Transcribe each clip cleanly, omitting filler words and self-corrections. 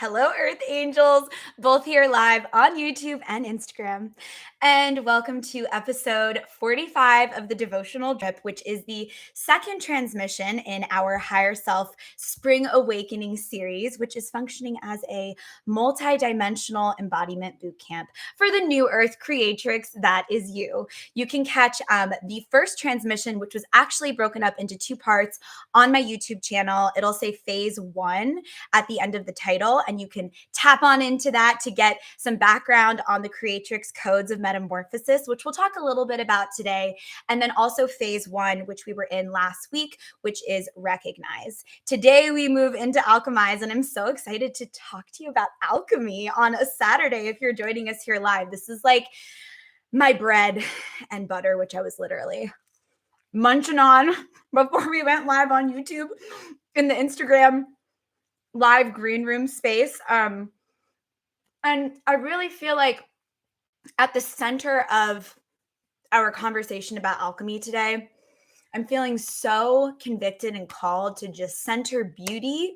Hello, Earth Angels, both here live on YouTube and Instagram. And welcome to episode 45 of the Devotional Drip, which is the second transmission in our Higher Self Spring Awakening series, which is functioning as a multi-dimensional embodiment bootcamp for the new Earth Creatrix that is you. You can catch the first transmission, which was actually broken up into two parts on my YouTube channel. It'll say phase 1 at the end of the title, and you can tap on into that to get some background on the Creatrix codes of metamorphosis, which we'll talk a little bit about today, and then also phase 1, which we were in last week, which is recognize. Today we move into alchemize, and I'm so excited to talk to you about alchemy on a Saturday if you're joining us here live. This is like my bread and butter, which I was literally munching on before we went live on YouTube in the Instagram live green room space. And I really feel like at the center of our conversation about alchemy today, I'm feeling so convicted and called to just center beauty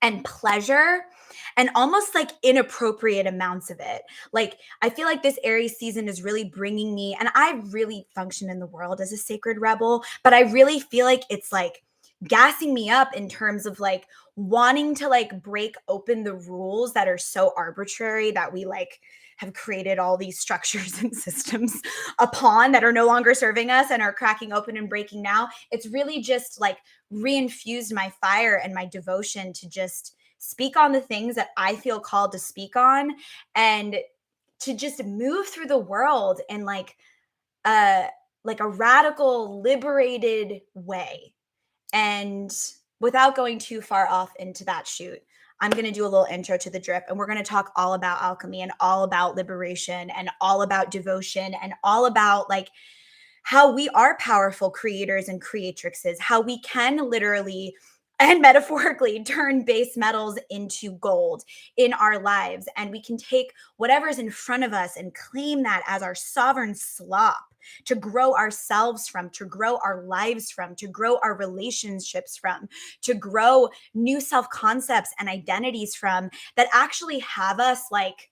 and pleasure and almost like inappropriate amounts of it. Like, I feel like this Aries season is really bringing me, and I really function in the world as a sacred rebel, but I really feel like it's like gassing me up in terms of like wanting to like break open the rules that are so arbitrary that we like have created all these structures and systems upon that are no longer serving us and are cracking open and breaking now. It's really just like reinfused my fire and my devotion to just speak on the things that I feel called to speak on, and to just move through the world in like a radical liberated way. And without going too far off into that shoot, I'm going to do a little intro to the drip, and we're going to talk all about alchemy and all about liberation and all about devotion and all about like how we are powerful creators and creatrixes, how we can literally and metaphorically turn base metals into gold in our lives. And we can take whatever's in front of us and claim that as our sovereign slop to grow ourselves from, to grow our lives from, to grow our relationships from, to grow new self-concepts and identities from, that actually have us like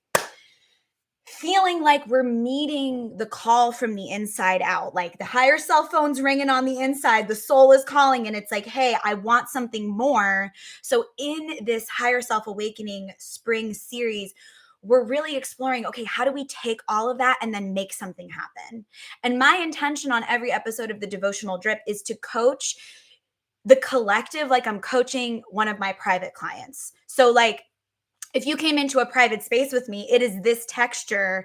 feeling like we're meeting the call from the inside out. Like the higher cell phone's ringing on the inside, the soul is calling, and it's like, hey, I want something more. So in this higher self awakening spring series, we're really exploring, okay, how do we take all of that and then make something happen? And my intention on every episode of the Devotional Drip is to coach the collective like I'm coaching one of my private clients. So like, if you came into a private space with me, it is this texture.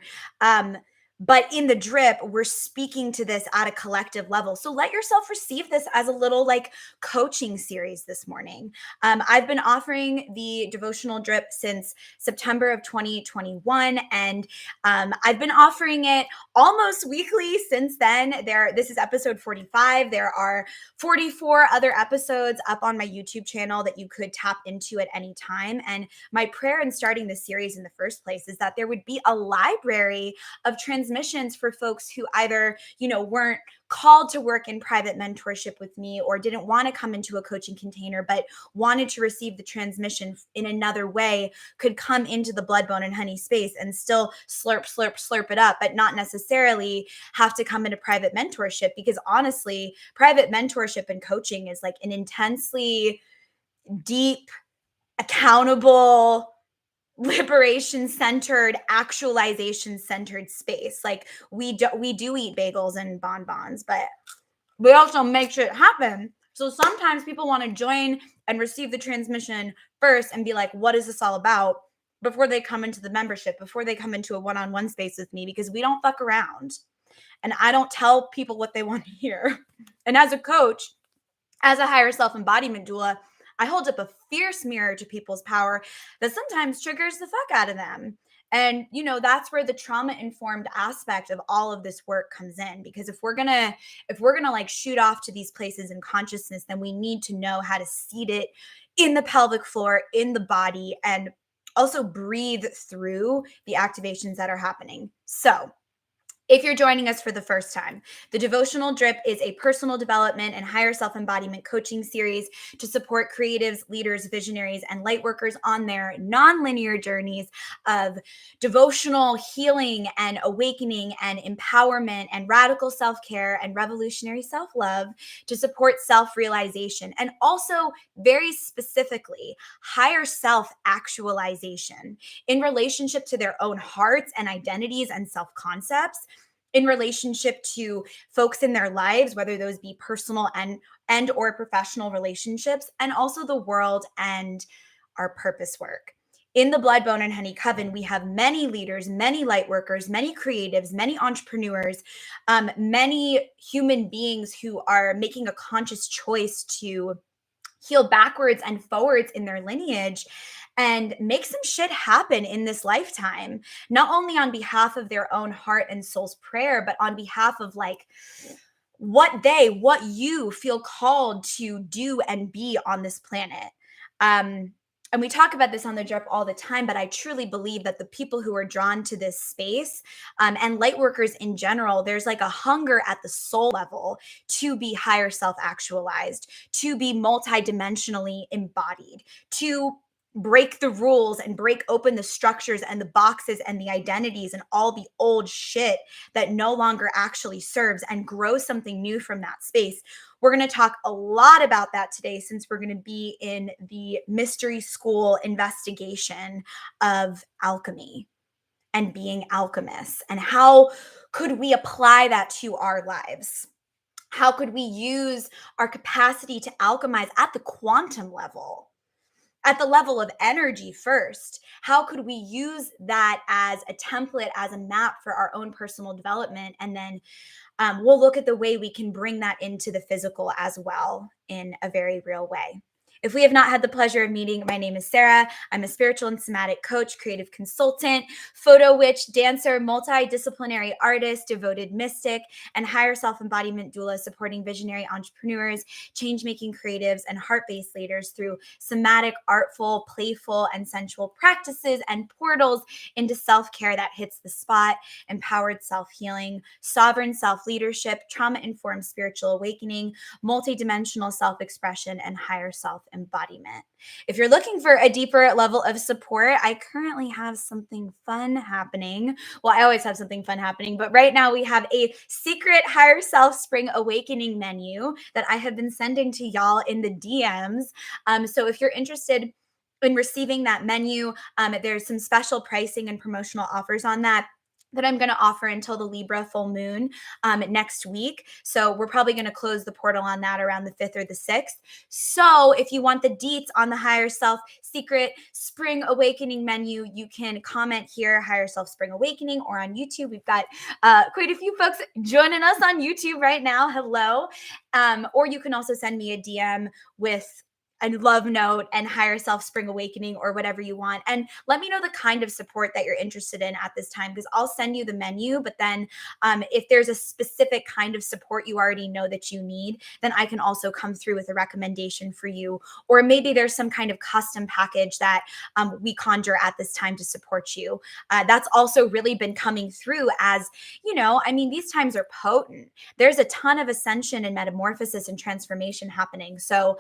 But in the drip, we're speaking to this at a collective level. So let yourself receive this as a little like coaching series this morning. I've been offering the devotional drip since September of 2021, and I've been offering it almost weekly since then. This is episode 45. There are 44 other episodes up on my YouTube channel that you could tap into at any time. And my prayer in starting this series in the first place is that there would be a library of transmissions for folks who either, weren't called to work in private mentorship with me or didn't want to come into a coaching container, but wanted to receive the transmission in another way, could come into the blood, bone, and honey space and still slurp it up, but not necessarily have to come into private mentorship. Because honestly, private mentorship and coaching is like an intensely deep, accountable, liberation centered, actualization centered space. Like we do eat bagels and bonbons, but we also make shit happen. So sometimes people want to join and receive the transmission first and be like, what is this all about? Before they come into the membership, before they come into a one-on-one space with me, because we don't fuck around. And I don't tell people what they want to hear. And as a coach, as a higher self embodiment doula, I hold up a fierce mirror to people's power that sometimes triggers the fuck out of them. And, that's where the trauma informed aspect of all of this work comes in. Because if we're going to like shoot off to these places in consciousness, then we need to know how to seat it in the pelvic floor, in the body, and also breathe through the activations that are happening. So If you're joining us for the first time, the Devotional Drip is a personal development and higher self embodiment coaching series to support creatives, leaders, visionaries, and lightworkers on their non-linear journeys of devotional healing and awakening and empowerment and radical self care and revolutionary self love to support self realization and also, very specifically, higher self actualization in relationship to their own hearts and identities and self concepts, in relationship to folks in their lives, whether those be personal and or professional relationships, and also the world and our purpose work. In the Blood, Bone, and Honey Coven, we have many leaders, many light workers, many creatives, many entrepreneurs, many human beings who are making a conscious choice to heal backwards and forwards in their lineage and make some shit happen in this lifetime, not only on behalf of their own heart and soul's prayer, but on behalf of like what you feel called to do and be on this planet. Um, and we talk about this on the drip all the time, but I truly believe that the people who are drawn to this space, and light workers in general, there's like a hunger at the soul level to be higher self actualized, to be multidimensionally embodied, to break the rules and break open the structures and the boxes and the identities and all the old shit that no longer actually serves and grow something new from that space. We're going to talk a lot about that today, since we're going to be in the mystery school investigation of alchemy and being alchemists, and how could we apply that to our lives? How could we use our capacity to alchemize at the quantum level, at the level of energy first? How could we use that as a template, as a map for our own personal development? And then we'll look at the way we can bring that into the physical as well in a very real way. If we have not had the pleasure of meeting, my name is Sarah. I'm a spiritual and somatic coach, creative consultant, photo witch, dancer, multidisciplinary artist, devoted mystic, and higher self embodiment doula, supporting visionary entrepreneurs, change making creatives, and heart based leaders through somatic, artful, playful, and sensual practices and portals into self care that hits the spot, empowered self healing, sovereign self leadership, trauma informed spiritual awakening, multidimensional self expression, and higher self embodiment. If you're looking for a deeper level of support, I currently have something fun happening. Well, I always have something fun happening, but right now we have a secret higher self spring awakening menu that I have been sending to y'all in the DMs. So if you're interested in receiving that menu, there's some special pricing and promotional offers on that I'm going to offer until the Libra full moon next week. So we're probably going to close the portal on that around the 5th or the 6th. So if you want the deets on the Higher Self Secret Spring Awakening menu, you can comment here, Higher Self Spring Awakening, or on YouTube. We've got quite a few folks joining us on YouTube right now. Hello. Or you can also send me a DM with a love note and higher self spring awakening, or whatever you want, and let me know the kind of support that you're interested in at this time, because I'll send you the menu, but then if there's a specific kind of support you already know that you need, then I can also come through with a recommendation for you. Or maybe there's some kind of custom package that we conjure at this time to support you. That's also really been coming through, as you know, I mean, these times are potent. There's a ton of ascension and metamorphosis and transformation happening. So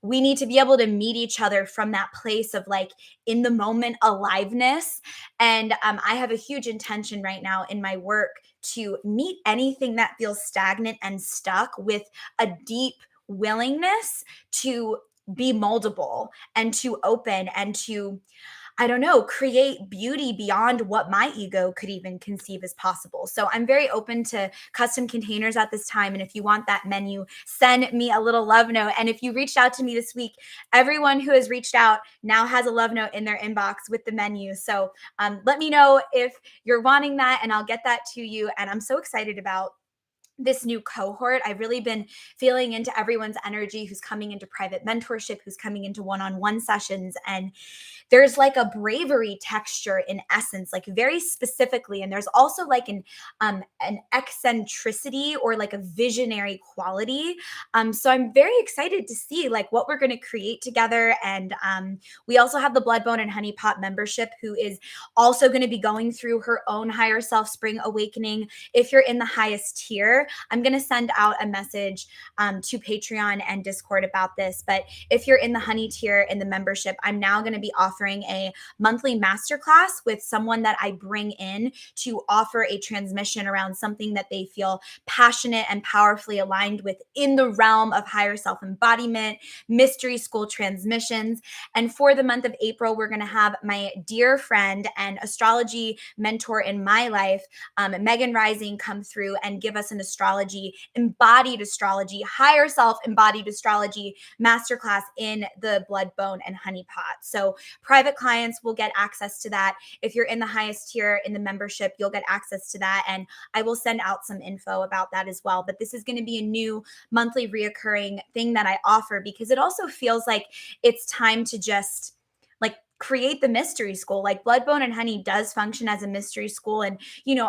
we need to be able to meet each other from that place of like in the moment aliveness. And I have a huge intention right now in my work to meet anything that feels stagnant and stuck with a deep willingness to be moldable and to open and to, I don't know, create beauty beyond what my ego could even conceive as possible. So I'm very open to custom containers at this time. And if you want that menu, send me a little love note. And if you reached out to me this week, everyone who has reached out now has a love note in their inbox with the menu. So let me know if you're wanting that, and I'll get that to you. And I'm so excited about this new cohort. I've really been feeling into everyone's energy who's coming into private mentorship, who's coming into one-on-one sessions. And there's like a bravery texture in essence, like very specifically. And there's also like an eccentricity or like a visionary quality. So I'm very excited to see like what we're going to create together. And we also have the Blood, Bone, and Honey Pot membership, who is also going to be going through her own higher self spring awakening. If you're in the highest tier, I'm going to send out a message to Patreon and Discord about this. But if you're in the honey tier in the membership, I'm now going to be offering a monthly masterclass with someone that I bring in to offer a transmission around something that they feel passionate and powerfully aligned with in the realm of higher self embodiment, mystery school transmissions. And for the month of April, we're going to have my dear friend and astrology mentor in my life, Megan Rising, come through and give us an astrology, embodied astrology, higher self embodied astrology masterclass in the Blood, Bone, and Honey Pot. So private clients will get access to that. If you're in the highest tier in the membership, you'll get access to that. And I will send out some info about that as well. But this is going to be a new monthly reoccurring thing that I offer, because it also feels like it's time to just like create the mystery school. Like Blood, Bone, and Honey does function as a mystery school. And,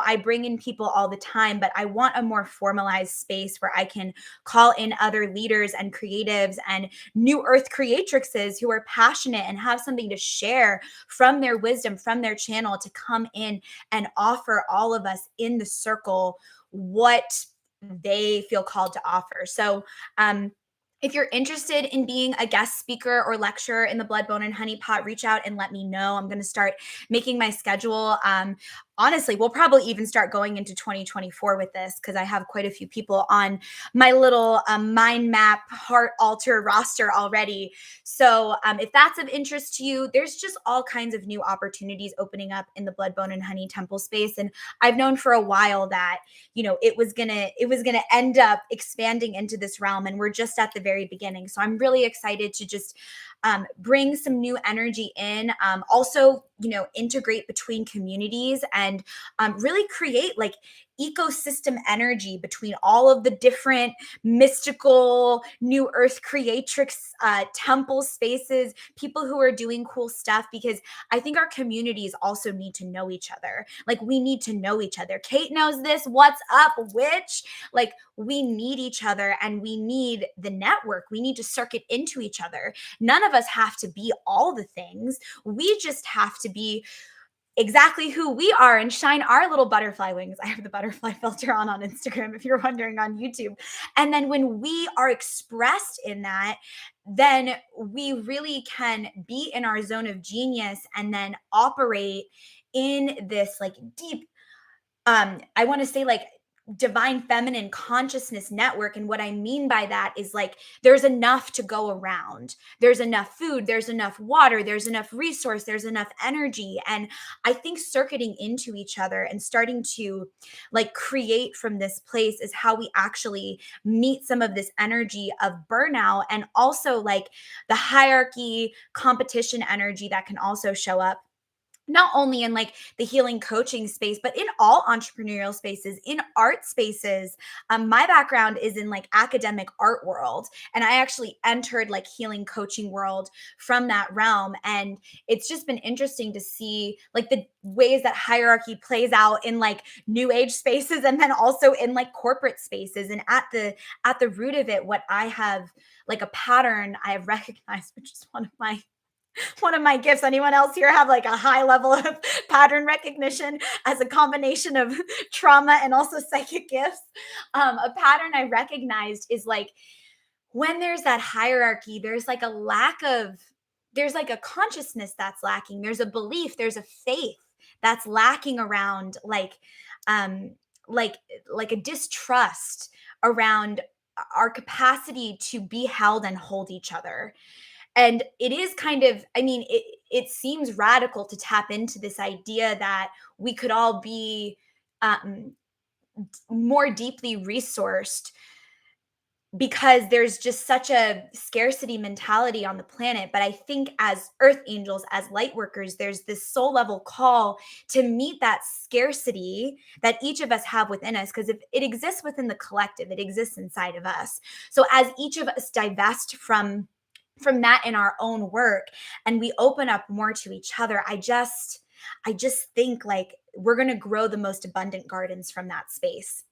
I bring in people all the time, but I want a more formalized space where I can call in other leaders and creatives and new earth creatrixes who are passionate and have something to share from their wisdom, from their channel, to come in and offer all of us in the circle what they feel called to offer. So, if you're interested in being a guest speaker or lecturer in the Blood, Bone, and Honey Pot, reach out and let me know. I'm going to start making my schedule. Honestly, we'll probably even start going into 2024 with this, because I have quite a few people on my little mind map heart altar roster already. So if that's of interest to you, there's just all kinds of new opportunities opening up in the Blood, Bone, and Honey temple space. And I've known for a while that it was gonna end up expanding into this realm, and we're just at the very beginning. So I'm really excited to just bring some new energy in. Also, integrate between communities and really create like ecosystem energy between all of the different mystical new earth creatrix temple spaces, people who are doing cool stuff, because I think our communities also need to know each other. Like, we need to know each other. Kate knows this. What's up, witch? Like, we need each other, and we need the network. We need to circuit into each other. None of us have to be all the things. We just have to be exactly who we are and shine our little butterfly wings. I have the butterfly filter on Instagram, if you're wondering, on YouTube. And then when we are expressed in that, then we really can be in our zone of genius and then operate in this like deep, I want to say like divine feminine consciousness network. And what I mean by that is like there's enough to go around. There's enough food, there's enough water, there's enough resource, there's enough energy. And I think circuiting into each other and starting to like create from this place is how we actually meet some of this energy of burnout, and also like the hierarchy competition energy that can also show up not only in like the healing coaching space, but in all entrepreneurial spaces, in art spaces. My background is in like academic art world, and I actually entered like healing coaching world from that realm. And it's just been interesting to see like the ways that hierarchy plays out in like new age spaces, and then also in like corporate spaces. And at the root of it, what I have like a pattern I have recognized, which is one of my gifts. Anyone else here have like a high level of pattern recognition as a combination of trauma and also psychic gifts? A pattern I recognized is like when there's that hierarchy, there's like a consciousness that's lacking. There's a belief, there's a faith that's lacking around um like like a distrust around our capacity to be held and hold each other. And it is kind of, I mean, it seems radical to tap into this idea that we could all be um, more deeply resourced because there's just such a scarcity mentality on the planet. But I think as earth angels, as light workers, there's this soul level call to meet that scarcity that each of us have within us, because if it exists within the collective, it exists inside of us. So as each of us divest from that in our own work and we open up more to each other, I just think like we're going to grow the most abundant gardens from that space.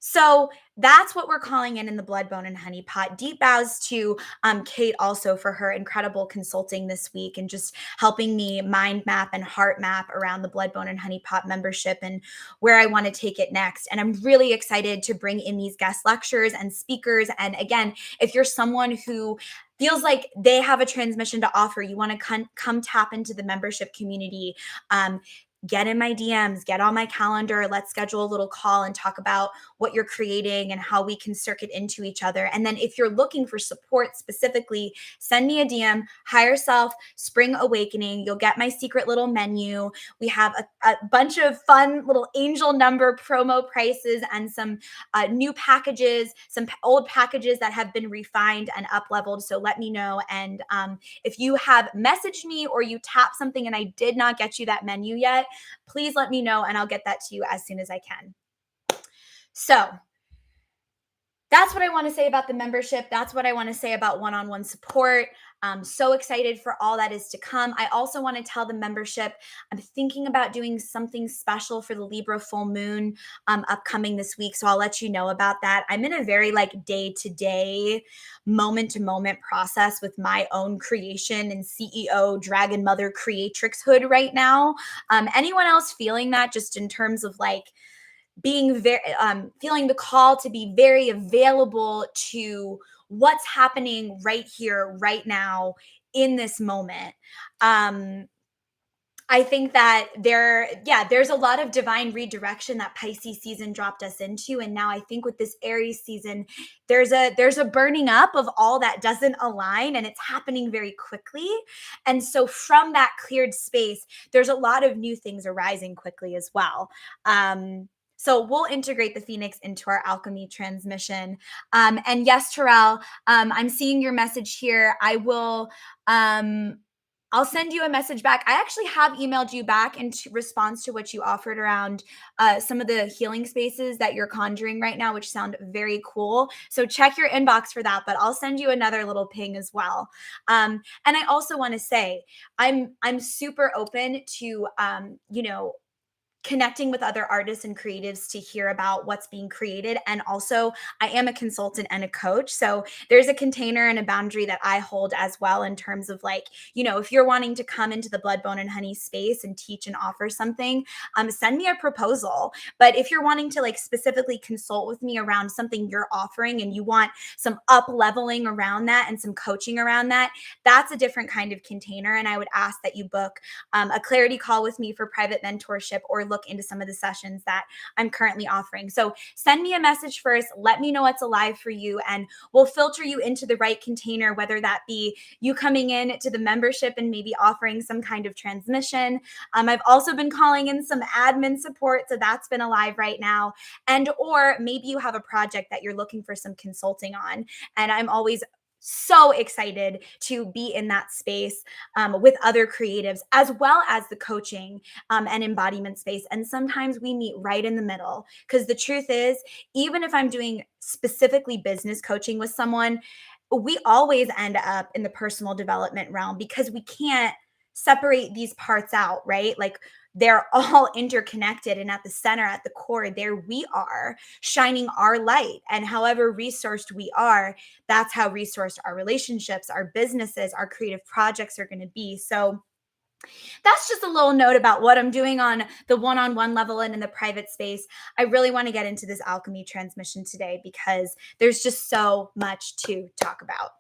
So that's what we're calling in the Blood, Bone, and Honey Pot. Deep bows to Kate also for her incredible consulting this week and just helping me mind map and heart map around the Blood, Bone, and Honey Pot membership and where I want to take it next. And I'm really excited to bring in these guest lectures and speakers. And again, if you're someone who feels like they have a transmission to offer, you want to come tap into the membership community, get in my DMs, get on my calendar. Let's schedule a little call and talk about what you're creating and how we can circuit into each other. And then if you're looking for support specifically, send me a DM, Higher Self Spring Awakening. You'll get my secret little menu. We have a bunch of fun little angel number promo prices and some new packages, some old packages that have been refined and up leveled. So let me know. And if you have messaged me or you tap something and I did not get you that menu yet, please let me know and I'll get that to you as soon as I can. So that's what I want to say about the membership. That's what I want to say about one-on-one support. I'm so excited for all that is to come. I also want to tell the membership, I'm thinking about doing something special for the Libra full moon upcoming this week. So I'll let you know about that. I'm in a very like day-to-day, moment-to-moment process with my own creation and CEO Dragon Mother Creatrix hood right now. Anyone else feeling that just in terms of like being very feeling the call to be very available to what's happening right here right now in this moment? I think that there's a lot of divine redirection that Pisces season dropped us into. And now I think with this Aries season, there's a burning up of all that doesn't align and it's happening very quickly. And so from that cleared space, there's a lot of new things arising quickly as well. So we'll integrate the Phoenix into our alchemy transmission. And yes, Terrell, I'm seeing your message here. I'll send you a message back. I actually have emailed you back in response to what you offered around some of the healing spaces that you're conjuring right now, which sound very cool. So check your inbox for that, but I'll send you another little ping as well. And I also want to say, I'm super open to, connecting with other artists and creatives to hear about what's being created. And also, I am a consultant and a coach. So there's a container and a boundary that I hold as well in terms of like, if you're wanting to come into the Blood, Bone, and Honey space and teach and offer something, send me a proposal. But if you're wanting to like specifically consult with me around something you're offering and you want some up leveling around that and some coaching around that, that's a different kind of container. And I would ask that you book a clarity call with me for private mentorship or look into some of the sessions that I'm currently offering. So send me a message first. Let me know what's alive for you, and we'll filter you into the right container, whether that be you coming in to the membership and maybe offering some kind of transmission. I've also been calling in some admin support, so that's been alive right now. And or maybe you have a project that you're looking for some consulting on, and I'm always so excited to be in that space with other creatives, as well as the coaching and embodiment space. And sometimes we meet right in the middle, because the truth is, even if I'm doing specifically business coaching with someone, we always end up in the personal development realm because we can't separate these parts out, right? Like they're all interconnected, and at the center, at the core, there we are shining our light. And however resourced we are, that's how resourced our relationships, our businesses, our creative projects are going to be. So that's just a little note about what I'm doing on the one-on-one level and in the private space. I really want to get into this alchemy transmission today because there's just so much to talk about.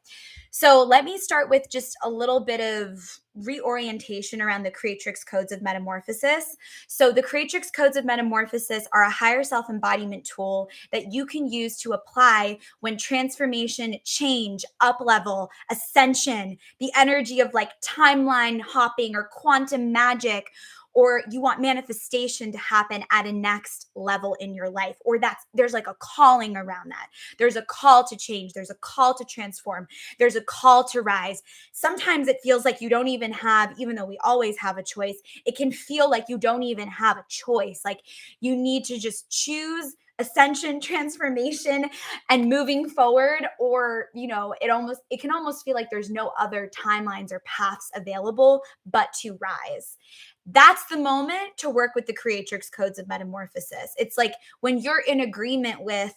So let me start with just a little bit of reorientation around the Creatrix codes of metamorphosis. So the Creatrix codes of metamorphosis are a higher self embodiment tool that you can use to apply when transformation, change, up level, ascension, the energy of like timeline hopping or quantum magic, or you want manifestation to happen at a next level in your life, or there's like a calling around that. There's a call to change, there's a call to transform, there's a call to rise. Sometimes it feels like you don't even have, even though we always have a choice, it can feel like you don't even have a choice. Like you need to just choose ascension, transformation, and moving forward, or it can almost feel like there's no other timelines or paths available but to rise. That's the moment to work with the Creatrix codes of metamorphosis. It's like when you're in agreement with,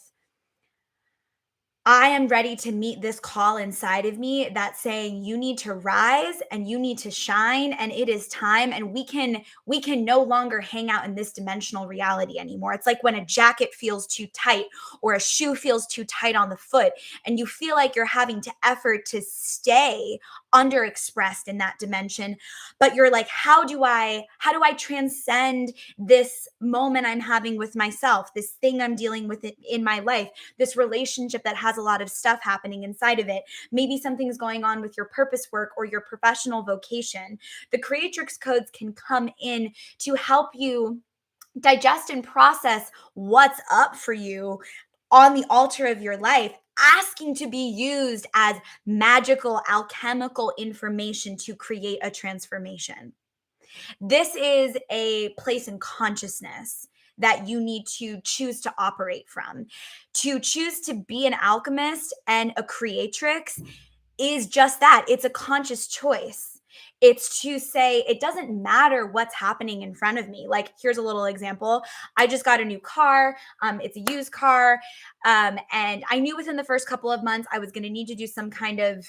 I am ready to meet this call inside of me that's saying you need to rise and you need to shine, and it is time, and we can no longer hang out in this dimensional reality anymore. It's like when a jacket feels too tight or a shoe feels too tight on the foot and you feel like you're having to effort to stay underexpressed in that dimension, but you're like, how do I transcend this moment I'm having with myself, this thing I'm dealing with in my life, this relationship that has a lot of stuff happening inside of it. Maybe something's going on with your purpose work or your professional vocation. The Creatrix codes can come in to help you digest and process what's up for you on the altar of your life, asking to be used as magical, alchemical information to create a transformation. This is a place in consciousness that you need to choose to operate from. To choose to be an alchemist and a creatrix is just that. It's a conscious choice. It's to say, it doesn't matter what's happening in front of me. Like, here's a little example. I just got a new car. It's a used car. And I knew within the first couple of months I was going to need to do some kind of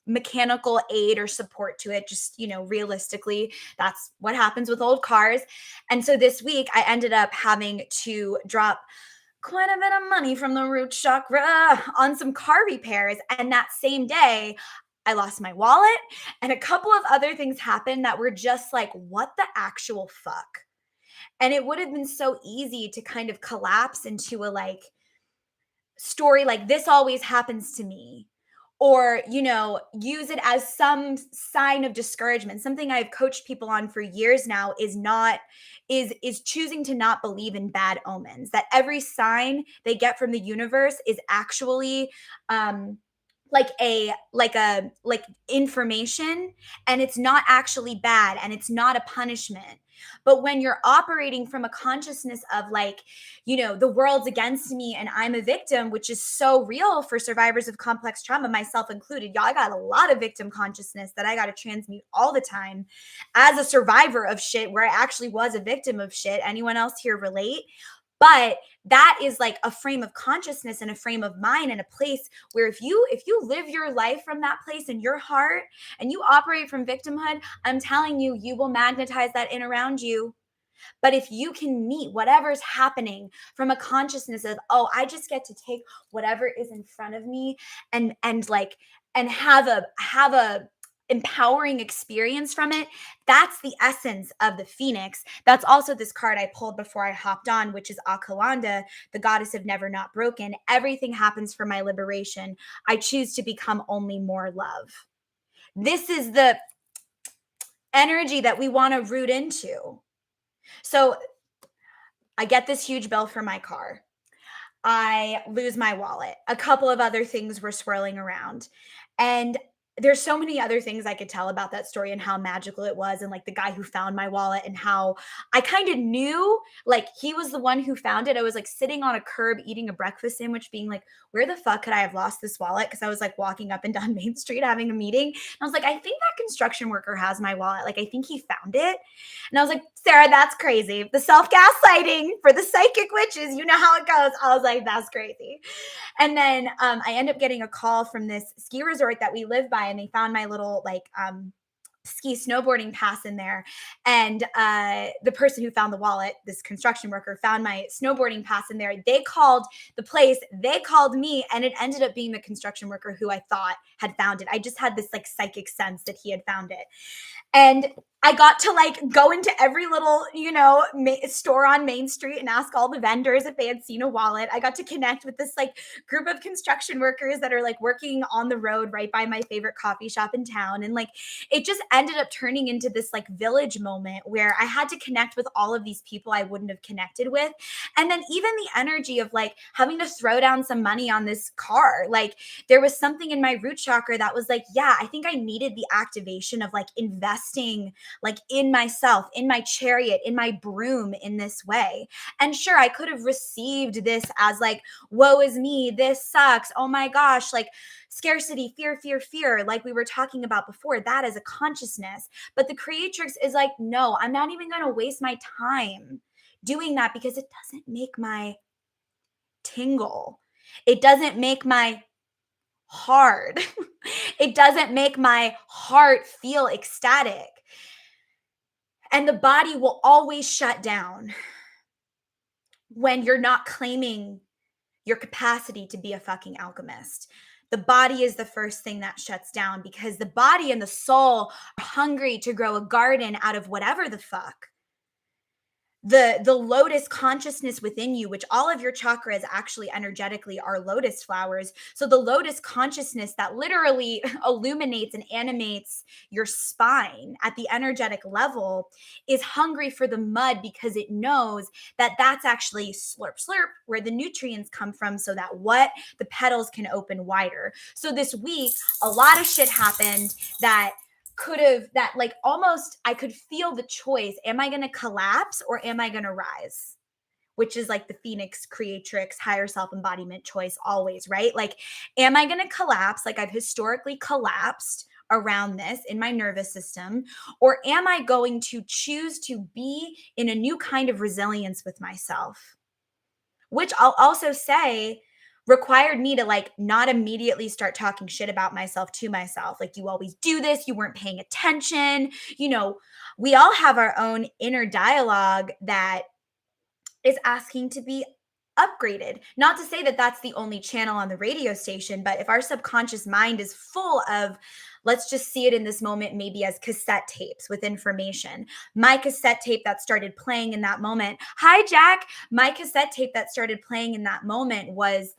mechanical aid or support to it. Just, realistically, that's what happens with old cars. And so this week I ended up having to drop quite a bit of money from the root chakra on some car repairs. And that same day, I lost my wallet and a couple of other things happened that were just like, what the actual fuck? And it would have been so easy to kind of collapse into a like story like, this always happens to me, or use it as some sign of discouragement. Something I've coached people on for years now is choosing to not believe in bad omens, that every sign they get from the universe is actually like information, and it's not actually bad, and it's not a punishment. But when you're operating from a consciousness of like, the world's against me and I'm a victim, which is so real for survivors of complex trauma, myself included. Y'all, I got a lot of victim consciousness that I got to transmute all the time as a survivor of shit where I actually was a victim of shit. Anyone else here relate? But that is like a frame of consciousness and a frame of mind and a place where if you live your life from that place in your heart and you operate from victimhood, I'm telling you, you will magnetize that in around you. But if you can meet whatever's happening from a consciousness of, oh, I just get to take whatever is in front of me and have a empowering experience from it, that's the essence of the Phoenix. That's also this card I pulled before I hopped on, which is Akalanda, the goddess of never not broken. Everything happens for my liberation. I choose to become only more love. This is the energy that we want to root into. So I get this huge bill for my car. I lose my wallet. A couple of other things were swirling around. And there's so many other things I could tell about that story and how magical it was, and like the guy who found my wallet and how I kind of knew like he was the one who found it. I was like sitting on a curb eating a breakfast sandwich being like, where the fuck could I have lost this wallet? Because I was like walking up and down Main Street having a meeting. And I was like, I think that construction worker has my wallet. Like, I think he found it. And I was like, Sarah, that's crazy. The self-gaslighting for the psychic witches, you know how it goes. I was like, that's crazy. And then I end up getting a call from this ski resort that we live by, and they found my little ski snowboarding pass in there. And the person who found the wallet, this construction worker, found my snowboarding pass in there. They called the place, they called me, and it ended up being the construction worker who I thought had found it. I just had this like psychic sense that he had found it. And I got to like go into every little, store on Main Street and ask all the vendors if they had seen a wallet. I got to connect with this like group of construction workers that are like working on the road right by my favorite coffee shop in town. And like it just ended up turning into this like village moment where I had to connect with all of these people I wouldn't have connected with. And then even the energy of like having to throw down some money on this car, like there was something in my root chakra that was like, yeah, I think I needed the activation of like investing like in myself, in my chariot, in my broom in this way. And sure, I could have received this as like, woe is me, this sucks. Oh my gosh, like scarcity, fear, fear, fear, like we were talking about before. That is a consciousness. But the creatrix is like, no, I'm not even going to waste my time doing that because it doesn't make my tingle. It doesn't make my hard. It doesn't make my heart feel ecstatic. And the body will always shut down when you're not claiming your capacity to be a fucking alchemist. The body is the first thing that shuts down because the body and the soul are hungry to grow a garden out of whatever the fuck. The lotus consciousness within you, which all of your chakras actually energetically are lotus flowers. So the lotus consciousness that literally illuminates and animates your spine at the energetic level is hungry for the mud because it knows that that's actually slurp slurp where the nutrients come from so that what the petals can open wider. So this week a lot of shit happened that like almost I could feel the choice. Am I going to collapse or am I going to rise? Which is like the Phoenix Creatrix higher self embodiment choice always, right? Like, am I going to collapse? Like I've historically collapsed around this in my nervous system, or am I going to choose to be in a new kind of resilience with myself? Which I'll also say required me to like not immediately start talking shit about myself to myself. Like, you always do this, you weren't paying attention. We all have our own inner dialogue that is asking to be upgraded. Not to say that that's the only channel on the radio station, but if our subconscious mind is full of, let's just see it in this moment, maybe as cassette tapes with information. My cassette tape that started playing in that moment, hi, Jack. My cassette tape that started playing in that moment was,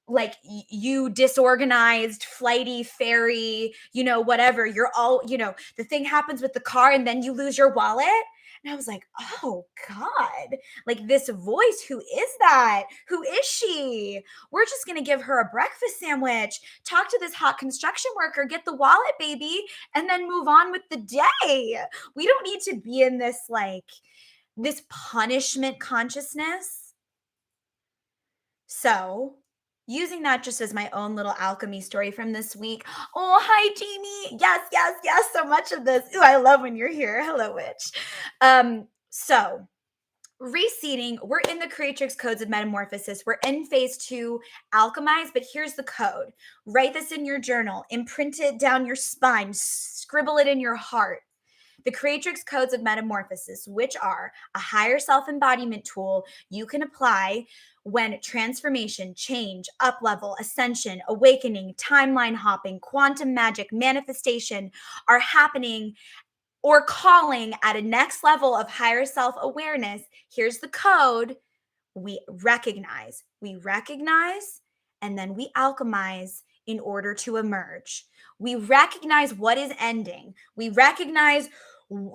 like you disorganized, flighty, fairy, whatever. You're all, the thing happens with the car and then you lose your wallet. And I was like, oh God, like this voice, who is that? Who is she? We're just going to give her a breakfast sandwich, talk to this hot construction worker, get the wallet, baby, and then move on with the day. We don't need to be in this this punishment consciousness. So, using that just as my own little alchemy story from this week. Oh, hi, Jamie. Yes, yes, yes. So much of this. Ooh, I love when you're here. Hello, witch. So reseeding, we're in the Creatrix codes of metamorphosis. We're in phase 2, alchemize, but here's the code. Write this in your journal, imprint it down your spine, scribble it in your heart. The Creatrix codes of metamorphosis, which are a higher self-embodiment tool you can apply when transformation, change, up-level, ascension, awakening, timeline hopping, quantum magic, manifestation are happening or calling at a next level of higher self-awareness. Here's the code. We recognize, and then we alchemize in order to emerge. We recognize what is ending. We recognize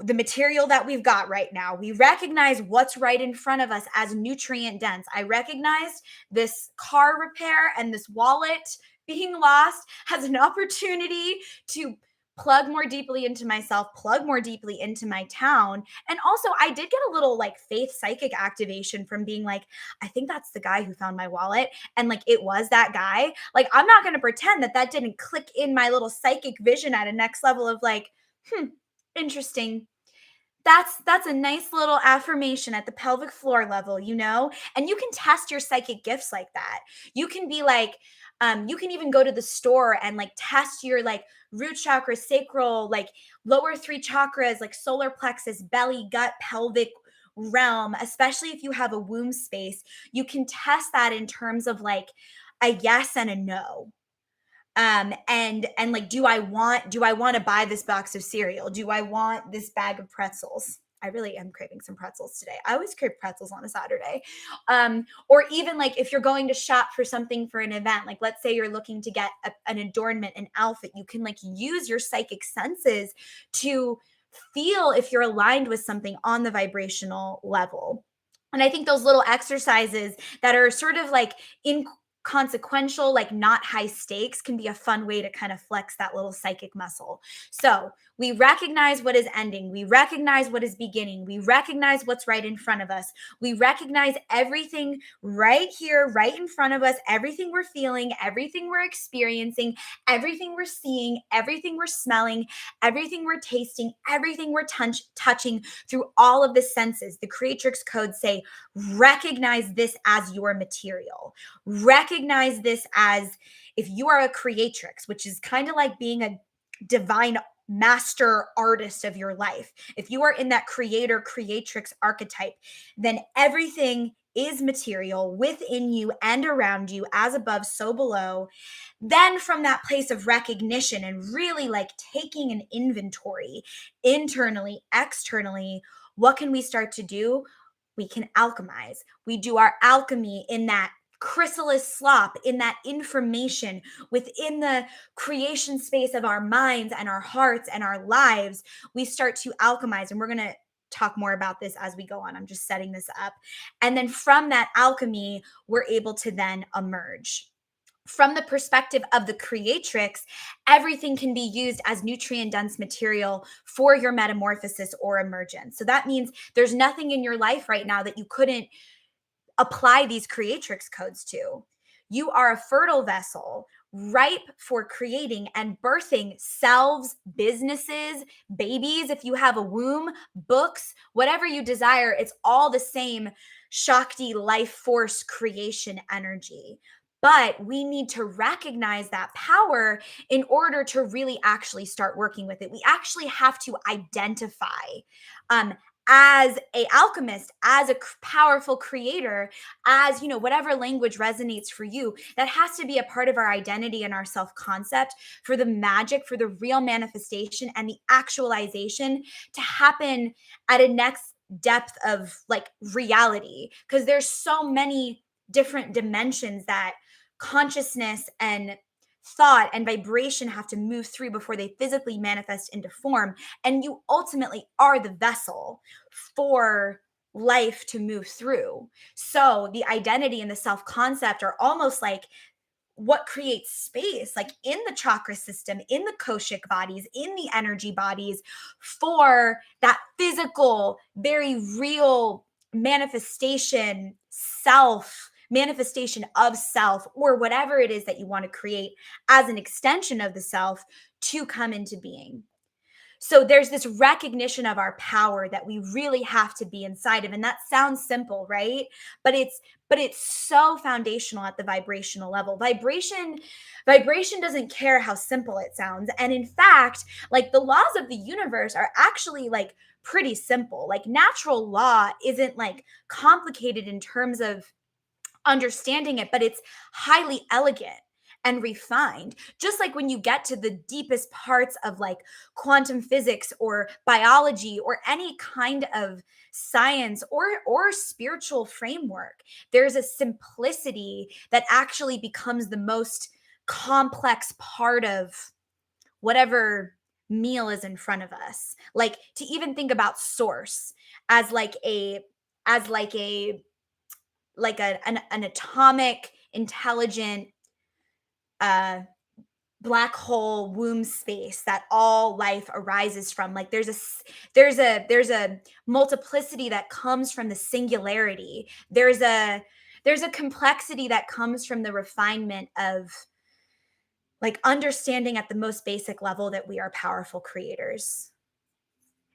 the material that we've got right now. We recognize what's right in front of us as nutrient dense. I recognized this car repair and this wallet being lost as an opportunity to plug more deeply into myself, plug more deeply into my town. And also, I did get a little like faith psychic activation from being like, I think that's the guy who found my wallet. And like, it was that guy. Like, I'm not going to pretend that didn't click in my little psychic vision at a next level of like, interesting. That's a nice little affirmation at the pelvic floor level, and you can test your psychic gifts like that. You can be like, you can even go to the store and like test your like root chakra, sacral, like lower 3 chakras, like solar plexus, belly, gut, pelvic realm, especially if you have a womb space. You can test that in terms of like a yes and a no. And like, do I want to buy this box of cereal? Do I want this bag of pretzels? I really am craving some pretzels today. I always crave pretzels on a Saturday. Or even like if you're going to shop for something for an event, like let's say you're looking to get an adornment, an outfit, you can like use your psychic senses to feel if you're aligned with something on the vibrational level. And I think those little exercises that are sort of like inconsequential, like not high stakes, can be a fun way to kind of flex that little psychic muscle. So we recognize what is ending. We recognize what is beginning. We recognize what's right in front of us. We recognize everything right here, right in front of us, everything we're feeling, everything we're experiencing, everything we're seeing, everything we're smelling, everything we're tasting, everything we're touching through all of the senses. The Creatrix codes say, recognize this as your material. Recognize this as, if you are a creatrix, which is kind of like being a divine master artist of your life. If you are in that creator creatrix archetype, then everything is material within you and around you, as above, so below. Then from that place of recognition and really like taking an inventory internally, externally, what can we start to do? We can alchemize. We do our alchemy in that chrysalis slop, in that information within the creation space of our minds and our hearts and our lives. We start to alchemize, and we're going to talk more about this as we go on. I'm just setting this up. And then from that alchemy, we're able to then emerge. From the perspective of the creatrix, everything can be used as nutrient dense material for your metamorphosis or emergence. So that means there's nothing in your life right now that you couldn't apply these creatrix codes to. You are a fertile vessel, ripe for creating and birthing selves, businesses, babies. If you have a womb, books, whatever you desire, it's all the same Shakti life force creation energy. But we need to recognize that power in order to really actually start working with it. We actually have to identify um, as a alchemist, as a powerful creator, as, you know, whatever language resonates for you. That has to be a part of our identity and our self-concept for the magic, for the real manifestation and the actualization to happen at a next depth of like reality, because there's so many different dimensions that consciousness and thought and vibration have to move through before they physically manifest into form. And you ultimately are the vessel for life to move through. So the identity and the self concept are almost like what creates space, like in the chakra system, in the koshic bodies, in the energy bodies, for that physical, very real manifestation, manifestation of self, or whatever it is that you want to create as an extension of the self to come into being. So there's this recognition of our power that we really have to be inside of. And that sounds simple, right? But it's so foundational at the vibrational level. Vibration doesn't care how simple it sounds. And in fact, like the laws of the universe are actually like pretty simple. Like natural law isn't like complicated in terms of understanding it, but it's highly elegant and refined. Just like when you get to the deepest parts of like quantum physics or biology or any kind of science or spiritual framework, there's a simplicity that actually becomes the most complex part of whatever meal is in front of us. Like to even think about source as like a as an atomic intelligent uh black hole womb space that all life arises from. Like there's a multiplicity that comes from the singularity. There's a complexity that comes from the refinement of like understanding at the most basic level that we are powerful creators.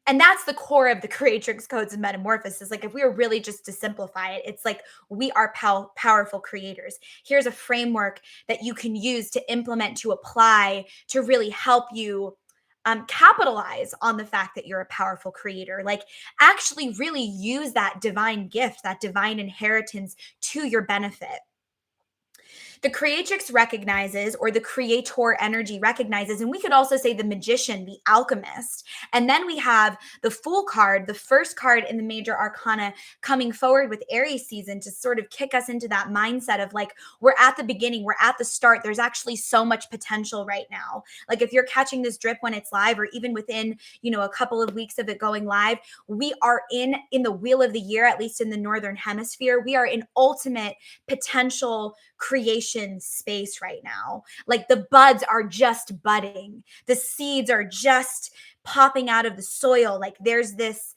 And that's the core of the creatrix codes and metamorphosis. Like if we were really just to simplify it, it's like we are powerful creators. Here's a framework that you can use to implement, to apply, to really help you capitalize on the fact that you're a powerful creator. Like actually really use that divine gift, that divine inheritance to your benefit. The creatrix recognizes, or the creator energy recognizes, and we could also say the magician, the alchemist. And then we have the Fool card, the first card in the major arcana, coming forward with Aries season to sort of kick us into that mindset of like, we're at the beginning, we're at the start. There's actually so much potential right now. Like if you're catching this drip when it's live, or even within, a couple of weeks of it going live, we are in the wheel of the year, at least in the Northern Hemisphere. We are in ultimate potential creation space right now. Like the buds are just budding. The seeds are just popping out of the soil. Like there's this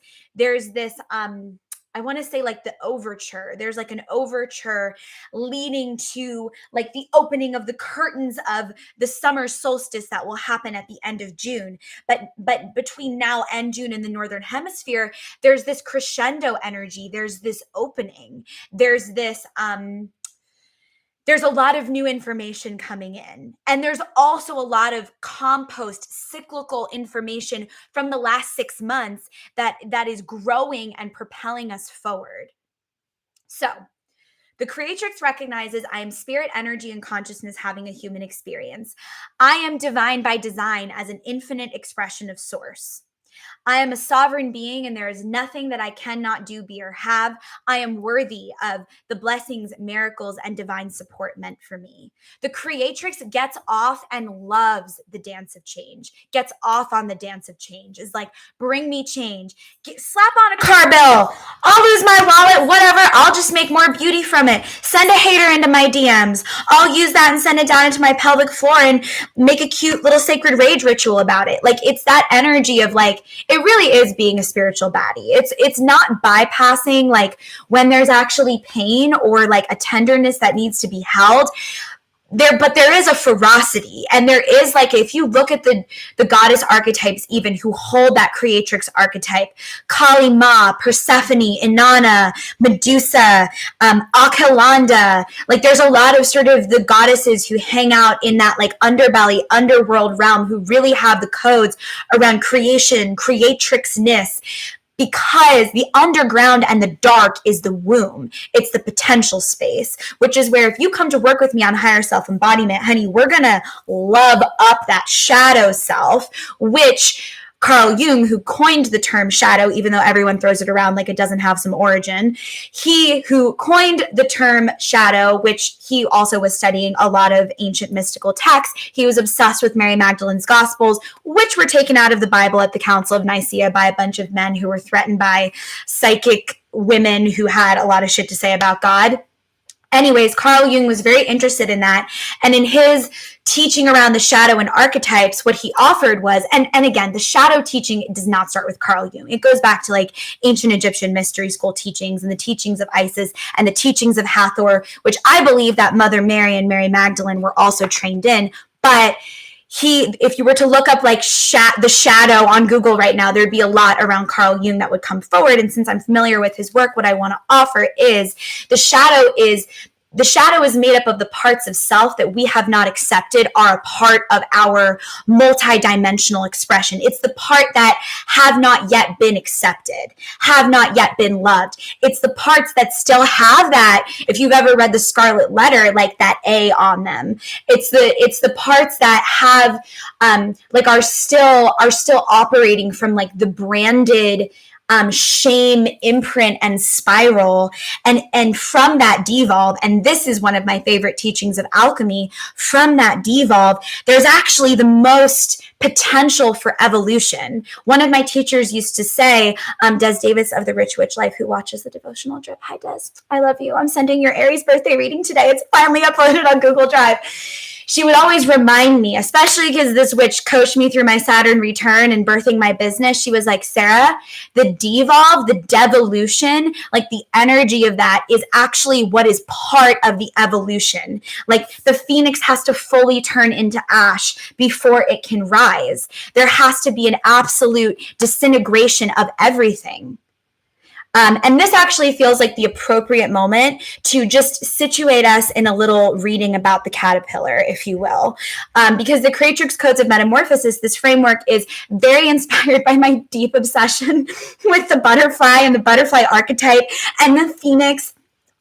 I want to say like the overture. There's like an overture leading to like the opening of the curtains of the summer solstice that will happen at the end of June. But between now and June in the Northern Hemisphere, there's this crescendo energy. There's this opening. There's a lot of new information coming in. And there's also a lot of cyclical information from the last 6 months that is growing and propelling us forward. So the creatrix recognizes I am spirit, energy, and consciousness having a human experience. I am divine by design as an infinite expression of source. I am a sovereign being, and there is nothing that I cannot do, be, or have. I am worthy of the blessings, miracles, and divine support meant for me. The creatrix gets off and loves the dance of change, gets off on the dance of change, is like, bring me change. Slap on a car bill. I'll lose my wallet, whatever. I'll just make more beauty from it. Send a hater into my DMs. I'll use that and send it down into my pelvic floor and make a cute little sacred rage ritual about it. Like it's that energy of like, it really is being a spiritual baddie. It's not bypassing like when there's actually pain or like a tenderness that needs to be held. But there is a ferocity, and there is like, if you look at the goddess archetypes even who hold that creatrix archetype, Kali Ma, Persephone, Inanna, Medusa, Akhilanda, like there's a lot of sort of the goddesses who hang out in that like underbelly, underworld realm who really have the codes around creation, creatrixness. Because the underground and the dark is the womb. It's the potential space, which is where if you come to work with me on higher self-embodiment, honey, we're going to love up that shadow self, which Carl Jung, who coined the term shadow, even though everyone throws it around like it doesn't have some origin, he who coined the term shadow, which he also was studying a lot of ancient mystical texts, he was obsessed with Mary Magdalene's Gospels, which were taken out of the Bible at the Council of Nicaea by a bunch of men who were threatened by psychic women who had a lot of shit to say about God. Anyways, Carl Jung was very interested in that. And in his teaching around the shadow and archetypes, what he offered was, and again, the shadow teaching does not start with Carl Jung. It goes back to like ancient Egyptian mystery school teachings and the teachings of Isis and the teachings of Hathor, which I believe that Mother Mary and Mary Magdalene were also trained in. But if you were to look up like the shadow on Google right now, there'd be a lot around Carl Jung that would come forward. And since I'm familiar with his work, what I want to offer is the shadow is made up of the parts of self that we have not accepted are a part of our multidimensional expression. It's the part that have not yet been accepted, have not yet been loved. It's the parts that still have that, if you've ever read The Scarlet Letter, like that A on them. It's the parts that have, like are still operating from like the branded shame imprint and spiral, and from that devolve, and this is one of my favorite teachings of alchemy, from that devolve, there's actually the most potential for evolution. One of my teachers used to say, Des Davis of The Rich Witch Life, who watches the Devotional Drip. Hi, Des. I love you. I'm sending your Aries birthday reading today. It's finally uploaded on Google Drive. She would always remind me, especially because this witch coached me through my Saturn return and birthing my business. She was like, Sarah, the devolve, the devolution, like the energy of that is actually what is part of the evolution. Like the phoenix has to fully turn into ash before it can rise. There has to be an absolute disintegration of everything. And this actually feels like the appropriate moment to just situate us in a little reading about the caterpillar, if you will. Because the Creatrix Codes of Metamorphosis, this framework is very inspired by my deep obsession with the butterfly and the butterfly archetype and the phoenix.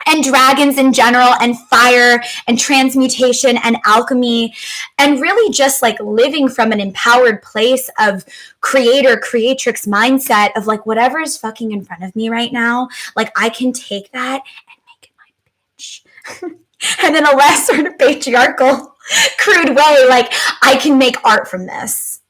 and dragons in general, and fire and transmutation and alchemy, and really just like living from an empowered place of creatrix mindset of like, whatever is fucking in front of me right now, like I can take that and make it my bitch. And in a less sort of patriarchal, crude way, like I can make art from this.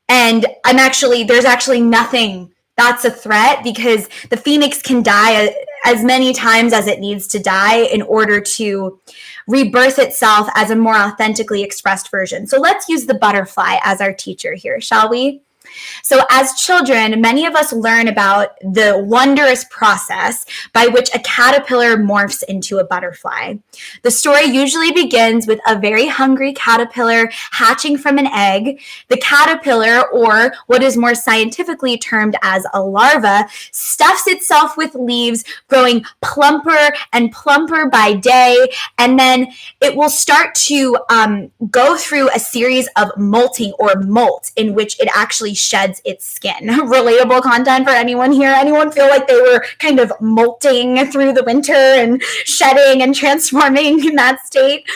And there's actually nothing that's a threat, because the phoenix can die as many times as it needs to die in order to rebirth itself as a more authentically expressed version. So let's use the butterfly as our teacher here, shall we? So as children, many of us learn about the wondrous process by which a caterpillar morphs into a butterfly. The story usually begins with a very hungry caterpillar hatching from an egg. The caterpillar, or what is more scientifically termed as a larva, stuffs itself with leaves, growing plumper and plumper by day, and then it will start to go through a series of molting or molt, in which it actually sheds its skin. Relatable content for anyone here? Anyone feel like they were kind of molting through the winter and shedding and transforming in that state?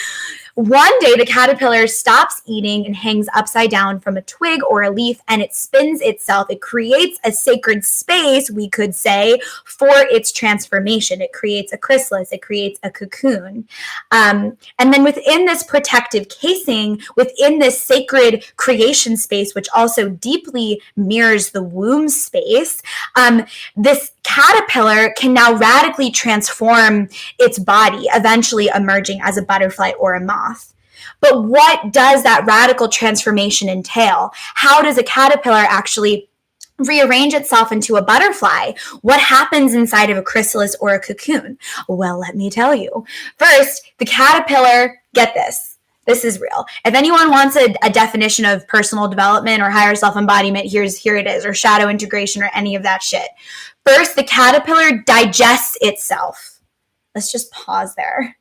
One day, the caterpillar stops eating and hangs upside down from a twig or a leaf, and it spins itself. It creates a sacred space, we could say, for its transformation. It creates a chrysalis. It creates a cocoon. And then within this protective casing, within this sacred creation space, which also deeply mirrors the womb space, this caterpillar can now radically transform its body, eventually emerging as a butterfly or a moth. But what does that radical transformation entail? How does a caterpillar actually rearrange itself into a butterfly? What happens inside of a chrysalis or a cocoon? Well, let me tell you. First, the caterpillar, get this. This is real. If anyone wants a definition of personal development or higher self-embodiment, here it is, or shadow integration or any of that shit. First, the caterpillar digests itself. Let's just pause there.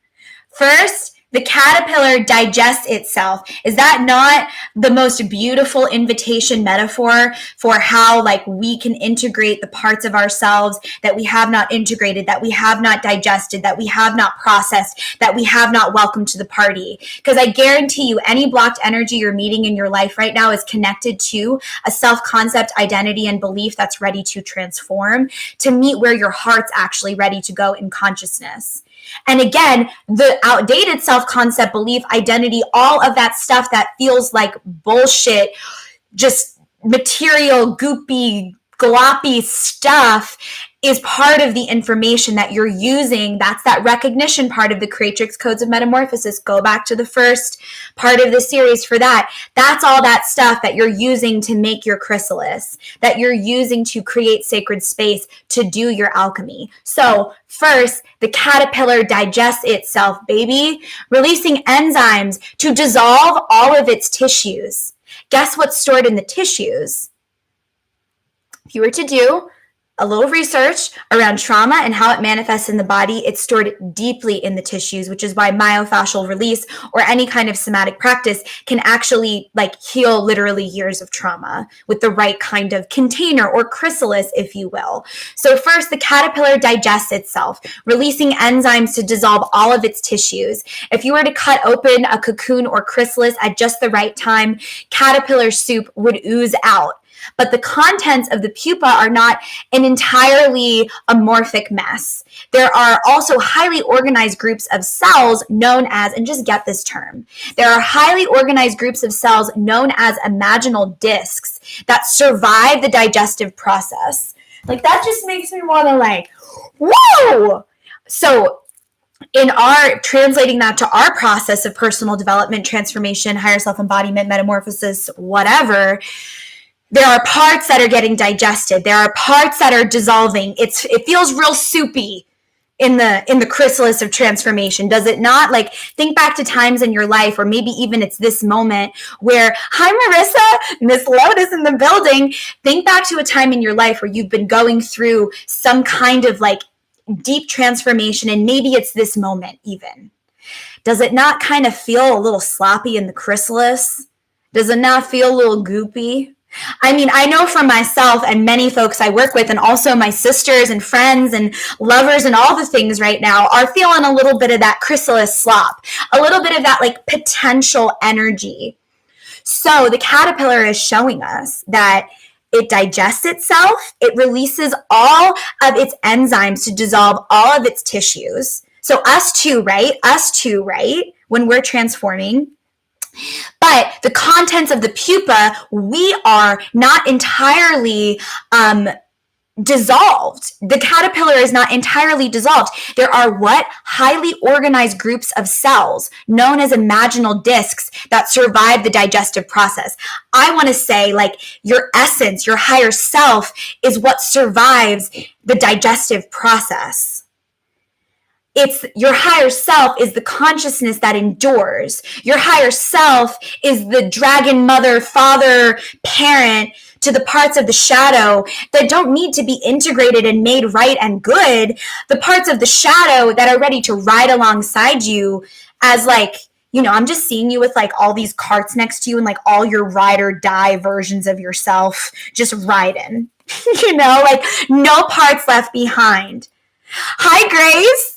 First, the caterpillar digests itself. Is that not the most beautiful invitation metaphor for how like we can integrate the parts of ourselves that we have not integrated, that we have not digested, that we have not processed, that we have not welcomed to the party? Because I guarantee you, any blocked energy you're meeting in your life right now is connected to a self-concept, identity, and belief that's ready to transform, to meet where your heart's actually ready to go in consciousness. And again, the outdated self-concept, belief, identity, all of that stuff that feels like bullshit, just material, goopy, gloppy stuff, is part of the information that you're using. That's that recognition part of the Creatrix Codes of Metamorphosis. Go back to the first part of the series for that. That's all that stuff that you're using to make your chrysalis, that you're using to create sacred space, to do your alchemy. So first, the caterpillar digests itself, baby, releasing enzymes to dissolve all of its tissues. Guess what's stored in the tissues? If you were to do a little research around trauma and how it manifests in the body, it's stored deeply in the tissues, which is why myofascial release or any kind of somatic practice can actually like heal literally years of trauma with the right kind of container or chrysalis, if you will. So first, the caterpillar digests itself, releasing enzymes to dissolve all of its tissues. If you were to cut open a cocoon or chrysalis at just the right time, caterpillar soup would ooze out. But the contents of the pupa are not an entirely amorphic mess. There are also highly organized groups of cells known as, and just get this term, there are highly organized groups of cells known as imaginal discs that survive the digestive process. Like, that just makes me want to like, whoa! So in our translating that to our process of personal development, transformation, higher self-embodiment, metamorphosis, whatever, there are parts that are getting digested. There are parts that are dissolving. It feels real soupy in the chrysalis of transformation, does it not? Like, think back to times in your life, or maybe even it's this moment where, hi Marissa, Miss Lotus in the building. Think back to a time in your life where you've been going through some kind of like deep transformation, and maybe it's this moment even. Does it not kind of feel a little sloppy in the chrysalis? Does it not feel a little goopy? I mean, I know for myself and many folks I work with, and also my sisters and friends and lovers and all the things right now, are feeling a little bit of that chrysalis slop, a little bit of that like potential energy. So the caterpillar is showing us that it digests itself, it releases all of its enzymes to dissolve all of its tissues. So us too, right? When we're transforming. But the contents of the pupa, we are not entirely dissolved. The caterpillar is not entirely dissolved. There are what? Highly organized groups of cells known as imaginal discs that survive the digestive process. I want to say, like, your essence, your higher self is what survives the digestive process. It's your higher self is the consciousness that endures. Your higher self is the dragon mother, father, parent to the parts of the shadow that don't need to be integrated and made right and good. The parts of the shadow that are ready to ride alongside you as, like, you know, I'm just seeing you with like all these carts next to you and like all your ride or die versions of yourself just riding, you know, like no parts left behind. Hi, Grace.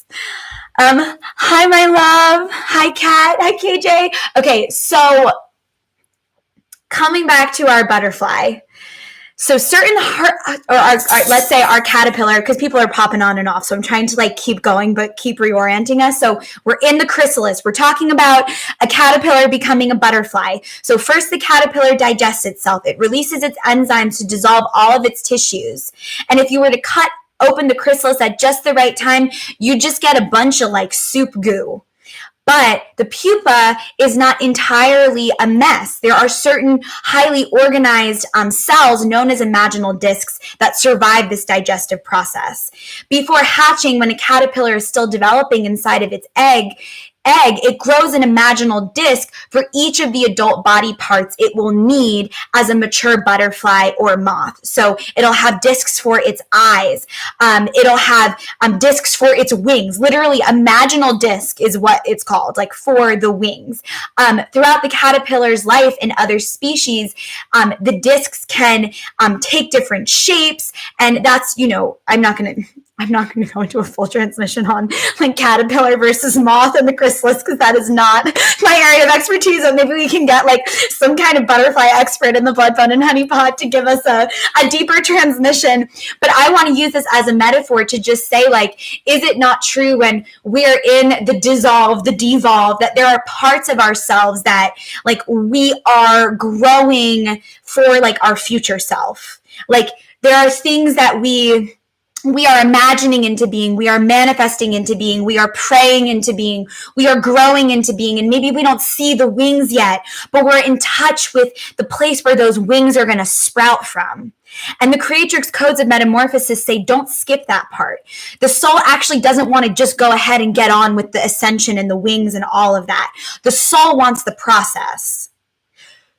Hi, my love. Hi, Kat. Hi, KJ. Okay, so coming back to our butterfly. So certain let's say our caterpillar, because people are popping on and off, so I'm trying to like keep going, but keep reorienting us. So we're in the chrysalis. We're talking about a caterpillar becoming a butterfly. So first the caterpillar digests itself. It releases its enzymes to dissolve all of its tissues. And if you were to cut open the chrysalis at just the right time, you just get a bunch of like soup goo. But the pupa is not entirely a mess. There are certain highly organized cells known as imaginal discs that survive this digestive process. Before hatching, when a caterpillar is still developing inside of its egg, it grows an imaginal disc for each of the adult body parts it will need as a mature butterfly or moth. So it'll have discs for its eyes. It'll have discs for its wings. Literally, imaginal disc is what it's called, like for the wings. Throughout the caterpillar's life in other species, the discs can take different shapes, and that's, you know, I'm not going to go into a full transmission on like caterpillar versus moth and the chrysalis, because that is not my area of expertise. So maybe we can get like some kind of butterfly expert in the Blood, Bone, and Honey Pot to give us a deeper transmission. But I want to use this as a metaphor to just say, like, is it not true when we're in the dissolve, the devolve, that there are parts of ourselves that like we are growing for like our future self? Like there are things that we are imagining into being, we are manifesting into being, we are praying into being, we are growing into being, and maybe we don't see the wings yet, but we're in touch with the place where those wings are going to sprout from. And the Creatrix codes of metamorphosis say don't skip that part. The soul actually doesn't want to just go ahead and get on with the ascension and the wings and all of that. The soul wants the process.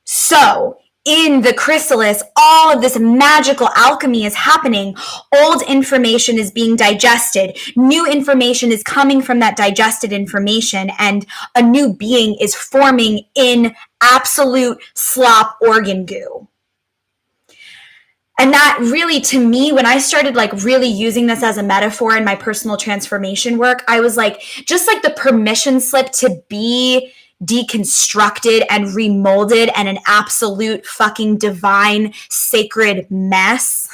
So in the chrysalis, all of this magical alchemy is happening. Old information is being digested. New information is coming from that digested information, and a new being is forming in absolute slop organ goo. And that really, to me, when I started like really using this as a metaphor in my personal transformation work, I was like, just like the permission slip to be deconstructed and remolded and an absolute fucking divine sacred mess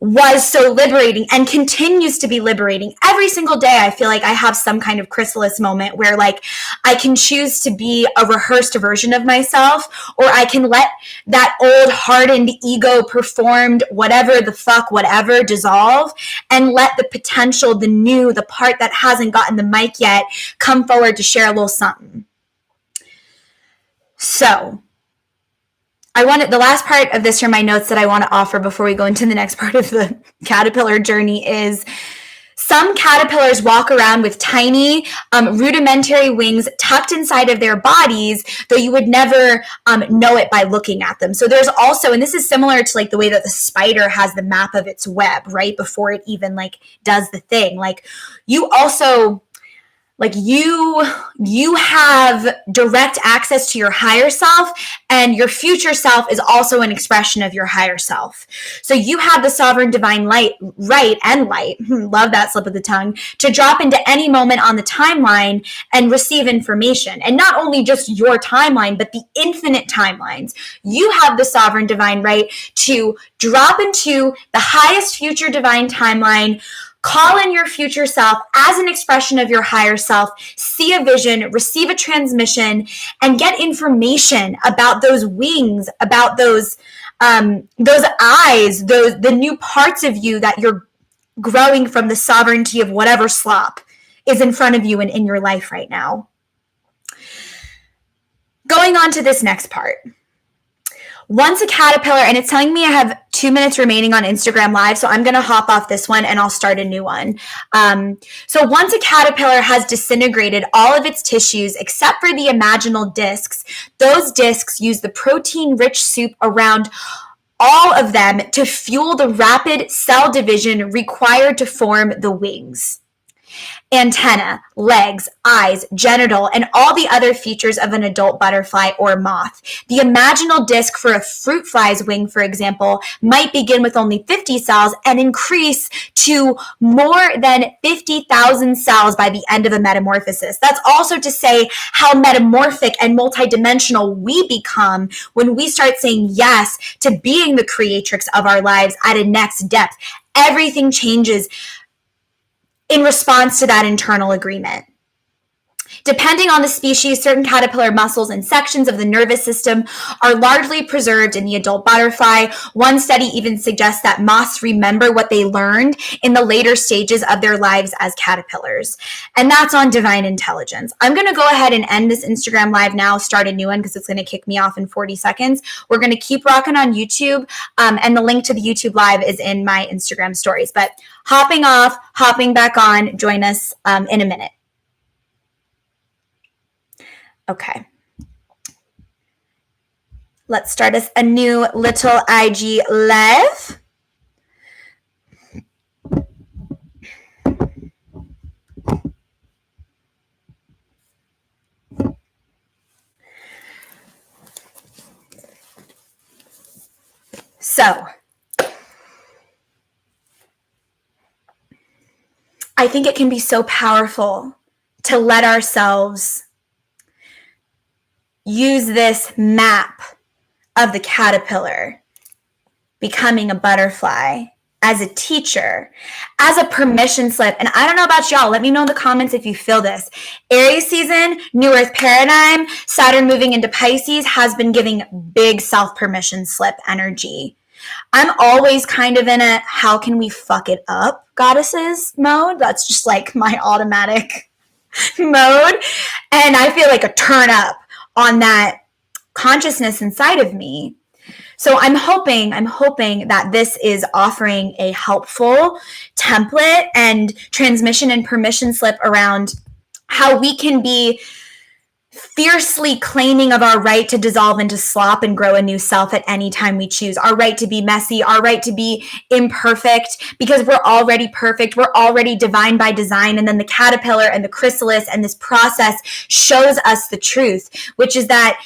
was so liberating and continues to be liberating. Every single day I feel like I have some kind of chrysalis moment where like I can choose to be a rehearsed version of myself, or I can let that old hardened ego performed whatever the fuck whatever dissolve and let the potential, the new, the part that hasn't gotten the mic yet come forward to share a little something. So the last part of this are my notes that I want to offer before we go into the next part of the caterpillar journey is some caterpillars walk around with tiny rudimentary wings tucked inside of their bodies, though you would never know it by looking at them. So there's also, and this is similar to like the way that the spider has the map of its web right before it even like does the thing. Like you also, Like you have direct access to your higher self, and your future self is also an expression of your higher self. So you have the sovereign divine light, love that slip of the tongue, to drop into any moment on the timeline and receive information. And not only just your timeline, but the infinite timelines. You have the sovereign divine right to drop into the highest future divine timeline, call in your future self as an expression of your higher self, see a vision, receive a transmission, and get information about those wings, about those eyes, the new parts of you that you're growing from the sovereignty of whatever slop is in front of you and in your life right now. Going on to this next part. Once a caterpillar, and it's telling me I have 2 minutes remaining on Instagram Live, so I'm going to hop off this one and I'll start a new one. So once a caterpillar has disintegrated all of its tissues except for the imaginal discs, those discs use the protein-rich soup around all of them to fuel the rapid cell division required to form the wings. Antenna, legs, eyes, genital, and all the other features of an adult butterfly or moth. The imaginal disc for a fruit fly's wing, for example, might begin with only 50 cells and increase to more than 50,000 cells by the end of a metamorphosis. That's also to say how metamorphic and multidimensional we become when we start saying yes to being the creatrix of our lives at a next depth. Everything changes in response to that internal agreement. Depending on the species, certain caterpillar muscles and sections of the nervous system are largely preserved in the adult butterfly. One study even suggests that moths remember what they learned in the later stages of their lives as caterpillars. And that's on divine intelligence. I'm going to go ahead and end this Instagram Live now, start a new one because it's going to kick me off in 40 seconds. We're going to keep rocking on YouTube, and the link to the YouTube Live is in my Instagram stories. But hopping off, hopping back on, join us in a minute. Okay. Let's start us a new little IG live. So, I think it can be so powerful to let ourselves use this map of the caterpillar becoming a butterfly as a teacher, as a permission slip. And I don't know about y'all, let me know in the comments if you feel this. Aries season, New Earth paradigm, Saturn moving into Pisces has been giving big self-permission slip energy. I'm always kind of in a how can we fuck it up goddesses mode. That's just like my automatic mode. And I feel like a turn up on that consciousness inside of me. So I'm hoping that this is offering a helpful template and transmission and permission slip around how we can be fiercely claiming of our right to dissolve into slop and grow a new self at any time we choose, our right to be messy, our right to be imperfect, because we're already perfect, we're already divine by design. And then the caterpillar and the chrysalis and this process shows us the truth, which is that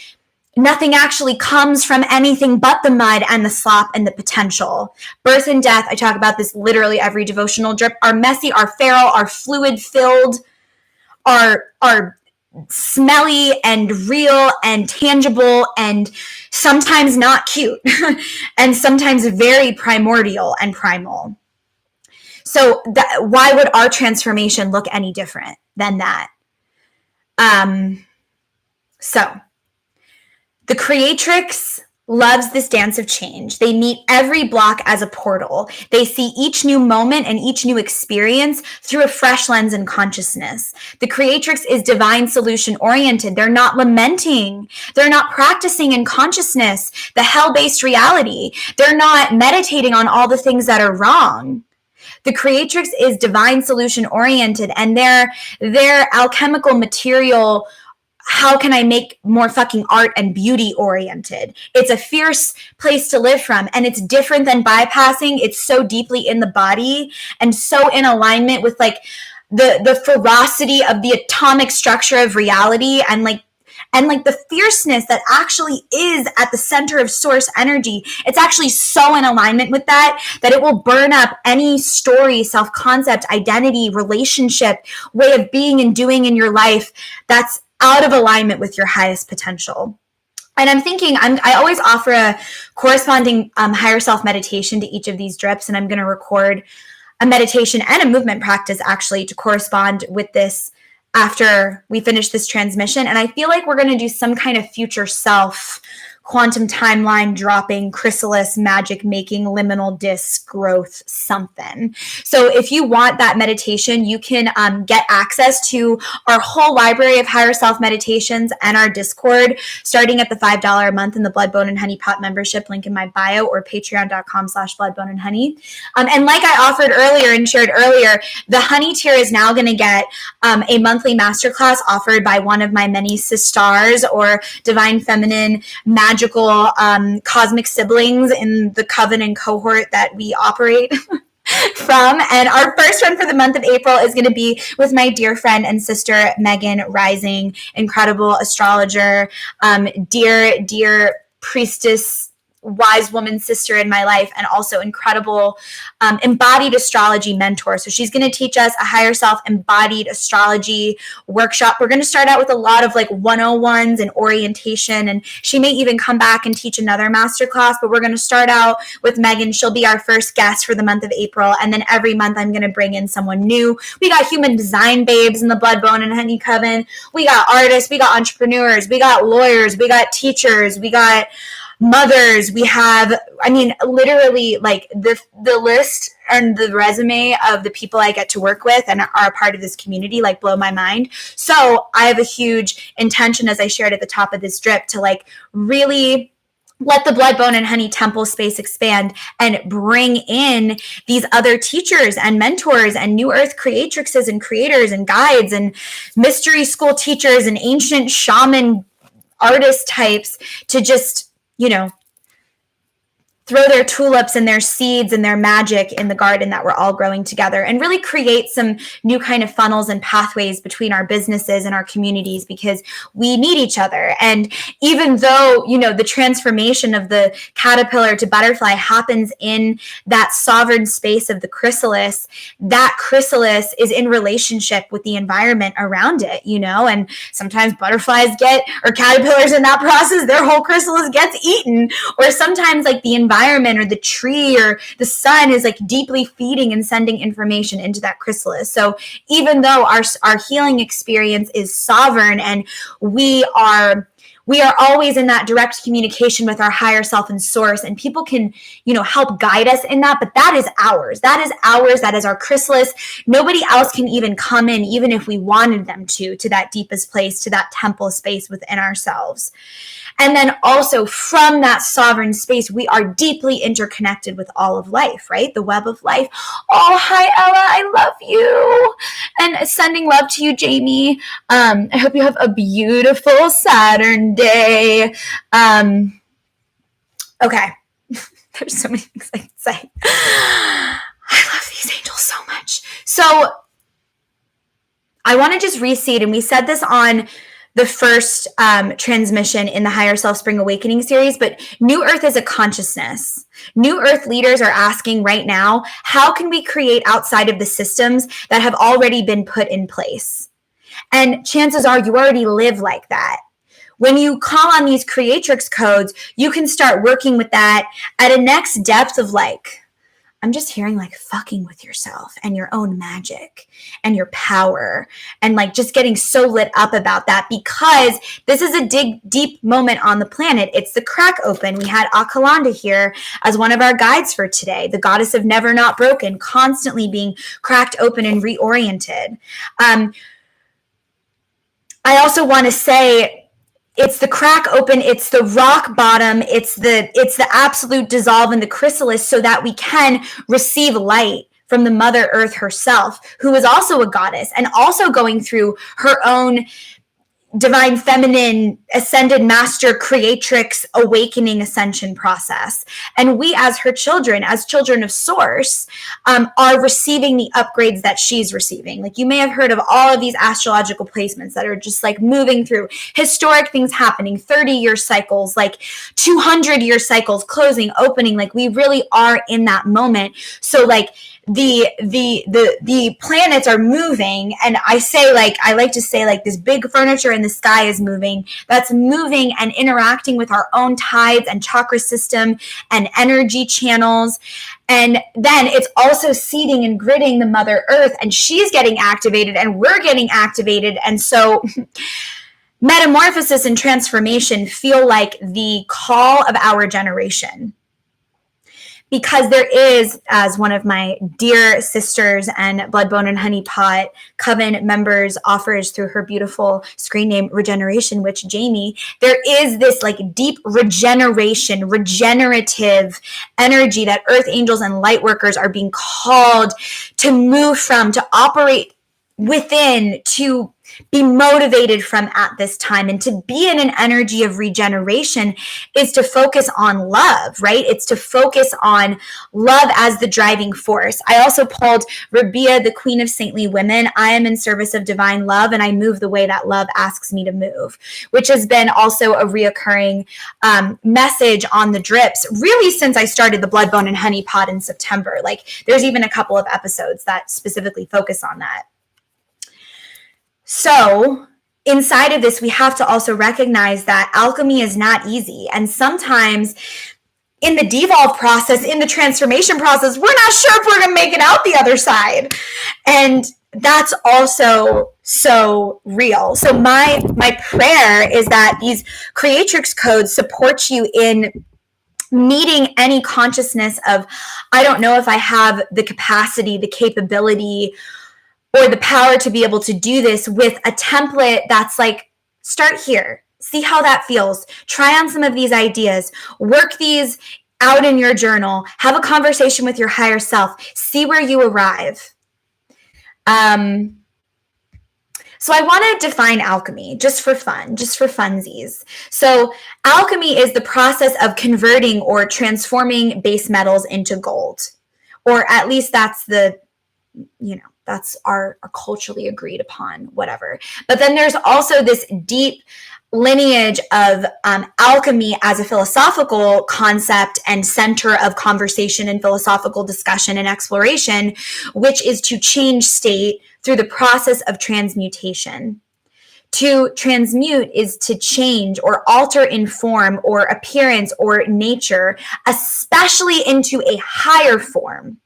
nothing actually comes from anything but the mud and the slop and the potential. Birth and death, I talk about this literally every devotional drip, are messy, are feral, are fluid filled, are smelly and real and tangible and sometimes not cute and sometimes very primordial and primal. So why would our transformation look any different than that? So the Creatrix loves this dance of change. They meet every block as a portal. They see each new moment and each new experience through a fresh lens and consciousness. The Creatrix is divine solution oriented. They're not lamenting. They're not practicing in consciousness, the hell-based reality. They're not meditating on all the things that are wrong. The Creatrix is divine solution oriented, and their alchemical material, how can I make more fucking art and beauty oriented? It's a fierce place to live from, and it's different than bypassing. It's so deeply in the body and so in alignment with like the ferocity of the atomic structure of reality, and the fierceness that actually is at the center of source energy. It's actually so in alignment with that it will burn up any story, self-concept, identity, relationship, way of being and doing in your life that's out of alignment with your highest potential. And I'm thinking, I always offer a corresponding higher self meditation to each of these drips, and I'm going to record a meditation and a movement practice actually to correspond with this after we finish this transmission. And I feel like we're going to do some kind of future self, quantum timeline dropping, chrysalis, magic making, liminal disc growth, something. So if you want that meditation, you can get access to our whole library of higher self meditations and our Discord starting at the $5 a month in the Blood, Bone, and Honey Pot membership, link in my bio, or patreon.com/bloodboneandhoney. And like I offered earlier and shared earlier, the honey tier is now going to get a monthly masterclass offered by one of my many sisters or divine feminine magical cosmic siblings in the coven and cohort that we operate from. And our first one for the month of April is going to be with my dear friend and sister, Megan Rising, incredible astrologer, dear priestess, wise woman sister in my life, and also incredible embodied astrology mentor. So she's going to teach us a higher self embodied astrology workshop. We're going to start out with a lot of like 101s and orientation, and she may even come back and teach another masterclass, but we're going to start out with Megan. She'll be our first guest for the month of April, and then every month I'm going to bring in someone new. We got human design babes in the Blood, Bone, and Honey Coven. We got artists, we got entrepreneurs, we got lawyers, we got teachers, we got mothers, we have, literally like the list and the resume of the people I get to work with and are a part of this community like blow my mind. So I have a huge intention, as I shared at the top of this drip, to like really let the Blood, Bone, and Honey temple space expand and bring in these other teachers and mentors and new earth creatrixes and creators and guides and mystery school teachers and ancient shaman artist types to just, throw their tulips and their seeds and their magic in the garden that we're all growing together, and really create some new kind of funnels and pathways between our businesses and our communities, because we need each other. And even though, the transformation of the caterpillar to butterfly happens in that sovereign space of the chrysalis, that chrysalis is in relationship with the environment around it, and sometimes butterflies or caterpillars in that process, their whole chrysalis gets eaten, or sometimes like the environment or the tree or the sun is like deeply feeding and sending information into that chrysalis. So even though our healing experience is sovereign and we are always in that direct communication with our higher self and source, and people can, help guide us in that, but that is ours. That is ours. That is our chrysalis. Nobody else can even come in, even if we wanted them to that deepest place, to that temple space within ourselves. And then also from that sovereign space, we are deeply interconnected with all of life, right? The web of life. Oh, hi, Ella. I love you. And sending love to you, Jamie. I hope you have a beautiful Saturn day. Okay. There's so many things I can say. I love these angels so much. So I want to just reseed, and we said this on the first transmission in the Higher Self Spring Awakening series, but New Earth is a consciousness. New Earth leaders are asking right now, how can we create outside of the systems that have already been put in place? And chances are you already live like that. When you call on these Creatrix codes, you can start working with that at a next depth of like, I'm just hearing like fucking with yourself and your own magic and your power, and like just getting so lit up about that, because this is a deep moment on the planet. It's the crack open. We had Akalanda here as one of our guides for today, the goddess of never not broken, constantly being cracked open and reoriented. I also want to say, it's the crack open, it's the rock bottom, it's the absolute dissolve in the chrysalis, so that we can receive light from the Mother Earth herself, who is also a goddess and also going through her own divine feminine ascended master creatrix awakening ascension process. And we, as her children, as children of source, are receiving the upgrades that she's receiving. Like, you may have heard of all of these astrological placements that are just like moving through historic things happening, 30-year cycles, like 200-year cycles, closing, opening. Like, we really are in that moment. So like the planets are moving, and I like to say like this big furniture in the sky is moving, that's moving and interacting with our own tides and chakra system and energy channels. And then it's also seeding and gridding the Mother Earth, and she's getting activated and we're getting activated. And so metamorphosis and transformation feel like the call of our generation. Because there is, as one of my dear sisters and Blood, Bone, and Honey Pot Coven members offers through her beautiful screen name Regeneration Witch Jamie, there is this like deep regeneration, regenerative energy that earth angels and light workers are being called to move from, to operate within, to be motivated from at this time. And to be in an energy of regeneration is to focus on love, right? It's to focus on love as the driving force. I also pulled Rabia, the Queen of Saintly Women. I am in service of divine love, and I move the way that love asks me to move, which has been also a reoccurring message on the drips, really since I started the Blood, Bone, and Honey Pod in September. Like, there's even a couple of episodes that specifically focus on that. So inside of this, we have to also recognize that alchemy is not easy. And sometimes in the devolve process, in the transformation process, we're not sure if we're going to make it out the other side. And that's also so real. So my prayer is that these Creatrix codes support you in meeting any consciousness of, I don't know if I have the capacity, the capability, or the power to be able to do this, with a template that's like, start here, see how that feels, try on some of these ideas, work these out in your journal, have a conversation with your higher self, see where you arrive. So I want to define alchemy just for fun, just for funsies. So alchemy is the process of converting or transforming base metals into gold, or at least that's that's our culturally agreed upon, whatever. But then there's also this deep lineage of alchemy as a philosophical concept and center of conversation and philosophical discussion and exploration, which is to change state through the process of transmutation. To transmute is to change or alter in form or appearance or nature, especially into a higher form.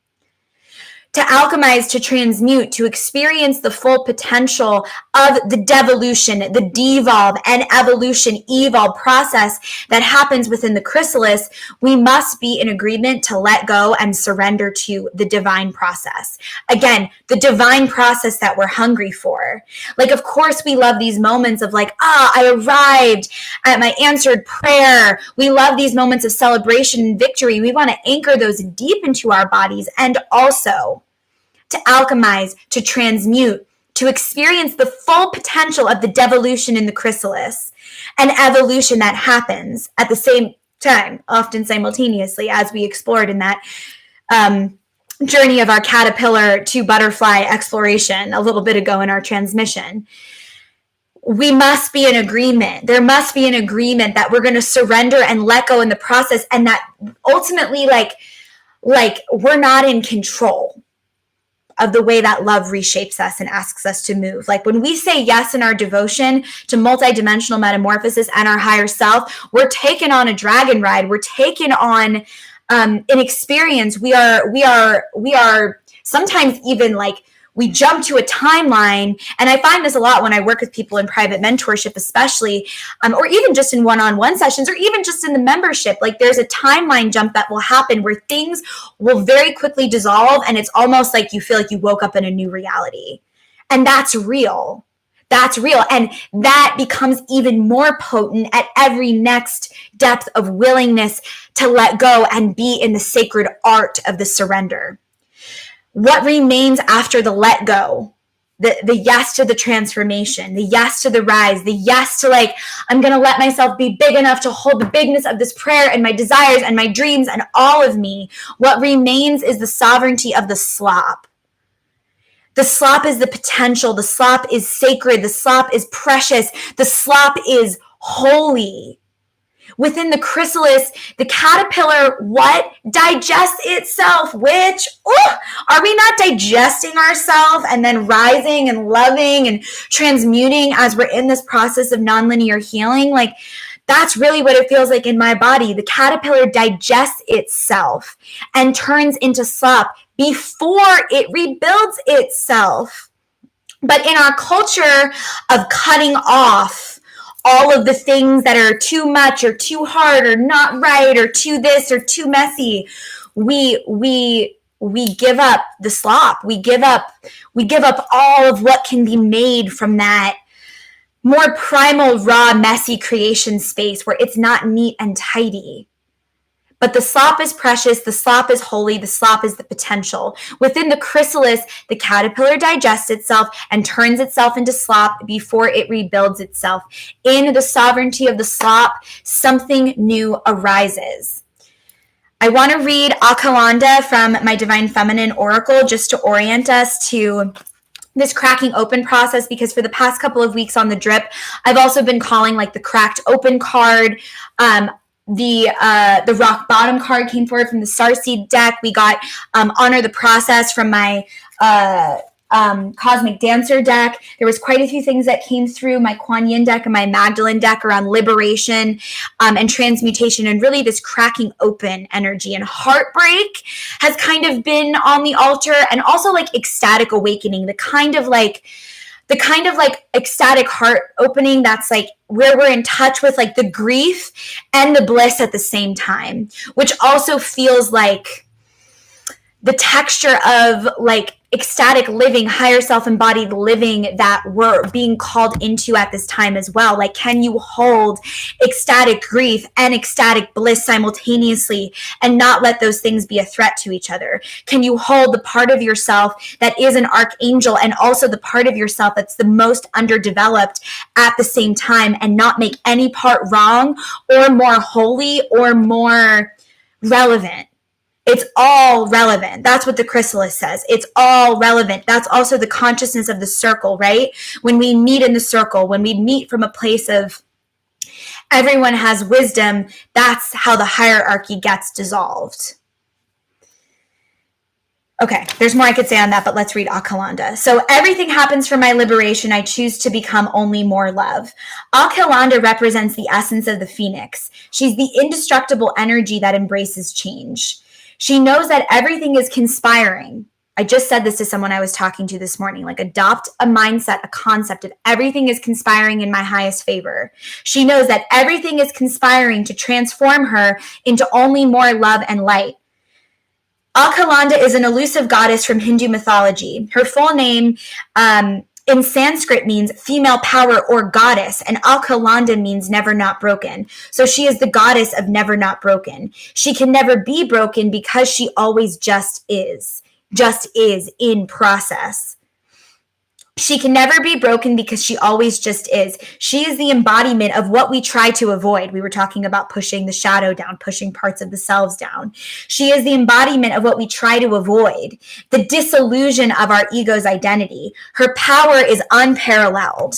To alchemize, to transmute, to experience the full potential of the devolution, the devolve and evolution, evolve process that happens within the chrysalis, we must be in agreement to let go and surrender to the divine process. Again, the divine process that we're hungry for. Like, of course, we love these moments of like, I arrived at my answered prayer. We love these moments of celebration and victory. We want to anchor those deep into our bodies, and also to alchemize, to transmute, to experience the full potential of the devolution in the chrysalis, an evolution that happens at the same time, often simultaneously, as we explored in that journey of our caterpillar to butterfly exploration a little bit ago in our transmission. We must be in agreement. There must be an agreement that we're going to surrender and let go in the process, and that ultimately, like we're not in control of the way that love reshapes us and asks us to move. Like, when we say yes in our devotion to multidimensional metamorphosis and our higher self, we're taking on a dragon ride. We're taking on an experience. We are sometimes even like, we jump to a timeline. And I find this a lot when I work with people in private mentorship, especially, or even just in one-on-one sessions, or even just in the membership. Like, there's a timeline jump that will happen where things will very quickly dissolve. And it's almost like you feel like you woke up in a new reality. And that's real. That's real. And that becomes even more potent at every next depth of willingness to let go and be in the sacred art of the surrender. What remains after the let go the yes to the transformation, the yes to the rise, the yes to like, I'm going to let myself be big enough to hold the bigness of this prayer and my desires and my dreams and all of me. What remains is the sovereignty of the slop. The slop is the potential. The slop is sacred. The slop is precious. The slop is holy. Within the chrysalis, the caterpillar, what? Digests itself, which, are we not digesting ourselves and then rising and loving and transmuting as we're in this process of nonlinear healing? Like, that's really what it feels like in my body. The caterpillar digests itself and turns into slop before it rebuilds itself. But in our culture of cutting off all of the things that are too much or too hard or not right or too this or too messy, we give up the slop. We give up all of what can be made from that more primal, raw, messy creation space where it's not neat and tidy. But the slop is precious, the slop is holy, the slop is the potential. Within the chrysalis, the caterpillar digests itself and turns itself into slop before it rebuilds itself. In the sovereignty of the slop, something new arises. I want to read Akalanda from my Divine Feminine Oracle just to orient us to this cracking open process, because for the past couple of weeks on the drip, I've also been calling like the cracked open card. The rock bottom card came forward from the Starseed deck. We got Honor the Process from my Cosmic Dancer deck. There was quite a few things that came through my Kuan Yin deck and my Magdalene deck around liberation and transmutation, and really this cracking open energy. And heartbreak has kind of been on the altar, and also like ecstatic awakening, the kind of like ecstatic heart opening that's like where we're in touch with like the grief and the bliss at the same time, which also feels like the texture of like ecstatic living, higher self-embodied living that we're being called into at this time as well. Like, can you hold ecstatic grief and ecstatic bliss simultaneously and not let those things be a threat to each other? Can you hold the part of yourself that is an archangel and also the part of yourself that's the most underdeveloped at the same time, and not make any part wrong or more holy or more relevant? It's all relevant. That's what the chrysalis says. It's all relevant. That's also the consciousness of the circle, right? When we meet in the circle, when we meet from a place of everyone has wisdom, that's how the hierarchy gets dissolved. Okay, there's more I could say on that, but let's read Akalanda. So everything happens for my liberation. I choose to become only more love. Akalanda represents the essence of the phoenix. She's the indestructible energy that embraces change. She knows that everything is conspiring. I just said this to someone I was talking to this morning, like adopt a mindset, a concept of everything is conspiring in my highest favor. She knows that everything is conspiring to transform her into only more love and light. Akalanda is an elusive goddess from Hindu mythology. Her full name in Sanskrit means female power or goddess, and Akalanda means never not broken. So she is the goddess of never not broken. She can never be broken because she always just is in process. She can never be broken because she always just is. She is the embodiment of what we try to avoid. We were talking about pushing the shadow down, pushing parts of the selves down. She is the embodiment of what we try to avoid, the disillusion of our ego's identity. Her power is unparalleled.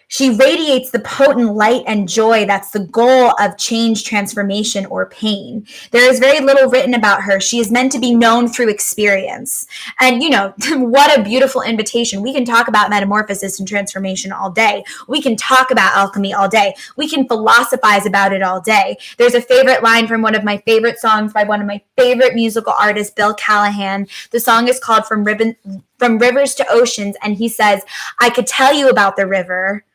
She radiates the potent light and joy that's the goal of change, transformation, or pain. There is very little written about her. She is meant to be known through experience. And, you know, what a beautiful invitation. We can talk about metamorphosis and transformation all day. We can talk about alchemy all day. We can philosophize about it all day. There's a favorite line from one of my favorite songs by one of my favorite musical artists, Bill Callahan. The song is called From Rivers to Oceans, and he says, I could tell you about the river,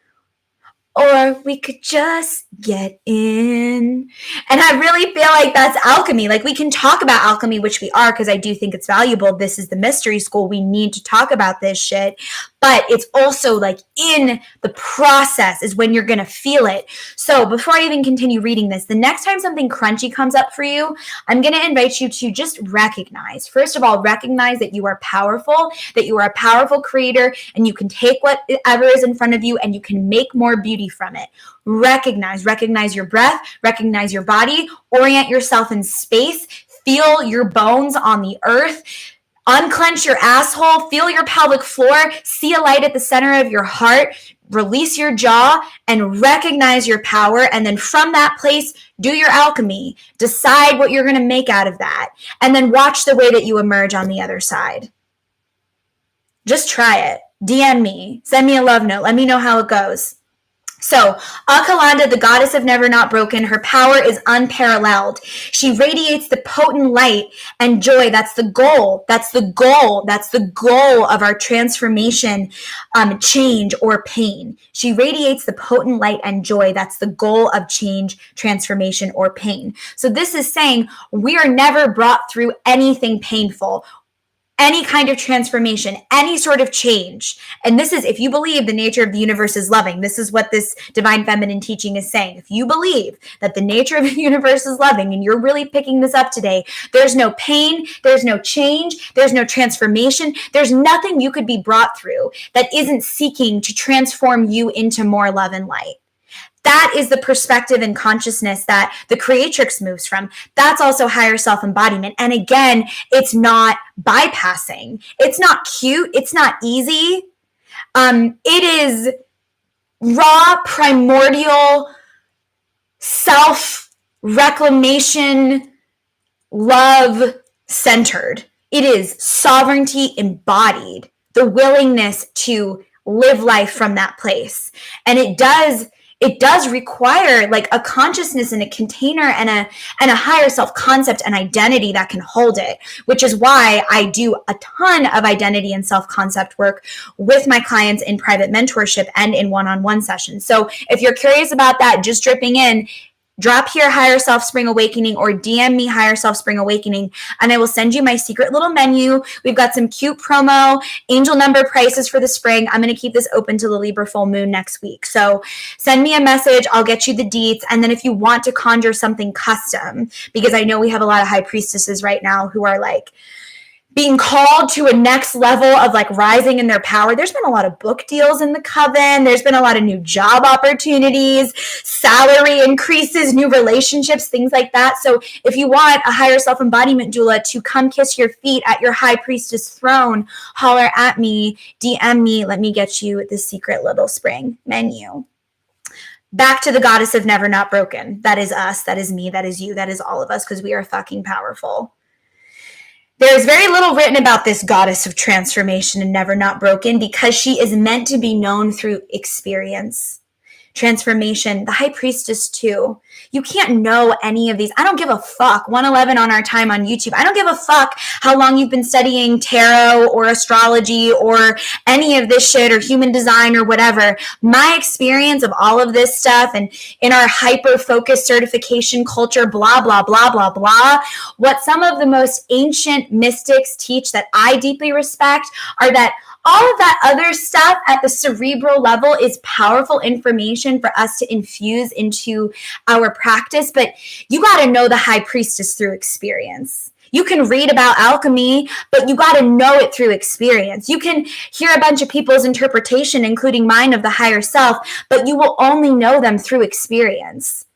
or we could just get in. And I really feel like that's alchemy. Like, we can talk about alchemy, which we are, because I do think it's valuable. This is the mystery school. We need to talk about this shit. But it's also like in the process is when you're going to feel it. So before I even continue reading this, the next time something crunchy comes up for you, I'm going to invite you to just recognize. First of all, recognize that you are powerful, that you are a powerful creator, and you can take whatever is in front of you and you can make more beauty from it. Recognize your breath, recognize your body, orient yourself in space, feel your bones on the earth, unclench your asshole, feel your pelvic floor, see a light at the center of your heart, release your jaw, and recognize your power. And then from that place, do your alchemy. Decide what you're going to make out of that. And then watch the way that you emerge on the other side. Just try it. DM me. Send me a love note. Let me know how it goes. So, Akalanda, the goddess of Never Not Broken, her power is unparalleled. She radiates the potent light and joy. That's the goal. That's the goal. That's the goal of our transformation, change, or pain. She radiates the potent light and joy. That's the goal of change, transformation, or pain. So this is saying we are never brought through anything painful, any kind of transformation, any sort of change. And this is, if you believe the nature of the universe is loving, this is what this divine feminine teaching is saying. If you believe that the nature of the universe is loving, and you're really picking this up today, there's no pain, there's no change, there's no transformation, there's nothing you could be brought through that isn't seeking to transform you into more love and light. That is the perspective and consciousness that the Creatrix moves from. That's also higher self-embodiment. And again, it's not bypassing. It's not cute. It's not easy. It is raw, primordial, self-reclamation, love-centered. It is sovereignty embodied, the willingness to live life from that place. And it does require like a consciousness and a container and a higher self-concept and identity that can hold it, which is why I do a ton of identity and self-concept work with my clients in private mentorship and in one-on-one sessions. So if you're curious about that, just dripping in, drop here Higher Self Spring Awakening or DM me Higher Self Spring Awakening, and I will send you my secret little menu. We've got some cute promo, angel number prices for the spring. I'm going to keep this open to the Libra full moon next week. So send me a message. I'll get you the deets. And then if you want to conjure something custom, because I know we have a lot of high priestesses right now who are like being called to a next level of like rising in their power. There's been a lot of book deals in the coven. There's been a lot of new job opportunities, salary increases, new relationships, things like that. So if you want a higher self-embodiment doula to come kiss your feet at your high priestess throne, holler at me, DM me, let me get you the secret little spring menu. Back to the goddess of Never Not Broken. That is us. That is me. That is you. That is all of us, because we are fucking powerful. There's very little written about this goddess of transformation and Never Not Broken because she is meant to be known through experience. Transformation, the high priestess too. You can't know any of these. I don't give a fuck. 111 on our time on YouTube. I don't give a fuck how long you've been studying tarot or astrology or any of this shit or human design or whatever. My experience of all of this stuff and in our hyper-focused certification culture, blah, blah, blah, blah, blah, what some of the most ancient mystics teach that I deeply respect are that all of that other stuff at the cerebral level is powerful information for us to infuse into our practice, but you got to know the high priestess through experience. You can read about alchemy, but you got to know it through experience. You can hear a bunch of people's interpretation, including mine, of the higher self, but you will only know them through experience.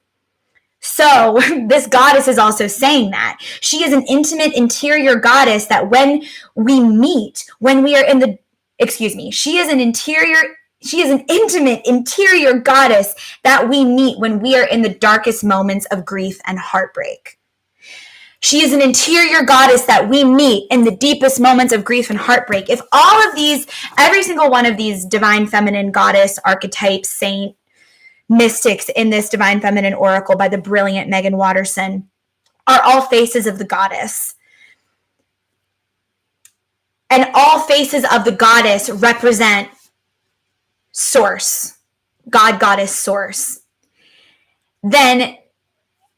So this goddess is also saying that. She is an intimate interior goddess that when we meet, when we are in the she is an intimate interior goddess that we meet when we are in the darkest moments of grief and heartbreak. She is an interior goddess that we meet in the deepest moments of grief and heartbreak. If all of these, every single one of these divine feminine goddess archetypes, saint, mystics in this divine feminine oracle by the brilliant Megan Watterson are all faces of the goddess. And all faces of the goddess represent source, God, goddess, source. Then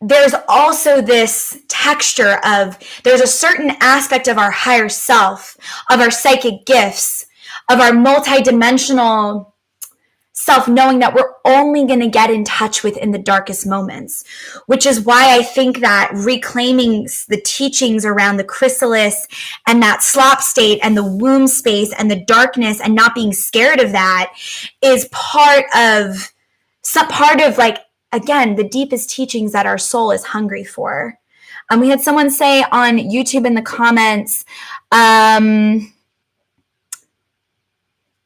there's also this texture of, there's a certain aspect of our higher self, of our psychic gifts, of our multidimensional self, knowing that we're only going to get in touch with in the darkest moments, which is why I think that reclaiming the teachings around the chrysalis and that slop state and the womb space and the darkness and not being scared of that is part of like, again, the deepest teachings that our soul is hungry for. We had someone say on YouTube in the comments,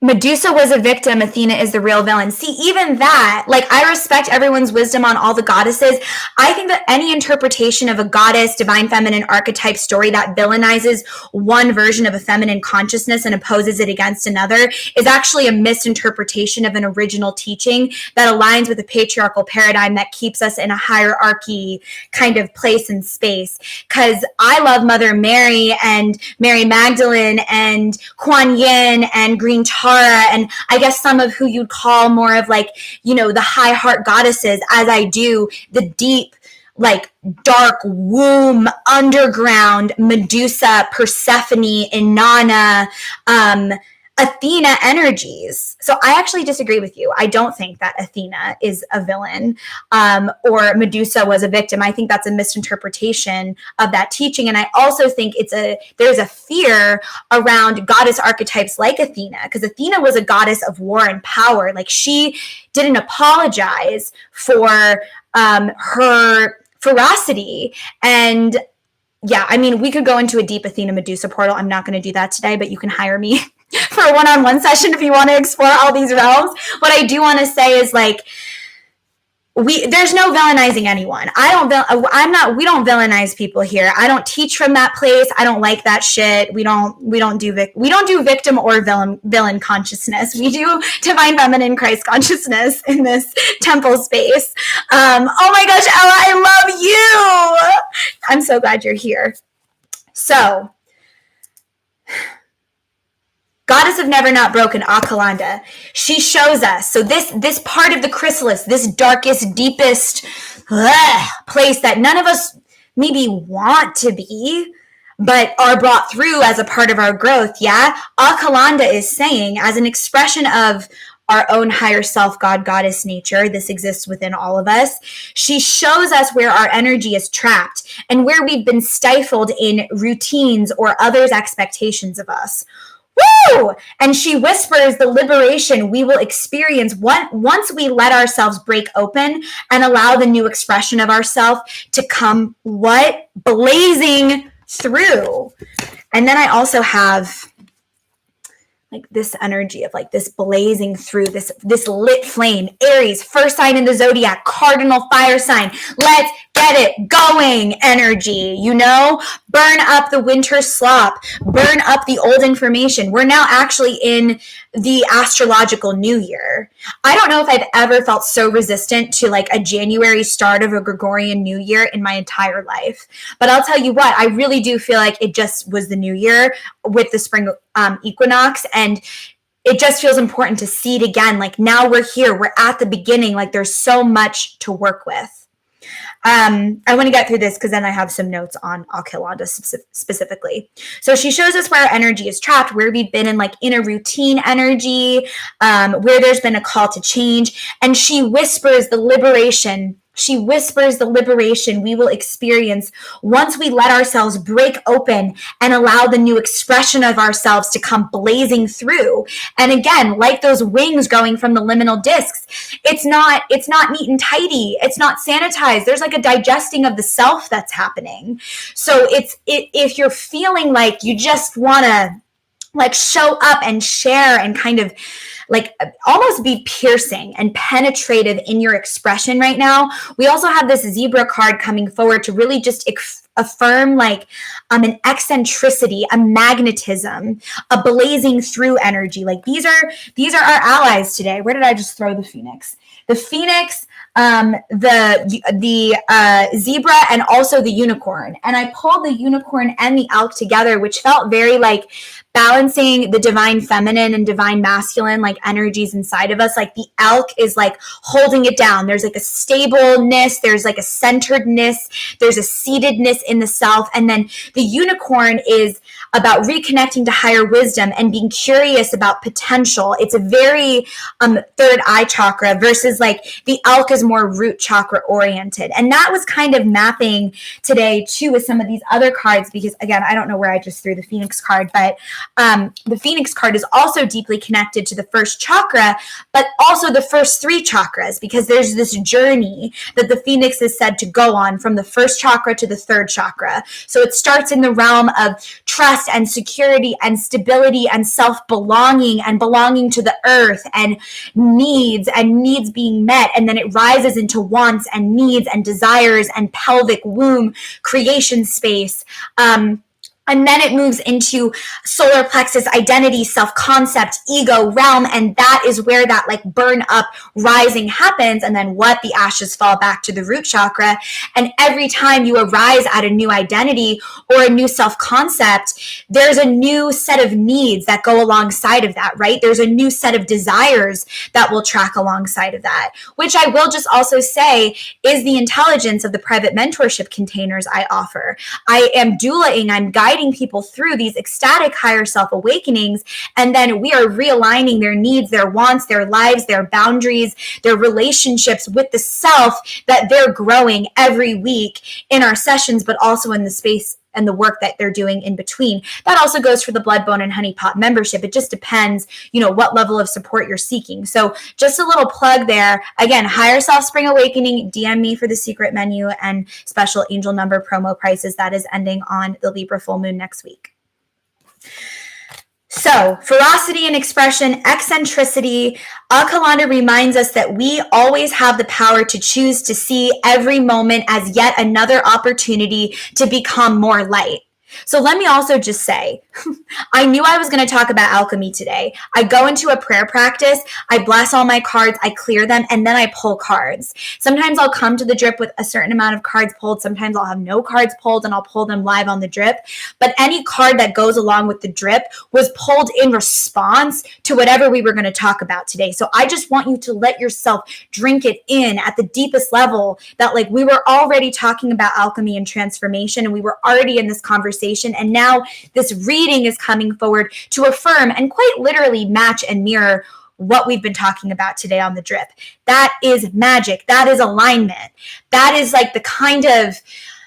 Medusa was a victim, Athena is the real villain. See, even that, like, I respect everyone's wisdom on all the goddesses. I think that any interpretation of a goddess, divine feminine archetype story that villainizes one version of a feminine consciousness and opposes it against another is actually a misinterpretation of an original teaching that aligns with a patriarchal paradigm that keeps us in a hierarchy kind of place and space. Because I love Mother Mary and Mary Magdalene and Kuan Yin and Green Tara, and I guess some of who you'd call more of like, you know, the high heart goddesses, as I do the deep, like, dark womb, underground Medusa, Persephone, Inanna, Athena energies. So I actually disagree with you. I don't think that Athena is a villain, or Medusa was a victim. I think that's a misinterpretation of that teaching. And I also think there's a fear around goddess archetypes like Athena, because Athena was a goddess of war and power. Like, she didn't apologize for her ferocity. And yeah, I mean, we could go into a deep Athena Medusa portal. I'm not going to do that today, but you can hire me for a one-on-one session if you want to explore all these realms. What I do want to say is, like, there's no villainizing anyone. We don't villainize people here. I don't teach from that place. I don't like that shit. We don't do victim or villain consciousness. We do divine feminine Christ consciousness in this temple space. Oh my gosh, Ella, I love you. I'm so glad you're here. So, Goddess of Never Not Broken, Akalanda. She shows us, so this part of the chrysalis, this darkest, deepest place that none of us maybe want to be, but are brought through as a part of our growth, yeah? Akalanda is saying, as an expression of our own higher self, God, goddess nature, this exists within all of us. She shows us where our energy is trapped and where we've been stifled in routines or others' expectations of us. Woo! And she whispers the liberation we will experience once we let ourselves break open and allow the new expression of ourselves to come, blazing through. And then I also have, like, this energy of, like, this blazing through, this lit flame. Aries, first sign in the zodiac, cardinal fire sign. Let's get it going energy, you know? Burn up the winter slop. Burn up the old information. We're now actually in the astrological new year. I don't know if I've ever felt so resistant to, like, a January start of a Gregorian new year in my entire life. But I'll tell you what, I really do feel like it just was the new year with the spring equinox, and it just feels important to see it again. Like, now we're here, we're at the beginning, like, there's so much to work with. I want to get through this because then I have some notes on Akalanda specifically. So she shows us where our energy is trapped, where we've been in, like, in a routine energy, where there's been a call to change, and she whispers the liberation we will experience once we let ourselves break open and allow the new expression of ourselves to come blazing through. And again, like those wings growing from the liminal discs, it's not neat and tidy. It's not sanitized. There's, like, a digesting of the self that's happening. So if you're feeling like you just want to, like, show up and share and kind of, like, almost be piercing and penetrative in your expression right now, we also have this zebra card coming forward to really just affirm, like, an eccentricity, a magnetism, a blazing through energy. Like, these are our allies today. Where did I just throw the phoenix? The phoenix, the zebra, and also the unicorn. And I pulled the unicorn and the elk together, which felt very, like, balancing the divine feminine and divine masculine, like energies inside of us. Like the elk is like holding it down. There's like a stableness, there's like a centeredness, there's a seatedness in the self. And then the unicorn is about reconnecting to higher wisdom and being curious about potential. It's a very third eye chakra versus like the elk is more root chakra oriented. And that was kind of mapping today too with some of these other cards, because again, I don't know where I just threw the Phoenix card, but the Phoenix card is also deeply connected to the first chakra, but also the first three chakras, because there's this journey that the Phoenix is said to go on from the first chakra to the third chakra. So it starts in the realm of trust and security and stability and self-belonging and belonging to the earth and needs being met. And then it rises into wants and needs and desires and pelvic womb creation space. And then it moves into solar plexus, identity, self-concept, ego, realm. And that is where that like burn up rising happens. And then what? The ashes fall back to the root chakra. And every time you arise at a new identity or a new self-concept, there's a new set of needs that go alongside of that, right? There's a new set of desires that will track alongside of that, which I will just also say is the intelligence of the private mentorship containers I offer. I am doulaing, I'm guiding people through these ecstatic higher self awakenings, and then we are realigning their needs, their wants, their lives, their boundaries, their relationships with the self that they're growing every week in our sessions, but also in the space and the work that they're doing in between. That also goes for the Blood, Bone, and Honey Pot membership. It just depends, what level of support you're seeking. So just a little plug there. Again, Higher Self Spring Awakening, DM me for the secret menu and special angel number promo prices. That is ending on the Libra full moon next week. So, ferocity and expression, eccentricity. Alcalanda reminds us that we always have the power to choose to see every moment as yet another opportunity to become more light. So let me also just say, I knew I was going to talk about alchemy today. I go into a prayer practice, I bless all my cards, I clear them, and then I pull cards. Sometimes I'll come to the drip with a certain amount of cards pulled. Sometimes I'll have no cards pulled and I'll pull them live on the drip. But any card that goes along with the drip was pulled in response to whatever we were going to talk about today. So I just want you to let yourself drink it in at the deepest level that like we were already talking about alchemy and transformation, and we were already in this conversation. And now this reading is coming forward to affirm and quite literally match and mirror what we've been talking about today on the drip. That is magic. That is alignment. That is like the kind of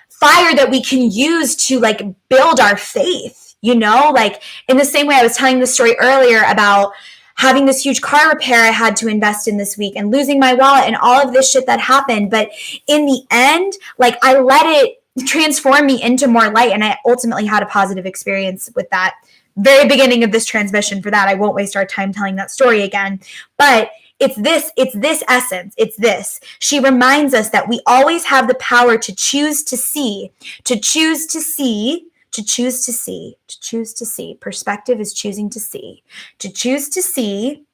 fire that we can use to like build our faith, like in the same way I was telling the story earlier about having this huge car repair I had to invest in this week and losing my wallet and all of this shit that happened. But in the end, like I let it transform me into more light. And I ultimately had a positive experience with that very beginning of this transmission. For that, I won't waste our time telling that story again. But it's this essence. It's this. She reminds us that we always have the power to choose to see, to choose to see, to choose to see, to choose to see. Perspective is choosing to see, to choose to see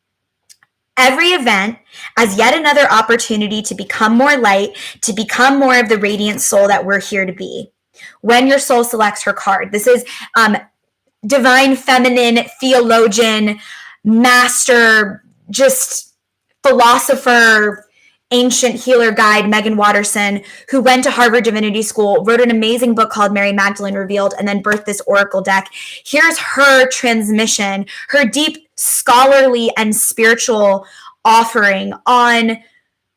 every event as yet another opportunity to become more light, to become more of the radiant soul that we're here to be. When your soul selects her card, this is divine feminine theologian, master, just philosopher, ancient healer guide, Megan Watterson, who went to Harvard Divinity School, wrote an amazing book called Mary Magdalene Revealed, and then birthed this oracle deck. Here's her transmission, her deep scholarly and spiritual offering on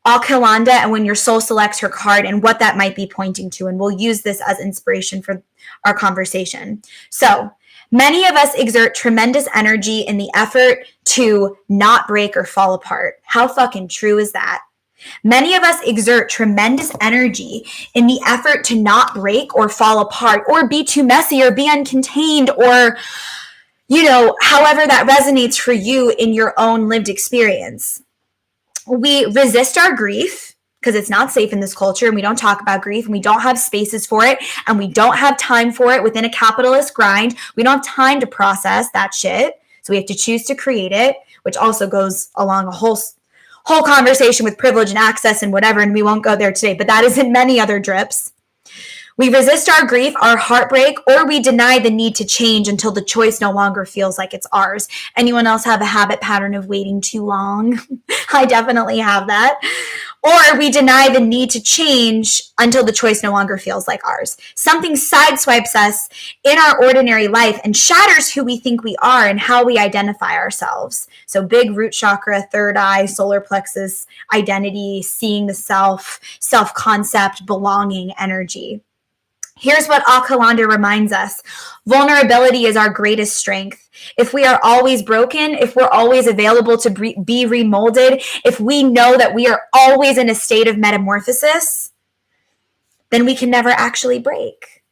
Alcalanda and when your soul selects her card and what that might be pointing to. And we'll use this as inspiration for our conversation. So many of us exert tremendous energy in the effort to not break or fall apart. How fucking true is that? Many of us exert tremendous energy in the effort to not break or fall apart or be too messy or be uncontained or, however that resonates for you in your own lived experience. We resist our grief because it's not safe in this culture and we don't talk about grief and we don't have spaces for it and we don't have time for it within a capitalist grind. We don't have time to process that shit. So we have to choose to create it, which also goes along a whole conversation with privilege and access and whatever, and we won't go there today, but that is in many other drips. We resist our grief, our heartbreak, or we deny the need to change until the choice no longer feels like it's ours. Anyone else have a habit pattern of waiting too long? I definitely have that. Or we deny the need to change until the choice no longer feels like ours. Something sideswipes us in our ordinary life and shatters who we think we are and how we identify ourselves. So big root chakra, third eye, solar plexus, identity, seeing the self, self-concept, belonging, energy. Here's what Alchemist reminds us. Vulnerability is our greatest strength. If we are always broken, if we're always available to be remolded, if we know that we are always in a state of metamorphosis, then we can never actually break.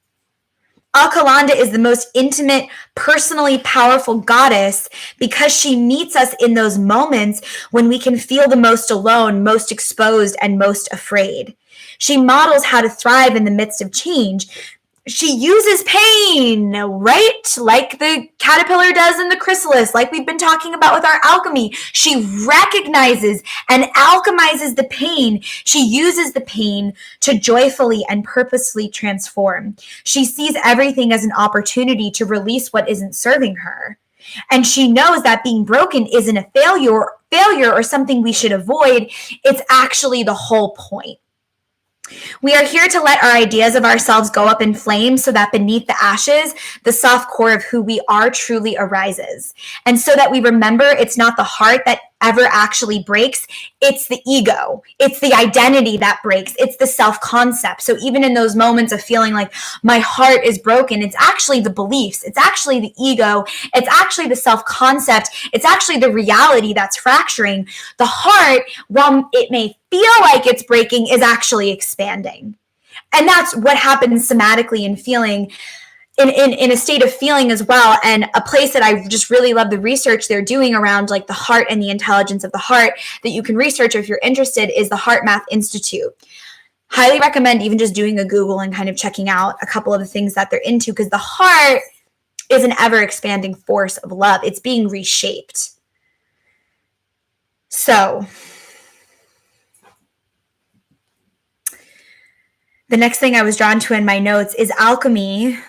Alchemist is the most intimate, personally powerful goddess because she meets us in those moments when we can feel the most alone, most exposed, and most afraid. She models how to thrive in the midst of change. She uses pain, right? Like the caterpillar does in the chrysalis, like we've been talking about with our alchemy. She recognizes and alchemizes the pain. She uses the pain to joyfully and purposefully transform. She sees everything as an opportunity to release what isn't serving her. And she knows that being broken isn't a failure or something we should avoid. It's actually the whole point. We are here to let our ideas of ourselves go up in flames so that beneath the ashes, the soft core of who we are truly arises. And so that we remember it's not the heart that ever actually breaks, it's the ego. It's the identity that breaks. It's the self-concept. So even in those moments of feeling like my heart is broken, it's actually the beliefs. It's actually the ego. It's actually the self-concept. It's actually the reality that's fracturing. The heart, while it may feel like it's breaking, is actually expanding. And that's what happens somatically in feeling, in a state of feeling as well. And a place that I just really love the research they're doing around like the heart and the intelligence of the heart that you can research if you're interested is the Heart Math Institute. Highly recommend even just doing a Google and kind of checking out a couple of the things that they're into, because the heart is an ever expanding force of love. It's being reshaped. So the next thing I was drawn to in my notes is alchemy.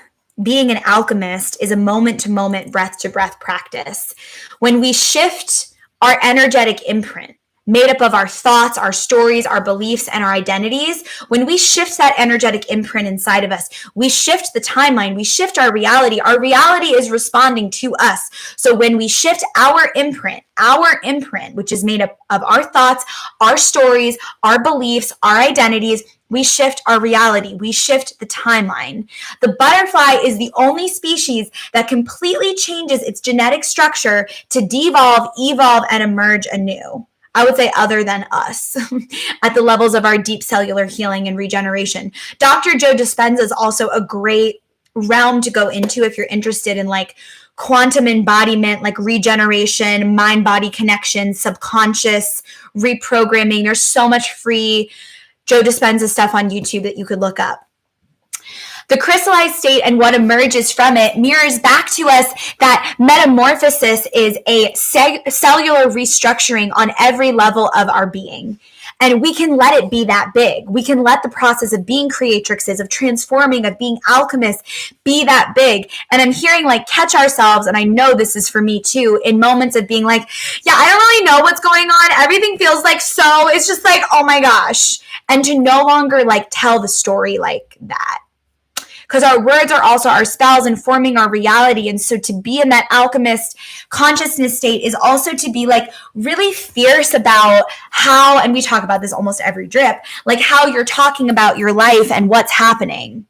Being an alchemist is a moment-to-moment, breath-to-breath practice. When we shift our energetic imprint, made up of our thoughts, our stories, our beliefs, and our identities, when we shift that energetic imprint inside of us, we shift the timeline, we shift our reality. Our reality is responding to us. So when we shift our imprint, which is made up of our thoughts, our stories, our beliefs, our identities, we shift our reality. We shift the timeline. The butterfly is the only species that completely changes its genetic structure to devolve, evolve, and emerge anew. I would say other than us at the levels of our deep cellular healing and regeneration. Dr. Joe Dispenza is also a great realm to go into if you're interested in like quantum embodiment, like regeneration, mind-body connection, subconscious reprogramming. There's so much free Joe Dispenza stuff on YouTube that you could look up. The crystallized state and what emerges from it mirrors back to us that metamorphosis is a cellular restructuring on every level of our being. And we can let it be that big. We can let the process of being creatrixes, of transforming, of being alchemists be that big. And I'm hearing like catch ourselves, and I know this is for me too, in moments of being like, yeah, I don't really know what's going on. Everything feels like so. It's just like, oh my gosh. And to no longer like tell the story like that. Because our words are also our spells and forming our reality. And so to be in that alchemist consciousness state is also to be like really fierce about how, and we talk about this almost every drip, like how you're talking about your life and what's happening.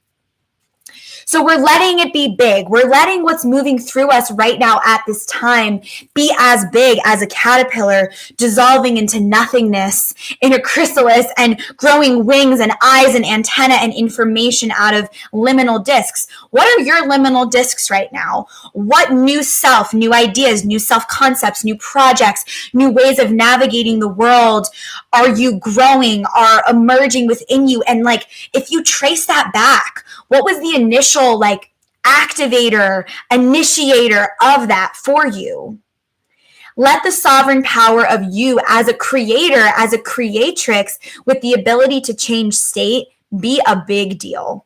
So we're letting it be big. We're letting what's moving through us right now at this time be as big as a caterpillar dissolving into nothingness in a chrysalis and growing wings and eyes and antenna and information out of liminal discs. What are your liminal discs right now? What new self, new ideas, new self-concepts, new projects, new ways of navigating the world are you growing, are emerging within you? And like, if you trace that back, what was the initial like activator, initiator of that for you? Let the sovereign power of you as a creator, as a creatrix with the ability to change state be a big deal.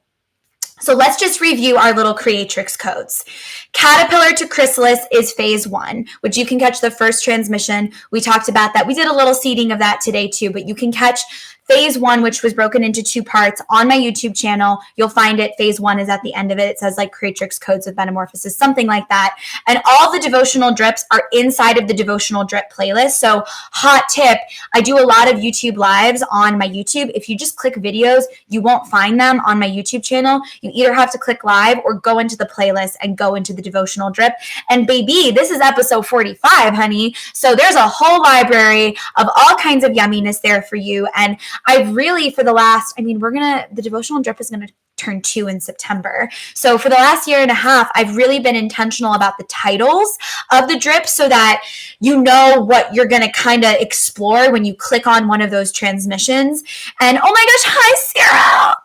So let's just review our little Creatrix codes. Caterpillar to Chrysalis is phase 1, which you can catch the first transmission. We talked about that. We did a little seeding of that today too, but you can catch phase 1, which was broken into 2 parts on my YouTube channel. You'll find it. Phase 1 is at the end of it. It says like Creatrix codes of metamorphosis, something like that. And all the devotional drips are inside of the devotional drip playlist. So hot tip, I do a lot of YouTube lives on my YouTube. If you just click videos, you won't find them on my YouTube channel. You either have to click live or go into the playlist and go into the devotional drip. And baby, this is episode 45, honey. So there's a whole library of all kinds of yumminess there for you. And I've really, for the last, the devotional drip is going to turn 2 in September. So for the last year and a half, I've really been intentional about the titles of the drip so that you know what you're going to kind of explore when you click on one of those transmissions. And oh my gosh, hi, Sarah.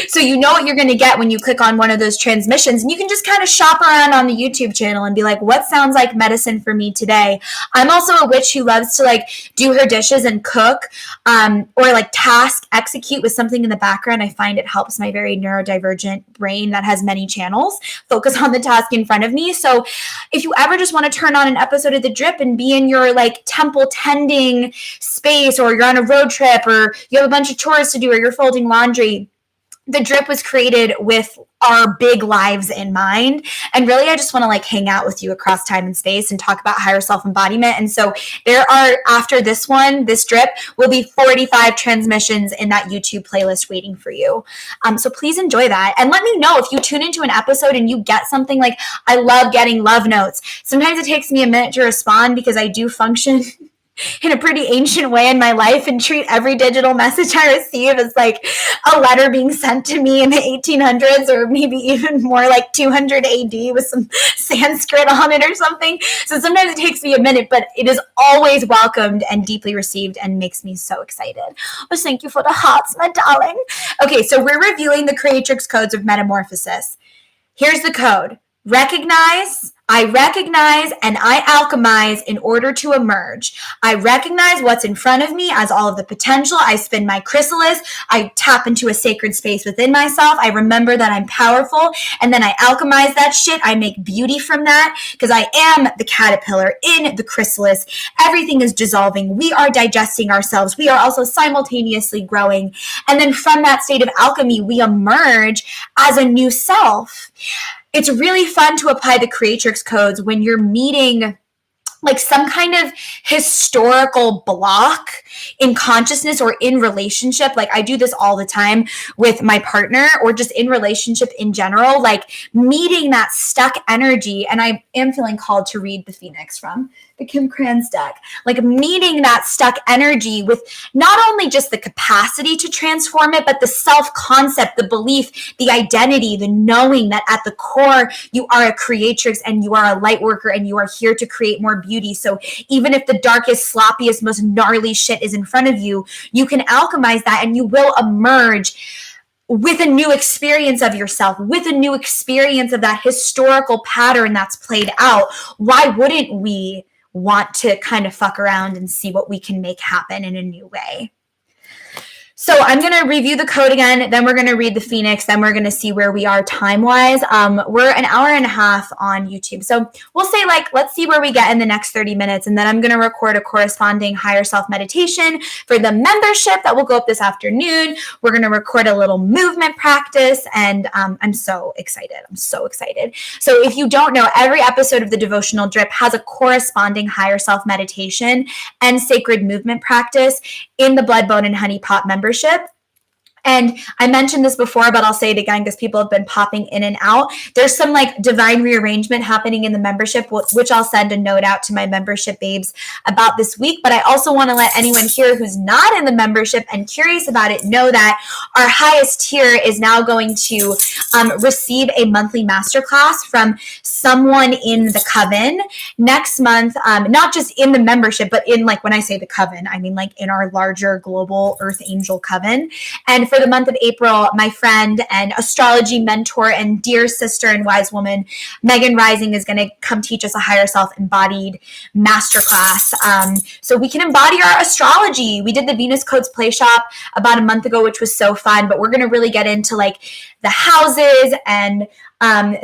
So you know what you're going to get when you click on one of those transmissions, and you can just kind of shop around on the YouTube channel and be like, what sounds like medicine for me today? I'm also a witch who loves to like do her dishes and cook, or like task execute with something in the background. I find it helps my very neurodivergent brain that has many channels focus on the task in front of me. So if you ever just want to turn on an episode of The Drip and be in your like temple tending space, or you're on a road trip, or you have a bunch of chores to do, or you're folding laundry, The Drip was created with our big lives in mind. And really, I just want to like hang out with you across time and space and talk about higher self-embodiment. And so there are, after this one, this drip, will be 45 transmissions in that YouTube playlist waiting for you. So please enjoy that. And let me know if you tune into an episode and you get something. Like, I love getting love notes. Sometimes it takes me a minute to respond because I do function in a pretty ancient way in my life and treat every digital message I receive as like a letter being sent to me in the 1800s, or maybe even more like 200 AD with some Sanskrit on it or something. So sometimes it takes me a minute, but it is always welcomed and deeply received and makes me so excited. Well, thank you for the hearts, my darling. Okay, so we're reviewing the Creatrix codes of metamorphosis. Here's the code. I recognize, and I alchemize in order to emerge. I recognize what's in front of me as all of the potential. I spin my chrysalis. I tap into a sacred space within myself. I remember that I'm powerful, and then I alchemize that shit. I make beauty from that because I am the caterpillar in the chrysalis. Everything is dissolving. We are digesting ourselves. We are also simultaneously growing. And then from that state of alchemy, we emerge as a new self. It's really fun to apply the Creatrix codes when you're meeting like some kind of historical block in consciousness or in relationship. Like I do this all the time with my partner, or just in relationship in general, like meeting that stuck energy. And I am feeling called to read the Phoenix from the Kim Kranz deck, like meeting that stuck energy with not only just the capacity to transform it, but the self-concept, the belief, the identity, the knowing that at the core, you are a creatrix and you are a light worker and you are here to create more beauty. So even if the darkest, sloppiest, most gnarly shit is in front of you, you can alchemize that and you will emerge with a new experience of yourself, with a new experience of that historical pattern that's played out. Why wouldn't we want to kind of fuck around and see what we can make happen in a new way? So I'm going to review the code again, then we're going to read the Phoenix, then we're going to see where we are time-wise. We're an hour and a half on YouTube. So we'll say let's see where we get in the next 30 minutes. And then I'm going to record a corresponding higher self meditation for the membership that will go up this afternoon. We're going to record a little movement practice. And I'm so excited. So if you don't know, every episode of the Devotional Drip has a corresponding higher self meditation and sacred movement practice in the Blood, Bone, and Honey Pot membership. And I mentioned this before, but I'll say it again because people have been popping in and out. There's some divine rearrangement happening in the membership, which I'll send a note out to my membership babes about this week. But I also want to let anyone here who's not in the membership and curious about it know that our highest tier is now going to receive a monthly masterclass from someone in the coven next month. Not just in the membership, but in when I say the coven, I mean in our larger global Earth Angel coven. And for the month of April, my friend and astrology mentor and dear sister and wise woman, Megan Rising, is going to come teach us a higher self embodied masterclass. So we can embody our astrology. We did the Venus Codes Play Shop about a month ago, which was so fun, but we're going to really get into like the houses and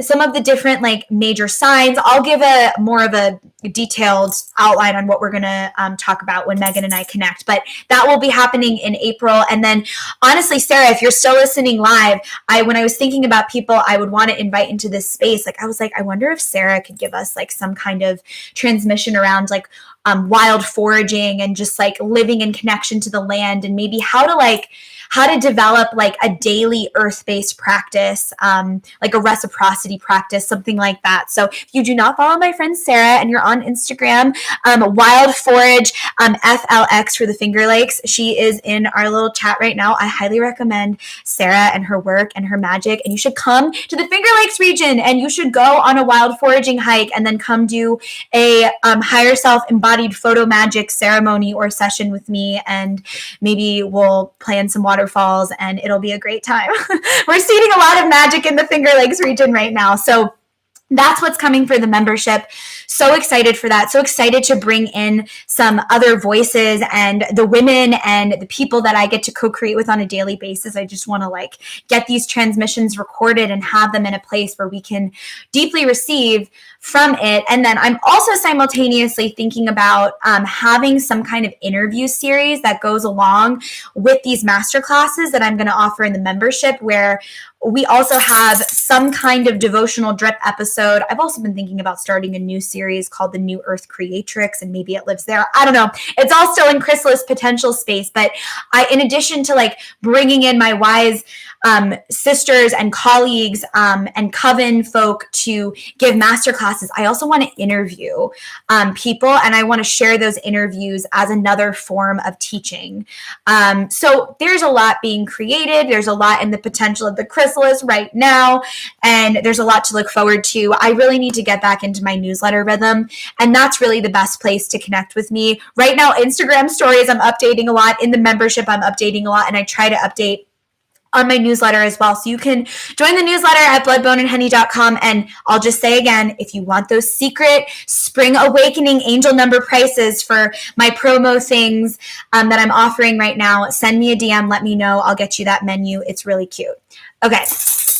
some of the different like major signs. I'll give a more of a detailed outline on what we're going to talk about when Megan and I connect, but that will be happening in April. And then honestly, Sarah, if you're still listening live, when I was thinking about people I would want to invite into this space, like I was like, I wonder if Sarah could give us like some kind of transmission around like wild foraging and just like living in connection to the land, and maybe how to develop like a daily earth-based practice, like a reciprocity practice, something like that. So if you do not follow my friend Sarah and you're on Instagram, Wild Forage, FLX for the Finger Lakes, she is in our little chat right now. I highly recommend Sarah and her work and her magic, and you should come to the Finger Lakes region and you should go on a wild foraging hike and then come do a higher self embodied photo magic ceremony or session with me, and maybe we'll plan some waterfalls and it'll be a great time. We're seeing a lot of magic in the Finger Lakes region right now. So that's what's coming for the membership. So excited for that. So excited to bring in some other voices and the women and the people that I get to co-create with on a daily basis. I just want to like get these transmissions recorded and have them in a place where we can deeply receive from it. And then I'm also simultaneously thinking about having some kind of interview series that goes along with these masterclasses that I'm going to offer in the membership, where we also have some kind of devotional drip episode. I've also been thinking about starting a new series called the New Earth Creatrix, and maybe it lives there. I don't know. It's all still in chrysalis potential space. But in addition to like bringing in my wise sisters and colleagues and coven folk to give masterclasses, I also want to interview people, and I want to share those interviews as another form of teaching. So there's a lot being created. There's a lot in the potential of the chrysalis right now, and there's a lot to look forward to. I really need to get back into my newsletter rhythm, and that's really the best place to connect with me. Right now, Instagram stories, I'm updating a lot. In the membership, I'm updating a lot, and I try to update on my newsletter as well. So you can join the newsletter at bloodboneandhoney.com. And I'll just say again, if you want those secret spring awakening angel number prices for my promo things that I'm offering right now, send me a DM, let me know. I'll get you that menu. It's really cute. Okay.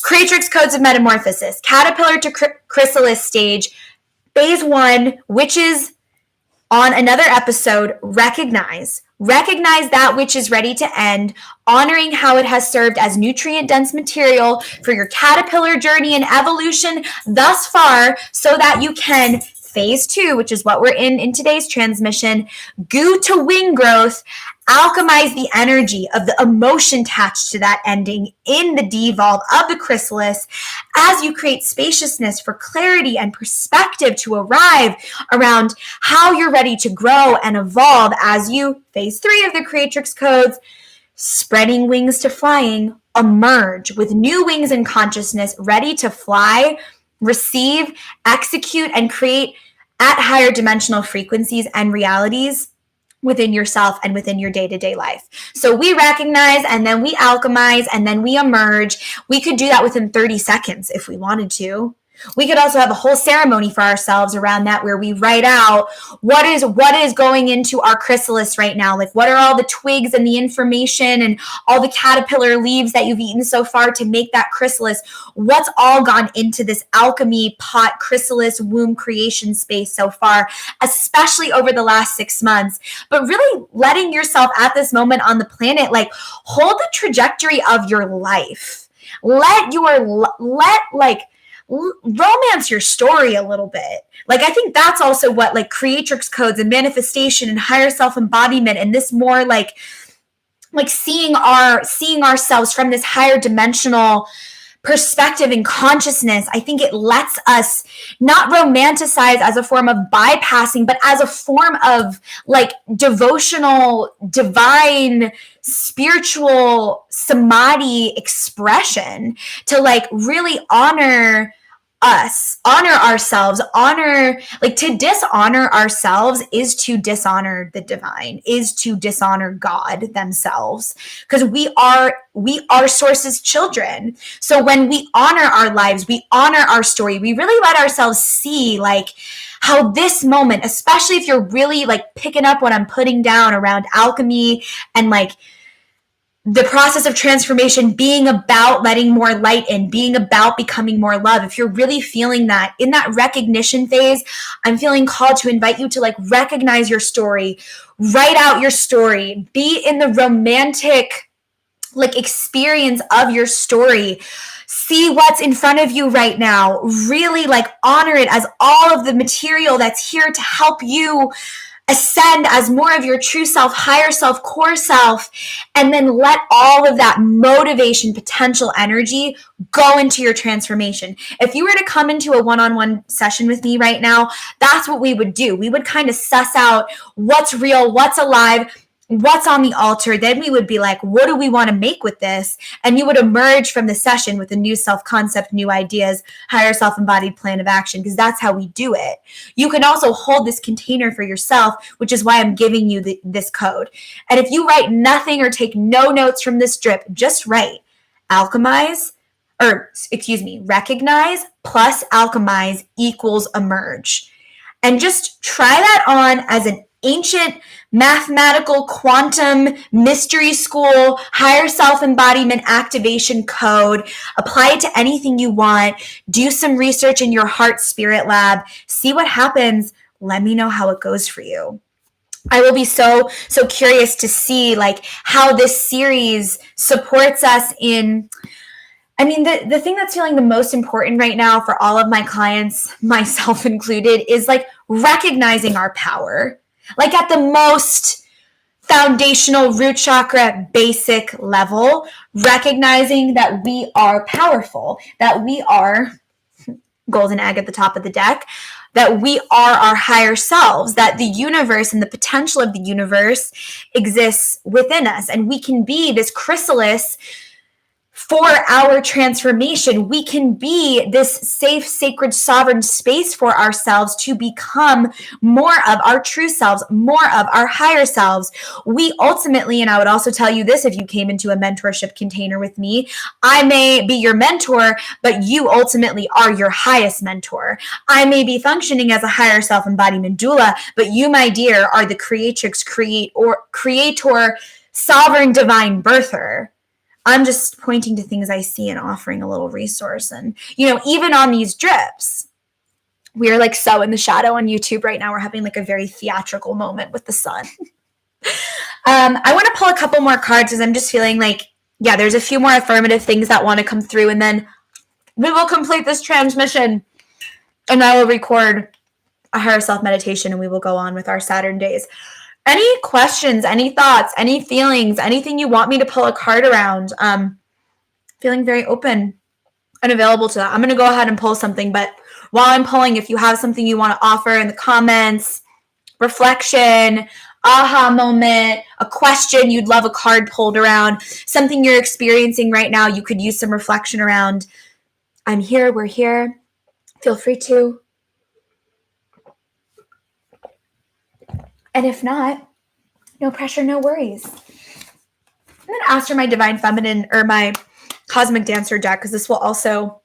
Creatrix Codes of Metamorphosis, Caterpillar to Chrysalis stage, phase 1, which is on another episode. Recognize that which is ready to end, honoring how it has served as nutrient-dense material for your caterpillar journey and evolution thus far, so that you can, phase 2, which is what we're in today's transmission, goo to wing growth, alchemize the energy of the emotion attached to that ending in the devolve of the chrysalis as you create spaciousness for clarity and perspective to arrive around how you're ready to grow and evolve as you, phase 3 of the Creatrix Codes, spreading wings to flying, emerge with new wings and consciousness, ready to fly, receive, execute, and create at higher dimensional frequencies and realities within yourself and within your day-to-day life. So we recognize, and then we alchemize, and then we emerge. We could do that within 30 seconds if we wanted to. We could also have a whole ceremony for ourselves around that, where we write out what is going into our chrysalis right now. Like, what are all the twigs and the information and all the caterpillar leaves that you've eaten so far to make that chrysalis? What's all gone into this alchemy pot chrysalis womb creation space so far, especially over the last 6 months? But really letting yourself at this moment on the planet, like, hold the trajectory of your life. Romance your story a little bit. Like, I think that's also what like Creatrix Codes and manifestation and higher self-embodiment and this more like seeing ourselves from this higher dimensional perspective and consciousness. I think it lets us not romanticize as a form of bypassing, but as a form of like devotional, divine, spiritual samadhi expression to like really honor us, honor ourselves, to dishonor ourselves is to dishonor the divine, is to dishonor God themselves, because we are Source's children. So when we honor our lives, we honor our story, we really let ourselves see like how this moment, especially if you're really like picking up what I'm putting down around alchemy and like the process of transformation being about letting more light in, being about becoming more love. If you're really feeling that in that recognition phase, I'm feeling called to invite you to like recognize your story, write out your story, be in the romantic like experience of your story. See what's in front of you right now. Really like honor it as all of the material that's here to help you ascend as more of your true self, higher self, core self, and then let all of that motivation, potential energy go into your transformation. If you were to come into a one-on-one session with me right now, that's what we would do. We would kind of suss out what's real, what's alive, what's on the altar. Then we would be like, what do we want to make with this? And you would emerge from the session with a new self-concept, new ideas, higher self-embodied plan of action, because that's how we do it. You can also hold this container for yourself, which is why I'm giving you this code. And if you write nothing or take no notes from this drip, just write recognize plus alchemize equals emerge. And just try that on as an ancient mathematical quantum mystery school higher self-embodiment activation code. Apply it to anything you want. Do some research in your heart spirit lab. See what happens. Let me know how it goes for you. I will be so curious to see like how this series supports us in, I mean, the thing that's feeling the most important right now for all of my clients, myself included, is like recognizing our power. Like at the most foundational root chakra basic level, recognizing that we are powerful, that we are golden egg at the top of the deck, that we are our higher selves, that the universe and the potential of the universe exists within us. And we can be this chrysalis for our transformation. We can be this safe, sacred, sovereign space for ourselves to become more of our true selves, more of our higher selves. We ultimately, and I would also tell you this if you came into a mentorship container with me, I may be your mentor, but you ultimately are your highest mentor. I may be functioning as a higher self-embodiment doula, but you, my dear, are the creatrix, creator, sovereign, divine birther. I'm just pointing to things I see and offering a little resource. And, even on these drips, we are like so in the shadow on YouTube right now. We're having like a very theatrical moment with the sun. I want to pull a couple more cards because I'm just feeling like, there's a few more affirmative things that want to come through. And then we will complete this transmission and I will record a higher self meditation and we will go on with our Saturn days. Any questions, any thoughts, any feelings, anything you want me to pull a card around? Feeling very open and available to that. I'm going to go ahead and pull something, but while I'm pulling, if you have something you want to offer in the comments, reflection, aha moment, a question you'd love a card pulled around, something you're experiencing right now, you could use some reflection around. I'm here, we're here. Feel free to. And if not, no pressure, no worries. I'm going to ask for my Divine Feminine or my Cosmic Dancer deck because this will also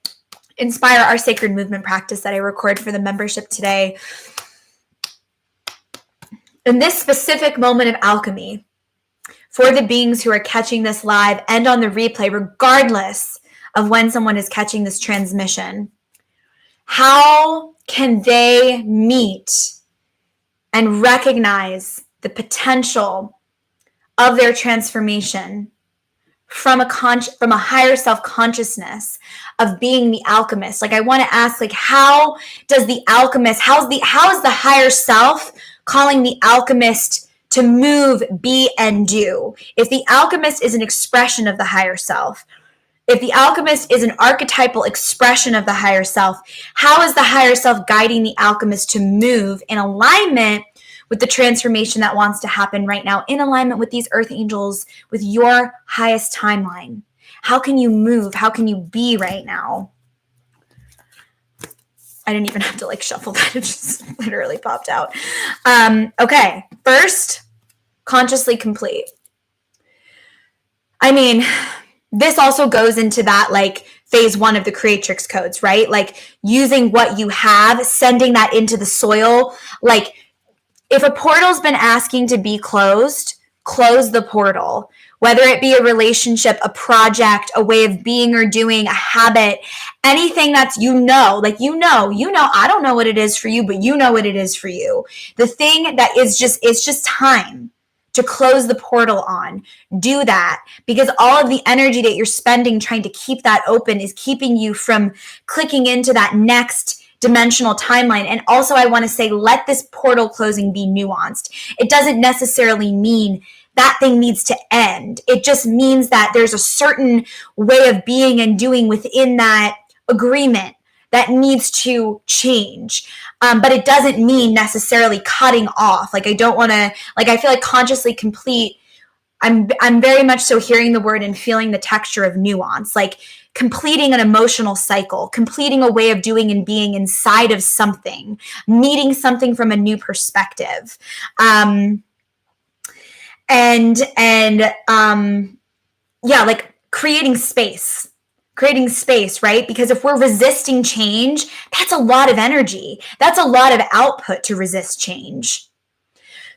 inspire our sacred movement practice that I record for the membership today. In this specific moment of alchemy, for the beings who are catching this live and on the replay, regardless of when someone is catching this transmission, how can they meet and recognize the potential of their transformation from a higher self-consciousness of being the alchemist? Like I want to ask, like, how is the higher self calling the alchemist to move, be, and do? If the alchemist is an expression of the higher self, if the alchemist is an archetypal expression of the higher self, how is the higher self guiding the alchemist to move in alignment with the transformation that wants to happen right now, in alignment with these earth angels, with your highest timeline? How can you move? How can you be right now? I didn't even have to like shuffle that. It just literally popped out. Okay. First, consciously complete. I mean, this also goes into that like phase 1 of the Creatrix codes, right? Like using what you have, sending that into the soil. Like if a portal's been asking to be closed, close the portal. Whether it be a relationship, a project, a way of being or doing, a habit, anything that's, I don't know what it is for you, but you know what it is for you. The thing that is it's just time to close the portal on. Do that, because all of the energy that you're spending trying to keep that open is keeping you from clicking into that next dimensional timeline. And also I want to say, let this portal closing be nuanced. It doesn't necessarily mean that thing needs to end. It just means that there's a certain way of being and doing within that agreement that needs to change. But it doesn't mean necessarily cutting off. Like I don't want to, like I feel like consciously complete, I'm very much so hearing the word and feeling the texture of nuance, like completing an emotional cycle, completing a way of doing and being inside of something, meeting something from a new perspective. Like creating space, right? Because if we're resisting change, that's a lot of energy. That's a lot of output to resist change.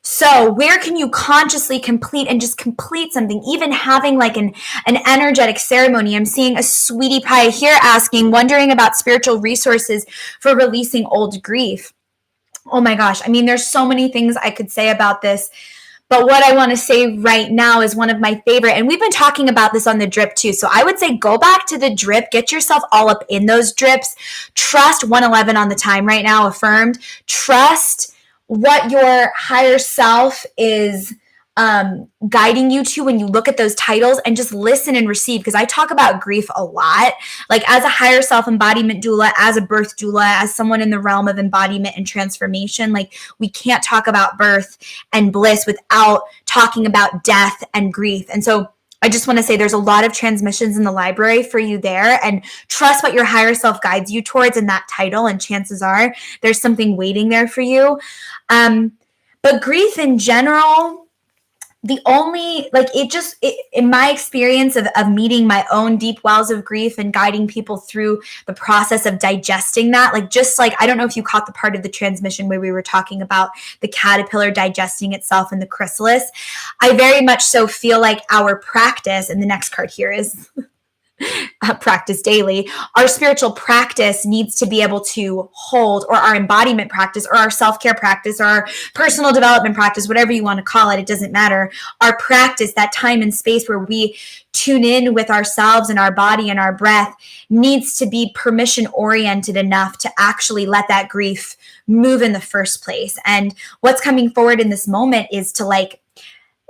So where can you consciously complete and just complete something, even having like an energetic ceremony? I'm seeing a sweetie pie here asking, wondering about spiritual resources for releasing old grief. Oh my gosh. I mean, there's so many things I could say about this. But what I want to say right now is one of my favorite, and we've been talking about this on the drip too. So I would say go back to the drip, get yourself all up in those drips. Trust 111 on the time right now, affirmed. Trust what your higher self is guiding you to when you look at those titles, and just listen and receive. Because I talk about grief a lot, like as a higher self embodiment doula, as a birth doula, as someone in the realm of embodiment and transformation. Like we can't talk about birth and bliss without talking about death and grief. And so I just want to say there's a lot of transmissions in the library for you there, and trust what your higher self guides you towards in that title. And chances are there's something waiting there for you. But grief in general, in my experience of meeting my own deep wells of grief and guiding people through the process of digesting that, I don't know if you caught the part of the transmission where we were talking about the caterpillar digesting itself in the chrysalis. I very much so feel like our practice, and the next card here is practice daily. Our spiritual practice needs to be able to hold, or our embodiment practice, or our self-care practice, or our personal development practice, whatever you want to call it, it doesn't matter. Our practice, that time and space where we tune in with ourselves and our body and our breath, needs to be permission oriented enough to actually let that grief move in the first place. And what's coming forward in this moment is to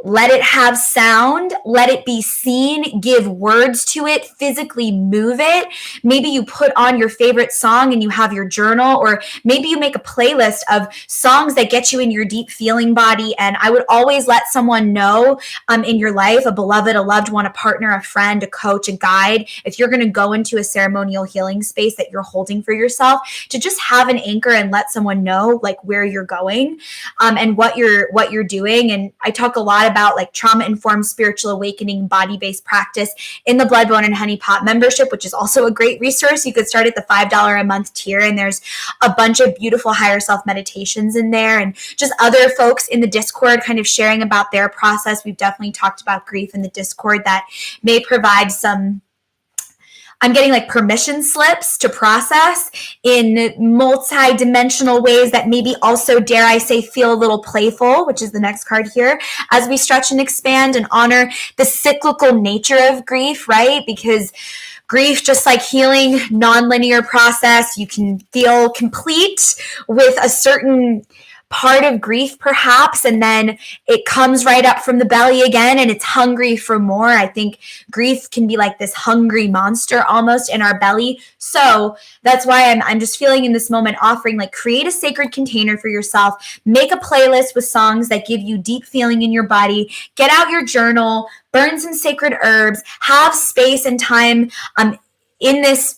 let it have sound, let it be seen, give words to it, physically move it. Maybe you put on your favorite song and you have your journal, or maybe you make a playlist of songs that get you in your deep feeling body. And I would always let someone know in your life, a beloved, a loved one, a partner, a friend, a coach, a guide, if you're going to go into a ceremonial healing space that you're holding for yourself, to just have an anchor and let someone know where you're going and what you're doing. And I talk a lot about trauma-informed spiritual awakening, body-based practice in the Blood, Bone, and Honey Pot membership, which is also a great resource. You could start at the $5 a month tier, and there's a bunch of beautiful higher self meditations in there, and just other folks in the Discord kind of sharing about their process. We've definitely talked about grief in the Discord that may provide some, I'm getting permission slips to process in multi-dimensional ways that maybe also, dare I say, feel a little playful, which is the next card here, as we stretch and expand and honor the cyclical nature of grief, right? Because grief, just like healing, non-linear process, you can feel complete with a certain part of grief perhaps, and then it comes right up from the belly again and it's hungry for more. I think grief can be like this hungry monster almost in our belly. So that's why I'm just feeling in this moment offering, create a sacred container for yourself, make a playlist with songs that give you deep feeling in your body, get out your journal, burn some sacred herbs, have space and time in this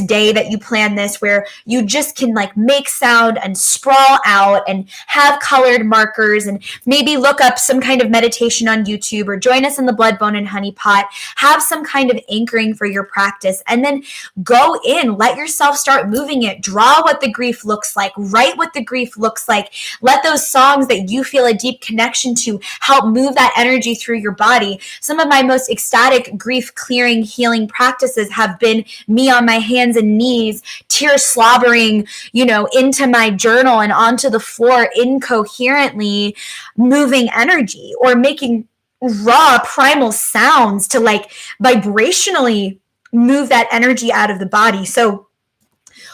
day that you plan this, where you just can like make sound and sprawl out and have colored markers, and maybe look up some kind of meditation on YouTube or join us in the Blood, Bone, and Honey Pot, have some kind of anchoring for your practice, and then go in, let yourself start moving it, draw what the grief looks like, write what the grief looks like, let those songs that you feel a deep connection to help move that energy through your body. Some of my most ecstatic grief clearing healing practices have been me on my hands and knees, tears slobbering, into my journal and onto the floor, incoherently moving energy, or making raw primal sounds to like vibrationally move that energy out of the body. So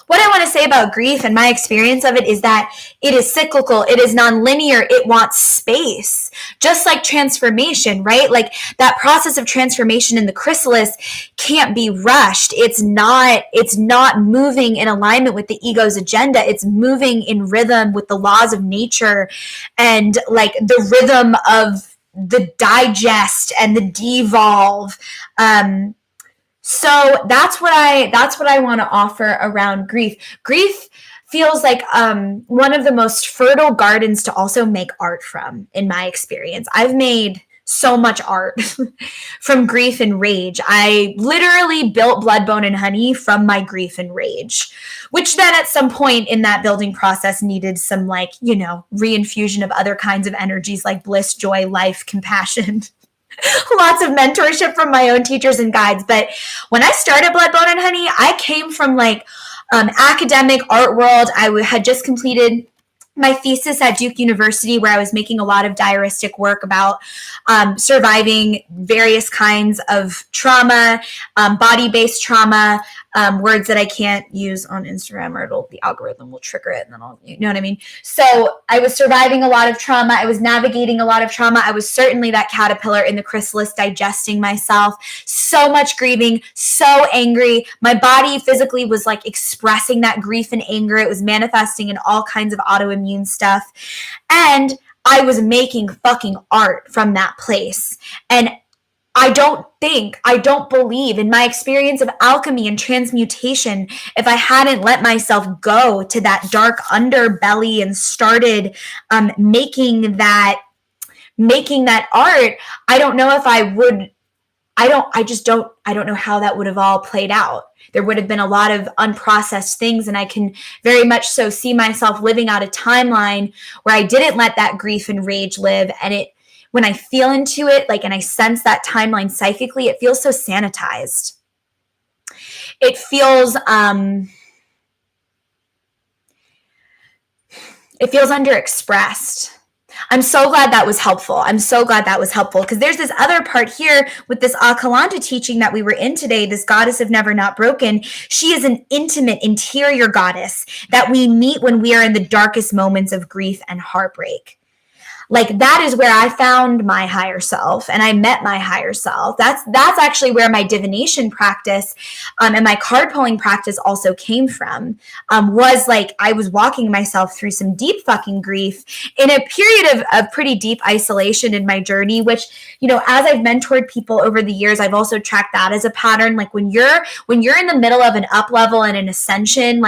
what I want to say about grief and my experience of it is that it is cyclical. It is nonlinear. It wants space, just like transformation, right? Like that process of transformation in the chrysalis can't be rushed. It's not moving in alignment with the ego's agenda. It's moving in rhythm with the laws of nature and like the rhythm of the digest and the devolve. So that's what I want to offer around grief. Grief feels like one of the most fertile gardens to also make art from, in my experience. I've made so much art from grief and rage. I literally built Blood, Bone, and Honey from my grief and rage, which then at some point in that building process needed some reinfusion of other kinds of energies like bliss, joy, life, compassion. Lots of mentorship from my own teachers and guides. But when I started Blood, Bone, and Honey, I came from academic art world. I had just completed my thesis at Duke University, where I was making a lot of diaristic work about surviving various kinds of trauma, body-based trauma, words that I can't use on Instagram or the algorithm will trigger it, and then you know what I mean? So I was surviving a lot of trauma. I was navigating a lot of trauma. I was certainly that caterpillar in the chrysalis, digesting myself. So much grieving, so angry. My body physically was like expressing that grief and anger. It was manifesting in all kinds of autoimmune stuff. And I was making fucking art from that place. And I don't believe, in my experience of alchemy and transmutation, if I hadn't let myself go to that dark underbelly and started making that art, I don't know if I would. I don't know how that would have all played out. There would have been a lot of unprocessed things, and I can very much so see myself living out a timeline where I didn't let that grief and rage live, and when I feel into it, and I sense that timeline psychically, it feels so sanitized. It feels underexpressed. I'm so glad that was helpful. Because there's this other part here with this Akalanta teaching that we were in today, this goddess of never not broken. She is an intimate interior goddess that we meet when we are in the darkest moments of grief and heartbreak. Like that is where I found my higher self and I met my higher self. That's actually where my divination practice and my card pulling practice also came from. Was like I was walking myself through some deep fucking grief in a period of pretty deep isolation in my journey, which, as I've mentored people over the years, I've also tracked that as a pattern. Like when you're in the middle of an up level and an ascension,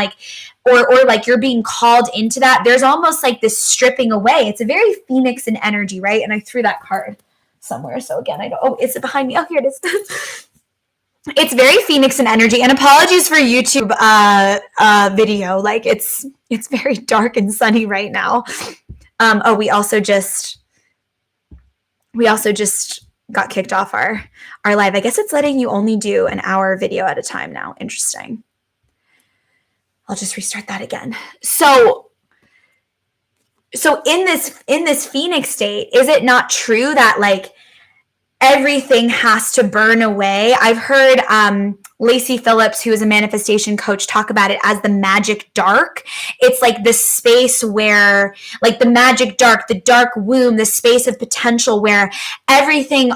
or like you're being called into that, there's almost like this stripping away. It's a very phoenix in energy, right? And I threw that card somewhere. So again, is it behind me? Oh, here it is. It's very phoenix in energy. And apologies for YouTube video. Like it's very dark and sunny right now. We also just got kicked off our live. I guess it's letting you only do an hour video at a time now. Interesting. I'll just restart that again. So in this Phoenix state, is it not true that everything has to burn away? I've heard Lacey Phillips, who is a manifestation coach, talk about it as the magic dark. It's like this space where, the magic dark, the dark womb, the space of potential where everything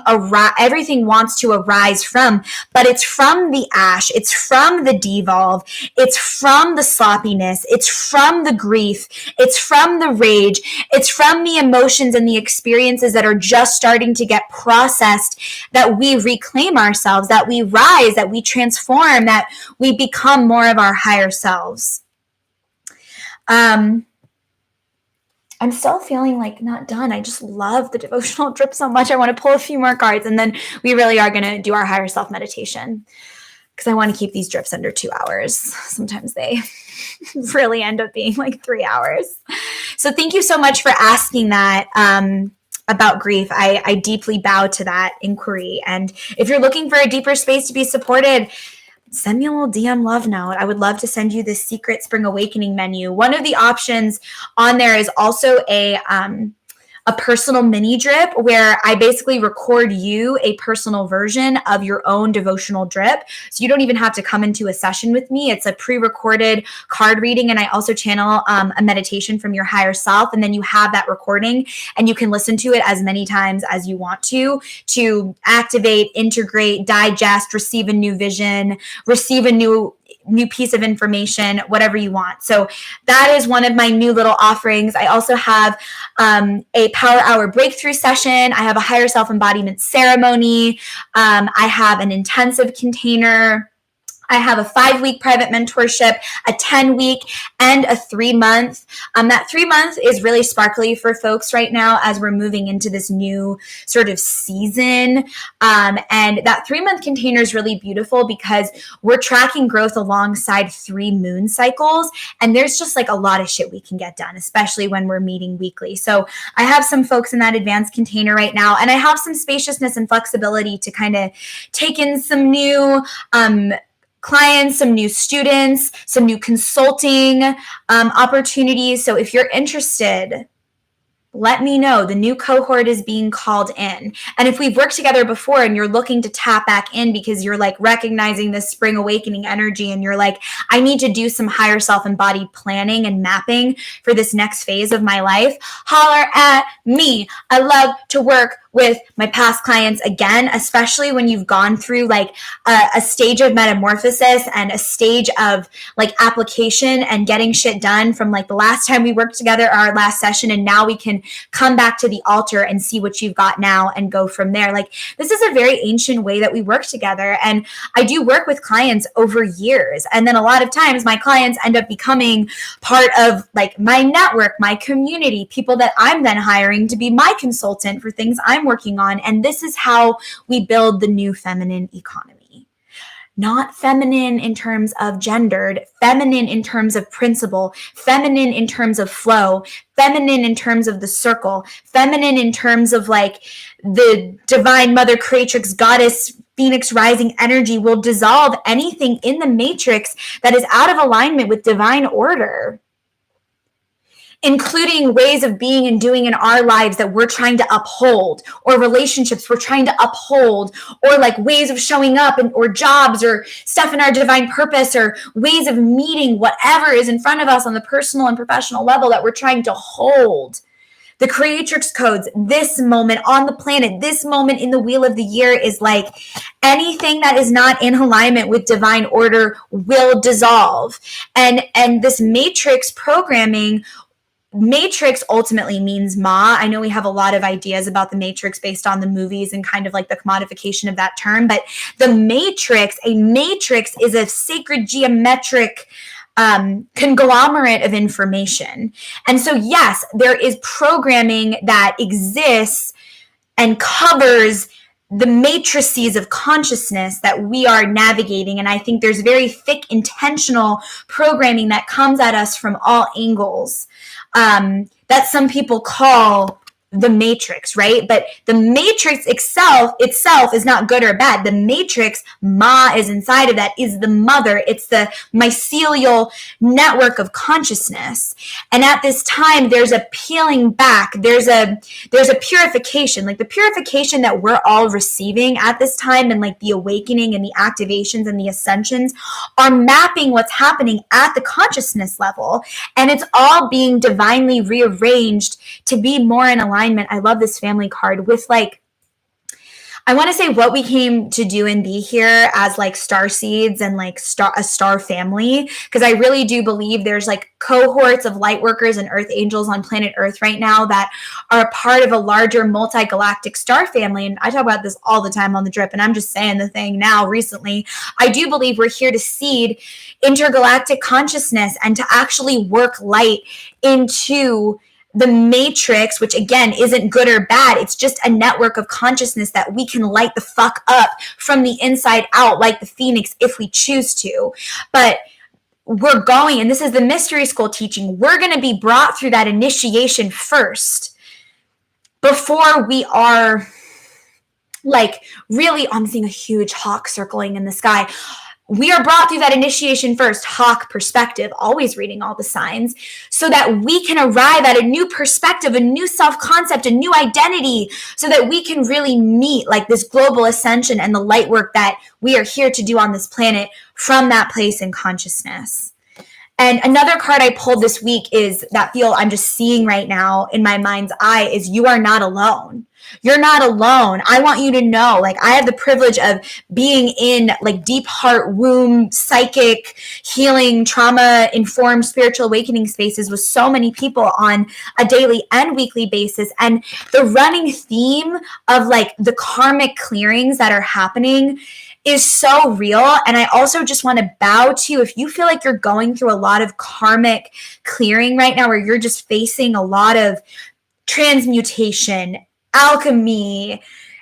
wants to arise from, but it's from the ash, it's from the devolve, it's from the sloppiness, it's from the grief, it's from the rage, it's from the emotions and the experiences that are just starting to get processed, that we reclaim ourselves, that we rise, that we transform transform, that we become more of our higher selves. I'm still feeling like not done. I just love the devotional drip so much. I want to pull a few more cards, and then we really are going to do our higher self meditation, because I want to keep these drips under 2 hours. Sometimes they really end up being like 3 hours. So thank you so much for asking that about grief. I deeply bow to that inquiry. And if you're looking for a deeper space to be supported, send me a little DM love note. I would love to send you this secret spring awakening menu. One of the options on there is also a personal mini drip, where I basically record you a personal version of your own devotional drip. So you don't even have to come into a session with me. It's a pre-recorded card reading. And I also channel a meditation from your higher self. And then you have that recording and you can listen to it as many times as you want to activate, integrate, digest, receive a new vision, receive a new piece of information, whatever you want. So that is one of my new little offerings. I also have a power hour breakthrough session. I have a higher self embodiment ceremony. I have an intensive container. I have a 5-week private mentorship, a 10-week, and a 3-month. That 3-month is really sparkly for folks right now as we're moving into this new sort of season. And that 3-month container is really beautiful because we're tracking growth alongside 3 moon cycles. And there's just like a lot of shit we can get done, especially when we're meeting weekly. So I have some folks in that advanced container right now, and I have some spaciousness and flexibility to kind of take in some new clients, some new students, some new consulting opportunities. So if you're interested, let me know. The new cohort is being called in. And if we've worked together before and you're looking to tap back in because you're like recognizing this spring awakening energy and you're like, I need to do some higher self-embodied planning and mapping for this next phase of my life, holler at me. I love to work with my past clients again, especially when you've gone through like a stage of metamorphosis and a stage of like application and getting shit done from like the last time we worked together, our last session, and now we can come back to the altar and see what you've got now and go from there. Like, this is a very ancient way that we work together, and I do work with clients over years, and then a lot of times my clients end up becoming part of like my network, my community, people that I'm then hiring to be my consultant for things I'm working on. And this is how we build the new feminine economy. Not feminine in terms of gendered, feminine in terms of principle, feminine in terms of flow, feminine in terms of the circle, feminine in terms of like the divine mother creatrix goddess Phoenix rising energy will dissolve anything in the matrix that is out of alignment with divine order, including ways of being and doing in our lives that we're trying to uphold, or relationships we're trying to uphold, or like ways of showing up or jobs or stuff in our divine purpose, or ways of meeting whatever is in front of us on the personal and professional level that we're trying to hold. The Creatrix codes, this moment on the planet, this moment in the wheel of the year is like anything that is not in alignment with divine order will dissolve. And this matrix programming, Matrix ultimately means Ma. I know we have a lot of ideas about the Matrix based on the movies and kind of like the commodification of that term, but the Matrix, a matrix is a sacred geometric conglomerate of information. And so, yes, there is programming that exists and covers the matrices of consciousness that we are navigating. And I think there's very thick, intentional programming that comes at us from all angles, that some people call the matrix, right? But the matrix itself is not good or bad. The matrix, Ma is inside of that, is the mother. It's the mycelial network of consciousness. And at this time, there's a peeling back. There's a purification, like the purification that we're all receiving at this time, and like the awakening and the activations and the ascensions are mapping what's happening at the consciousness level. And it's all being divinely rearranged to be more in alignment. I love this family card with like, I want to say what we came to do and be here as like star seeds and like a star family, because I really do believe there's like cohorts of light workers and earth angels on planet Earth right now that are a part of a larger multi-galactic star family. And I talk about this all the time on the drip, and I'm just saying the thing now recently. I do believe we're here to seed intergalactic consciousness and to actually work light into the matrix, which again isn't good or bad. It's just a network of consciousness that we can light the fuck up from the inside out, like the phoenix, if we choose to. But we're going, and this is the mystery school teaching, we're going to be brought through that initiation first before we are like really, I'm seeing a huge hawk circling in the sky. We are brought through that initiation first, hawk perspective, always reading all the signs, so that we can arrive at a new perspective, a new self-concept, a new identity, so that we can really meet like this global ascension and the light work that we are here to do on this planet from that place in consciousness. And another card I pulled this week is that feel I'm just seeing right now in my mind's eye is you are not alone. You're not alone. I want you to know, like, I have the privilege of being in like deep heart, womb, psychic, healing, trauma informed spiritual awakening spaces with so many people on a daily and weekly basis. And the running theme of like the karmic clearings that are happening is so real. And I also just want to bow to you if you feel like you're going through a lot of karmic clearing right now, where you're just facing a lot of transmutation, alchemy,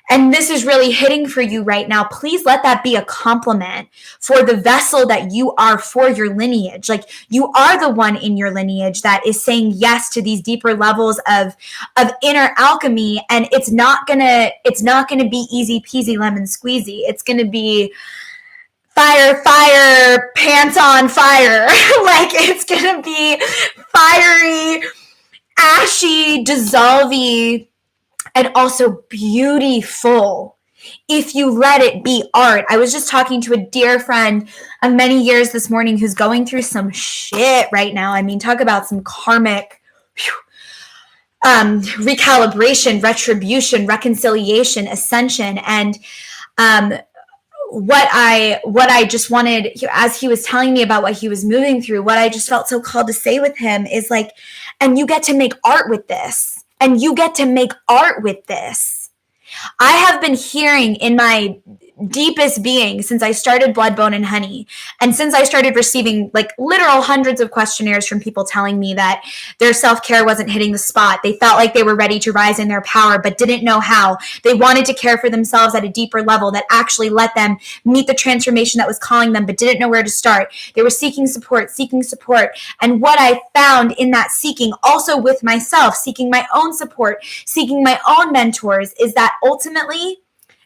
and this is really hitting for you right now. Please let that be a compliment for the vessel that you are for your lineage. Like, you are the one in your lineage that is saying yes to these deeper levels of inner alchemy. And it's not gonna be easy peasy lemon squeezy. It's gonna be fire, fire, pants on fire. Like, it's gonna be fiery, ashy, dissolvey, and also beautiful if you let it be art. I was just talking to a dear friend of many years this morning who's going through some shit right now. I mean, talk about some karmic recalibration, retribution, reconciliation, ascension. And what I just wanted, as he was telling me about what he was moving through, what I just felt so called to say with him is like, and you get to make art with this. And you get to make art with this. I have been hearing in my deepest being since I started Blood, Bone, and Honey, and since I started receiving like literal hundreds of questionnaires from people telling me that their self-care wasn't hitting the spot. They felt like they were ready to rise in their power, but didn't know how. They wanted to care for themselves at a deeper level that actually let them meet the transformation that was calling them, but didn't know where to start. They were seeking support. And what I found in that seeking, also with myself, seeking my own support, seeking my own mentors, is that ultimately,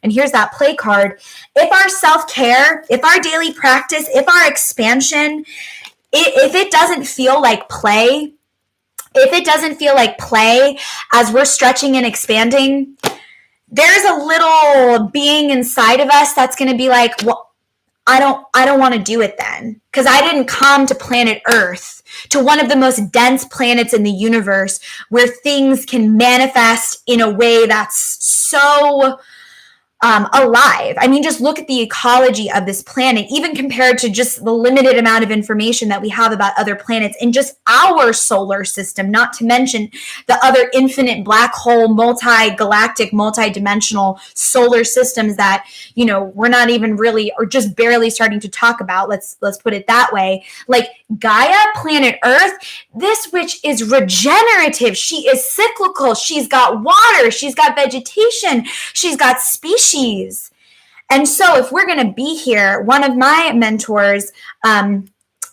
and here's that play card, if our self-care, if our daily practice, if our expansion, if it doesn't feel like play, as we're stretching and expanding, there's a little being inside of us that's going to be like, well, I don't want to do it then, because I didn't come to planet Earth, to one of the most dense planets in the universe, where things can manifest in a way that's so alive. I mean, just look at the ecology of this planet, even compared to just the limited amount of information that we have about other planets in just our solar system, not to mention the other infinite black hole, multi-galactic, multi-dimensional solar systems that, you know, we're not even really, or just barely starting to talk about. Let's put it that way. Like Gaia, planet Earth, this witch is regenerative. She is cyclical. She's got water. She's got vegetation. She's got species. And so if we're going to be here, one of my mentors,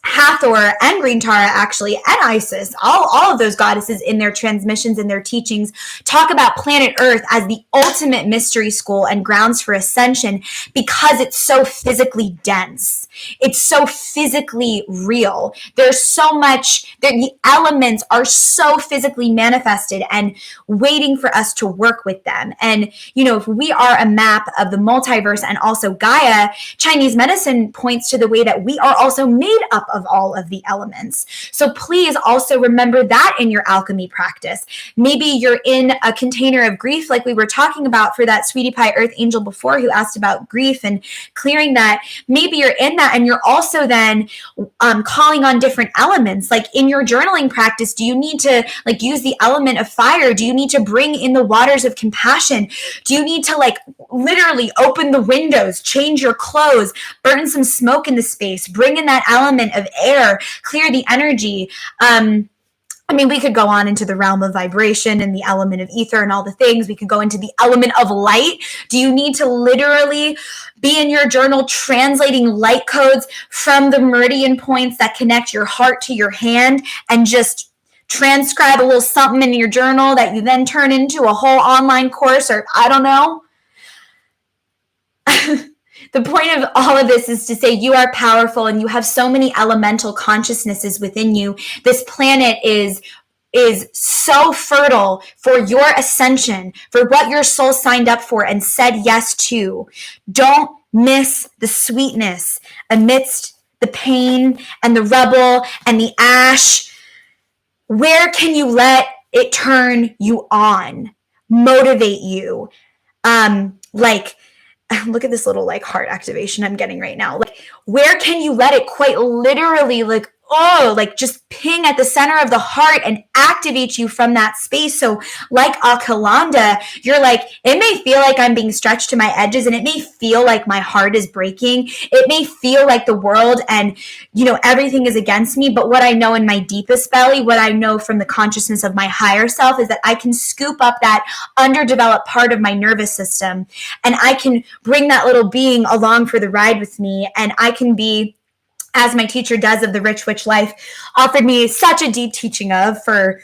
Hathor and Green Tara, actually, and Isis, all of those goddesses in their transmissions and their teachings talk about planet Earth as the ultimate mystery school and grounds for ascension, because it's so physically dense. It's so physically real. There's so much, the elements are so physically manifested and waiting for us to work with them. And, you know, if we are a map of the multiverse and also Gaia, Chinese medicine points to the way that we are also made up of of all of the elements. So please also remember that in your alchemy practice. Maybe you're in a container of grief, like we were talking about for that Sweetie Pie Earth Angel before, who asked about grief and clearing that. Maybe you're in that and you're also then calling on different elements. Like in your journaling practice, do you need to like use the element of fire? Do you need to bring in the waters of compassion? Do you need to like literally open the windows, change your clothes, burn some smoke in the space, bring in that element of air, clear the energy? I mean, we could go on into the realm of vibration and the element of ether and all the things. We could go into the element of light. Do you need to literally be in your journal translating light codes from the meridian points that connect your heart to your hand and just transcribe a little something in your journal that you then turn into a whole online course, or I don't know? The point of all of this is to say you are powerful and you have so many elemental consciousnesses within you. This planet is so fertile for your ascension, for what your soul signed up for and said yes to. Don't miss the sweetness amidst the pain and the rubble and the ash. Where can you let it turn you on, motivate you? Look at this little like heart activation I'm getting right now. Like, where can you let it quite literally just ping at the center of the heart and activate you from that space? So like Akalanda, you're like, it may feel like I'm being stretched to my edges and it may feel like my heart is breaking. It may feel like the world and, everything is against me. But what I know in my deepest belly, what I know from the consciousness of my higher self is that I can scoop up that underdeveloped part of my nervous system and I can bring that little being along for the ride with me. And I can be, as my teacher does of the Rich Witch Life, offered me such a deep teaching of for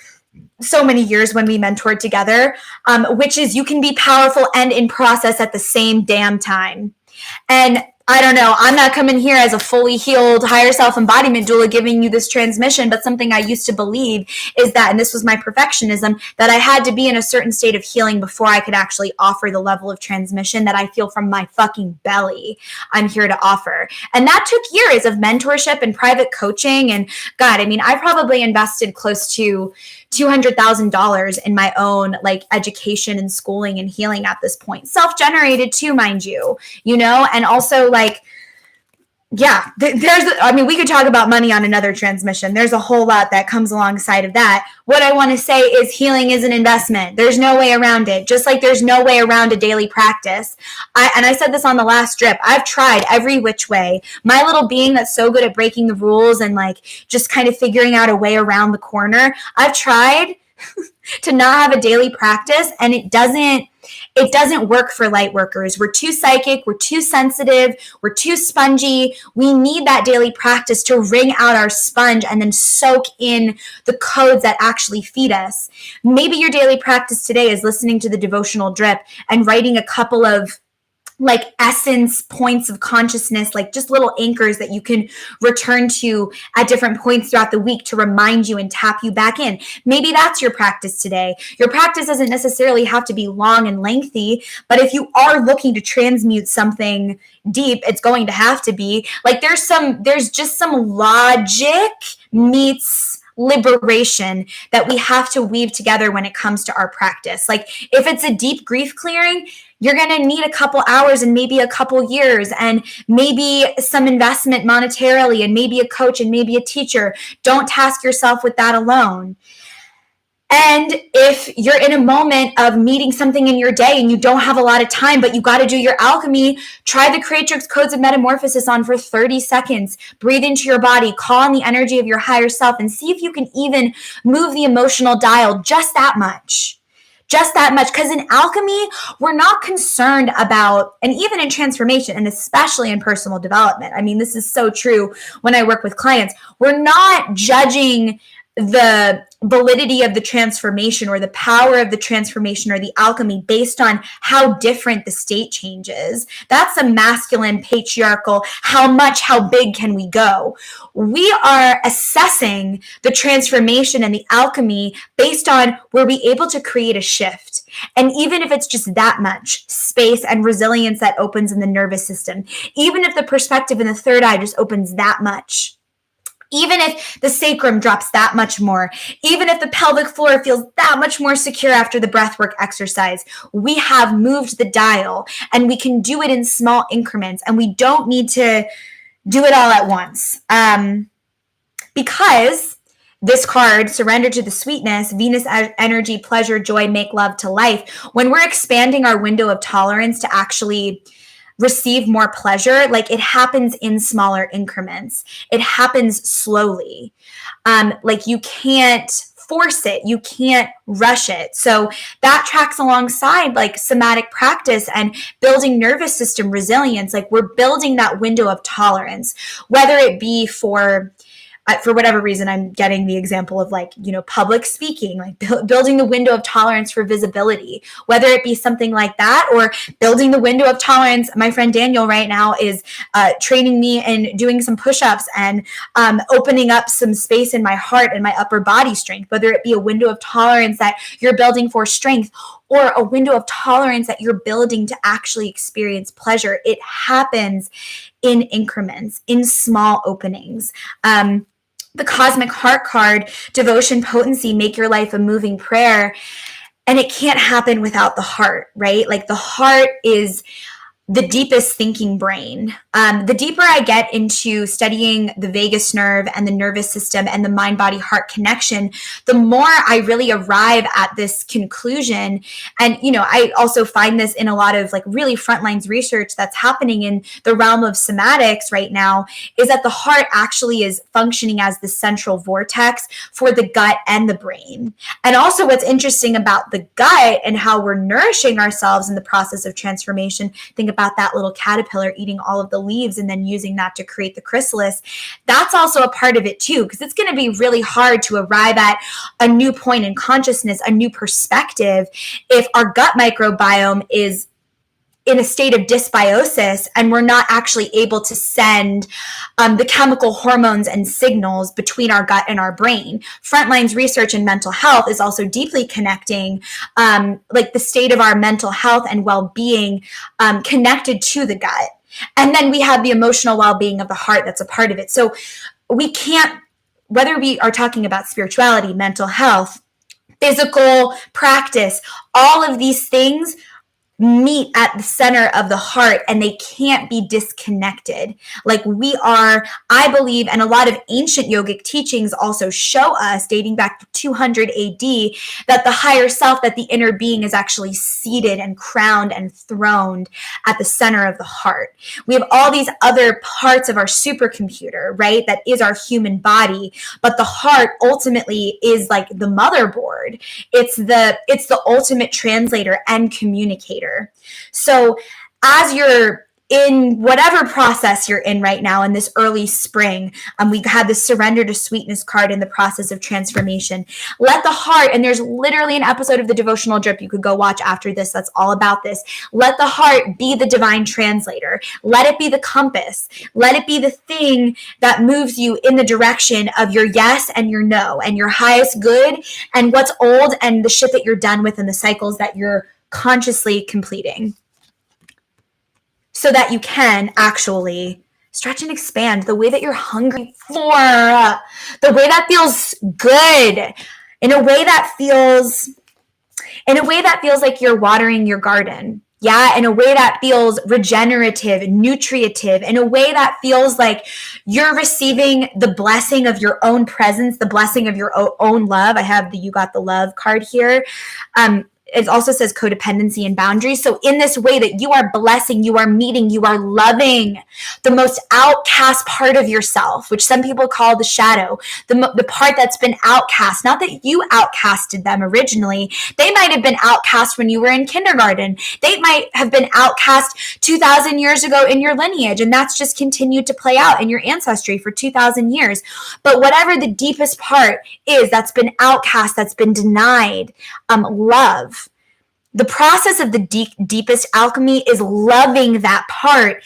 so many years when we mentored together, which is you can be powerful and in process at the same damn time. And I don't know, I'm not coming here as a fully healed higher self embodiment doula giving you this transmission, but something I used to believe is that, and this was my perfectionism, that I had to be in a certain state of healing before I could actually offer the level of transmission that I feel from my fucking belly I'm here to offer. And that took years of mentorship and private coaching. And God, I mean, I probably invested close to $200,000 in my own education and schooling and healing at this point. Self-generated too, mind you, and also we could talk about money on another transmission. There's a whole lot that comes alongside of that. What I want to say is healing is an investment. There's no way around it. Just like there's no way around a daily practice. I said this on the last drip. I've tried every which way. My little being that's so good at breaking the rules and just kind of figuring out a way around the corner. I've tried to not have a daily practice, and it doesn't work for light workers. We're too psychic, we're too sensitive, we're too spongy. We need that daily practice to wring out our sponge and then soak in the codes that actually feed us. Maybe your daily practice today is listening to the devotional drip and writing a couple of essence points of consciousness, just little anchors that you can return to at different points throughout the week to remind you and tap you back in. Maybe that's your practice today. Your practice doesn't necessarily have to be long and lengthy, but if you are looking to transmute something deep, it's going to have to be there's just some logic meets liberation that we have to weave together when it comes to our practice. If it's a deep grief clearing, you're going to need a couple hours and maybe a couple years and maybe some investment monetarily and maybe a coach and maybe a teacher. Don't task yourself with that alone. And if you're in a moment of meeting something in your day and you don't have a lot of time, but you got to do your alchemy, try the Creatrix Codes of Metamorphosis on for 30 seconds. Breathe into your body, call on the energy of your higher self, and see if you can even move the emotional dial just that much. Just that much. Because in alchemy, we're not concerned about, and even in transformation, and especially in personal development, I mean, this is so true when I work with clients, we're not judging the validity of the transformation or the power of the transformation or the alchemy based on how different the state changes. That's a masculine, patriarchal, how big can we go? We are assessing the transformation and the alchemy based on, were we able to create a shift? And even if it's just that much space and resilience that opens in the nervous system, even if the perspective in the third eye just opens that much, Even if the sacrum drops that much more, even if the pelvic floor feels that much more secure after the breathwork exercise, we have moved the dial, and we can do it in small increments, and we don't need to do it all at once. Because this card, surrender to the sweetness, Venus energy, pleasure, joy, make love to life. When we're expanding our window of tolerance to actually receive more pleasure, like, it happens in smaller increments. It happens slowly. Like, you can't force it. You can't rush it. So that tracks alongside like somatic practice and building nervous system resilience. Like, we're building that window of tolerance, whether it be for whatever reason, I'm getting the example of like, public speaking, like building the window of tolerance for visibility, whether it be something like that, or building the window of tolerance. My friend Daniel right now is training me and doing some push-ups and opening up some space in my heart and my upper body strength, whether it be a window of tolerance that you're building for strength or a window of tolerance that you're building to actually experience pleasure. It happens in increments, in small openings. The Cosmic Heart card, devotion, potency, make your life a moving prayer. And it can't happen without the heart, right? Like, the heart is the deepest thinking brain. The deeper I get into studying the vagus nerve and the nervous system and the mind, body, heart connection, the more I really arrive at this conclusion. And, I also find this in a lot of like really frontlines research that's happening in the realm of somatics right now, is that the heart actually is functioning as the central vortex for the gut and the brain. And also, what's interesting about the gut and how we're nourishing ourselves in the process of transformation, think about that little caterpillar eating all of the leaves and then using that to create the chrysalis. That's also a part of it too, because it's going to be really hard to arrive at a new point in consciousness, a new perspective, if our gut microbiome is in a state of dysbiosis and we're not actually able to send the chemical hormones and signals between our gut and our brain. Frontlines research in mental health is also deeply connecting like the state of our mental health and well-being connected to the gut. And then we have the emotional well-being of the heart that's a part of it. So we can't, whether we are talking about spirituality, mental health, physical practice, all of these things meet at the center of the heart, and they can't be disconnected. Like, we are, I believe, and a lot of ancient yogic teachings also show us, dating back to 200 AD, that the higher self, that the inner being is actually seated and crowned and throned at the center of the heart. We have all these other parts of our supercomputer, right? That is our human body, but the heart ultimately is like the motherboard. It's the ultimate translator and communicator. So as you're in whatever process you're in right now in this early spring, we had the surrender to sweetness card in the process of transformation. Let the heart, and there's literally an episode of the Devotional Drip you could go watch after this that's all about this. Let the heart be the divine translator. Let it be the compass. Let it be the thing that moves you in the direction of your yes and your no, and your highest good and what's old and the shit that you're done with and the cycles that you're consciously completing, so that you can actually stretch and expand the way that you're hungry for, the way that feels good, in a way that feels like you're watering your garden. Yeah, in a way that feels regenerative, nutritive, in a way that feels like you're receiving the blessing of your own presence, the blessing of your own love. I have the You Got the Love card here. It also says codependency and boundaries. So in this way that you are blessing, you are meeting, you are loving the most outcast part of yourself, which some people call the shadow, the part that's been outcast. Not that you outcasted them originally. They might have been outcast when you were in kindergarten. They might have been outcast 2,000 years ago in your lineage, and that's just continued to play out in your ancestry for 2,000 years. But whatever the deepest part is that's been outcast, that's been denied, love. The process of the deepest alchemy is loving that part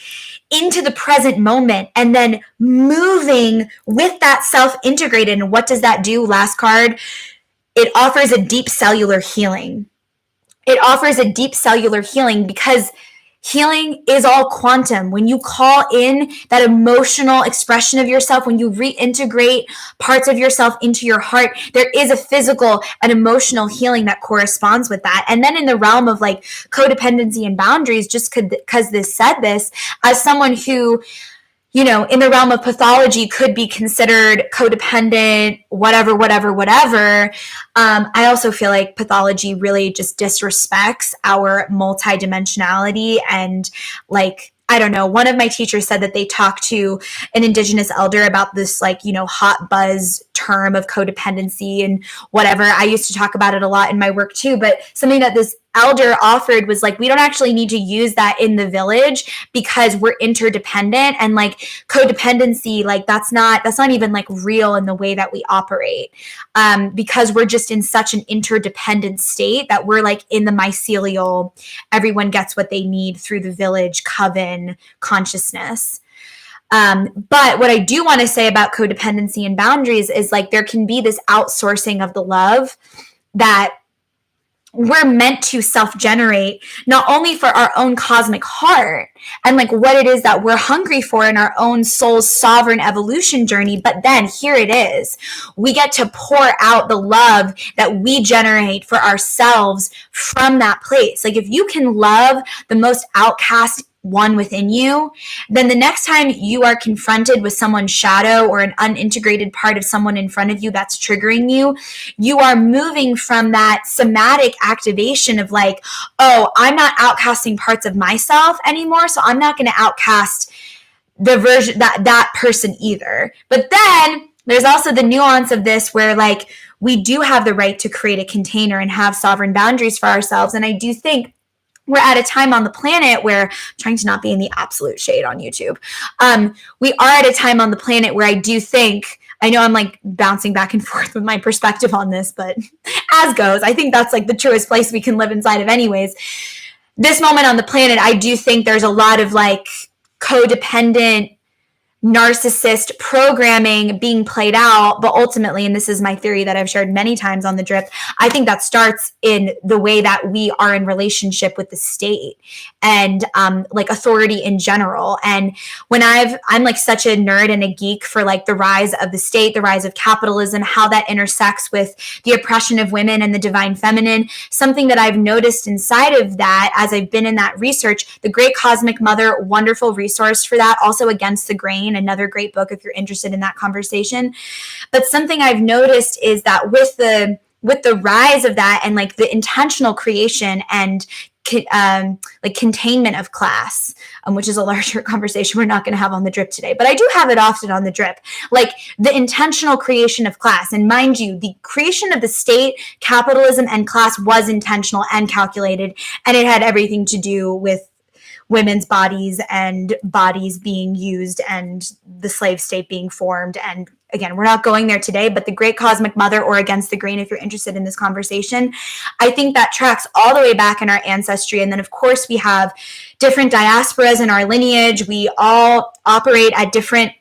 into the present moment and then moving with that self-integrated. And what does that do? Last card. It offers a deep cellular healing. It offers a deep cellular healing because healing is all quantum. When you call in that emotional expression of yourself, when you reintegrate parts of yourself into your heart, there is a physical and emotional healing that corresponds with that. And then in the realm of like codependency and boundaries, just because this said this, as someone who, you know, in the realm of pathology could be considered codependent, whatever. I also feel like pathology really just disrespects our multidimensionality. And like, I don't know, one of my teachers said that they talked to an Indigenous elder about this, like, you know, hot buzz term of codependency and whatever. I used to talk about it a lot in my work too, but something that this elder offered was like, we don't actually need to use that in the village because we're interdependent, and like codependency, like that's not even like real in the way that we operate, because we're just in such an interdependent state that we're like in the mycelial, everyone gets what they need through the village coven consciousness. But what I do want to say about codependency and boundaries is like there can be this outsourcing of the love that we're meant to self-generate, not only for our own cosmic heart and like what it is that we're hungry for in our own soul's sovereign evolution journey, but then here it is. We get to pour out the love that we generate for ourselves from that place. Like if you can love the most outcast one within you, then the next time you are confronted with someone's shadow or an unintegrated part of someone in front of you that's triggering you, you are moving from that somatic activation of like, oh, I'm not outcasting parts of myself anymore, so I'm not going to outcast the version that person either. But then there's also the nuance of this where like we do have the right to create a container and have sovereign boundaries for ourselves. And I do think we're at a time on the planet where, I'm trying to not be in the absolute shade on YouTube. We are at a time on the planet where I do think, I know I'm like bouncing back and forth with my perspective on this, but as goes, I think that's like the truest place we can live inside of anyways. This moment on the planet, I do think there's a lot of like codependent narcissist programming being played out, but ultimately, and this is my theory that I've shared many times on the drip, I think that starts in the way that we are in relationship with the state and like authority in general. And when I'm like such a nerd and a geek for like the rise of the state, the rise of capitalism, how that intersects with the oppression of women and the divine feminine, something that I've noticed inside of that as I've been in that research, the Great Cosmic Mother, wonderful resource for that, also Against the Grain, another great book if you're interested in that conversation. But something I've noticed is that with the rise of that and like the intentional creation and like containment of class, which is a larger conversation we're not going to have on the drip today, but I do have it often on the drip, like the intentional creation of class. And mind you, the creation of the state, capitalism, and class was intentional and calculated, and it had everything to do with women's bodies and bodies being used and the slave state being formed. And again, we're not going there today, but the Great Cosmic Mother, or Against the Grain, if you're interested in this conversation, I think that tracks all the way back in our ancestry. And then of course we have different diasporas in our lineage. We all operate at different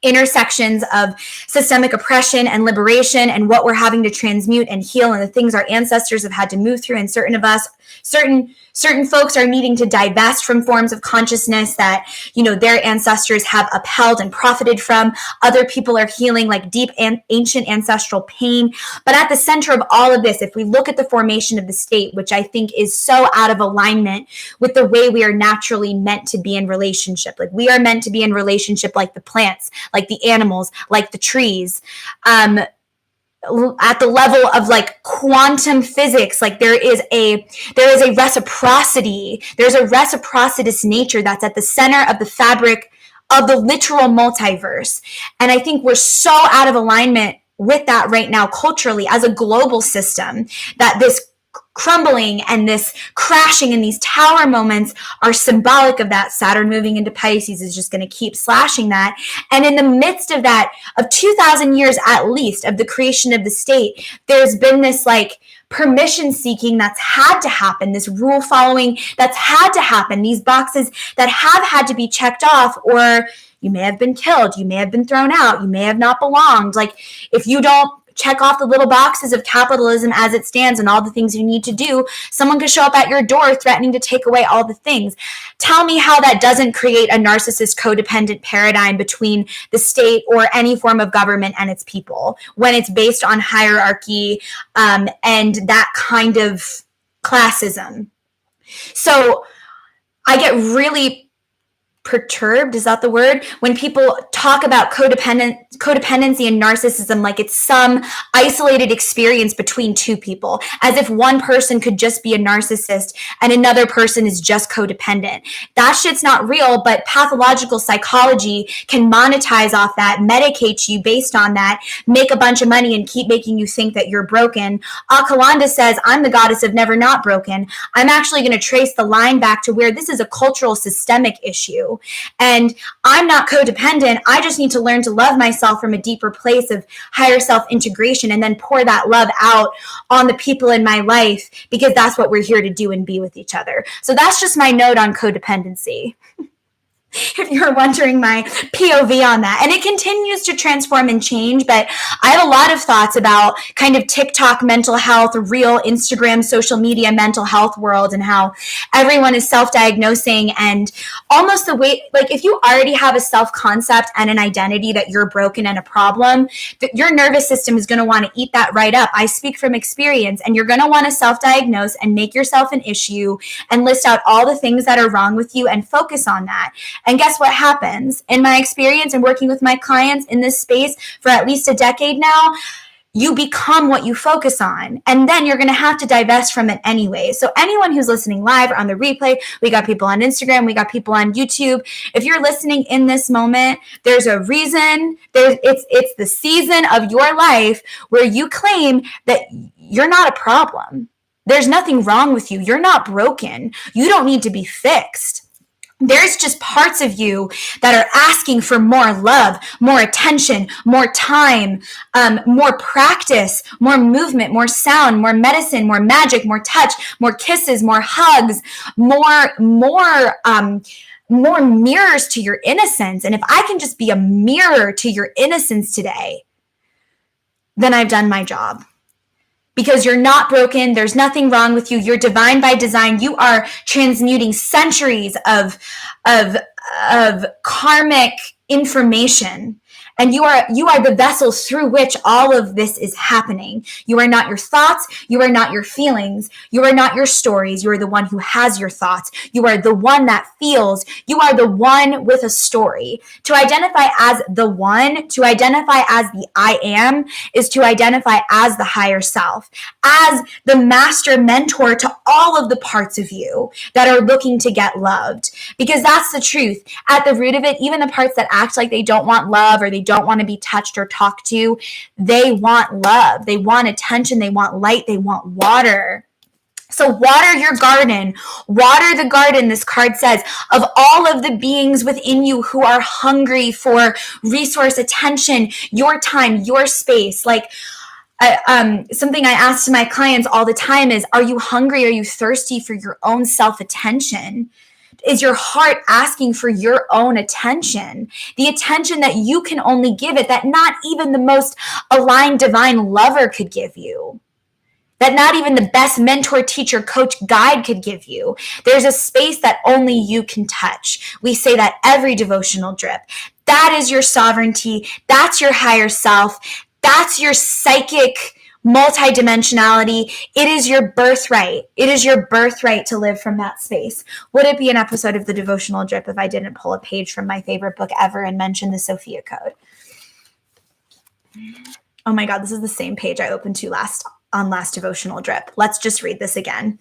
intersections of systemic oppression and liberation and what we're having to transmute and heal and the things our ancestors have had to move through. And certain folks are needing to divest from forms of consciousness that, you know, their ancestors have upheld and profited from. Other people are healing like deep and ancient ancestral pain. But at the center of all of this, if we look at the formation of the state, which I think is so out of alignment with the way we are naturally meant to be in relationship, like we are meant to be in relationship like the plants, like the animals, like the trees, at the level of like quantum physics, like there is a reciprocity. There's a reciprocitous nature that's at the center of the fabric of the literal multiverse. And I think we're so out of alignment with that right now culturally as a global system that this crumbling and this crashing and these tower moments are symbolic of that. Saturn moving into Pisces is just going to keep slashing that. And in the midst of that, of 2,000 years at least of the creation of the state, there's been this like permission seeking that's had to happen, this rule following that's had to happen, these boxes that have had to be checked off, or you may have been killed, you may have been thrown out, you may have not belonged. Like if you don't check off the little boxes of capitalism as it stands and all the things you need to do, someone could show up at your door threatening to take away all the things. Tell me how that doesn't create a narcissist codependent paradigm between the state or any form of government and its people, when it's based on hierarchy and that kind of classism. So I get really perturbed, is that the word? When people talk about codependency and narcissism like it's some isolated experience between two people, as if one person could just be a narcissist and another person is just codependent. That shit's not real, but pathological psychology can monetize off that, medicate you based on that, make a bunch of money and keep making you think that you're broken. Akalanda says, I'm the goddess of never not broken. I'm actually going to trace the line back to where this is a cultural systemic issue. And I'm not codependent. I just need to learn to love myself from a deeper place of higher self-integration and then pour that love out on the people in my life, because that's what we're here to do and be with each other. So that's just my note on codependency. If you're wondering my POV on that. And it continues to transform and change, but I have a lot of thoughts about kind of TikTok mental health, real Instagram, social media mental health world, and how everyone is self-diagnosing, and almost the way, like if you already have a self-concept and an identity that you're broken and a problem, that your nervous system is going to want to eat that right up. I speak from experience, and you're going to want to self-diagnose and make yourself an issue and list out all the things that are wrong with you and focus on that. And guess what happens? In my experience and working with my clients in this space for at least a decade now, you become what you focus on, and then you're going to have to divest from it anyway. So anyone who's listening live or on the replay, we got people on Instagram, we got people on YouTube. If you're listening in this moment, there's a reason. It's the season of your life where you claim that you're not a problem. There's nothing wrong with you. You're not broken. You don't need to be fixed. There's just parts of you that are asking for more love, more attention, more time, more practice, more movement, more sound, more medicine, more magic, more touch, more kisses, more hugs, more mirrors to your innocence. And if I can just be a mirror to your innocence today, then I've done my job. Because you're not broken, there's nothing wrong with you. You're divine by design. You are transmuting centuries of karmic information. And you are the vessel through which all of this is happening. You are not your thoughts. You are not your feelings. You are not your stories. You are the one who has your thoughts. You are the one that feels. You are the one with a story. To identify as the one, to identify as the I am, is to identify as the higher self, as the master mentor to all of the parts of you that are looking to get loved. Because that's the truth. At the root of it, even the parts that act like they don't want love or they don't want to be touched or talked to, they want love. They want attention. They want light. They want water. So water your garden. Water the garden, this card says, of all of the beings within you who are hungry for resource, attention, your time, your space. Like something I ask to my clients all the time is, are you hungry? Are you thirsty for your own self-attention? Is your heart asking for your own attention? The attention that you can only give it, that not even the most aligned divine lover could give you. That not even the best mentor, teacher, coach, guide could give you. There's a space that only you can touch. We say that every devotional drip. That is your sovereignty. That's your higher self. That's your psychic multidimensionality. It is your birthright. It is your birthright to live from that space. Would it be an episode of the devotional drip if I didn't pull a page from my favorite book ever and mention the Sophia Code? Oh my God, this is the same page I opened to last devotional drip. Let's just read this again.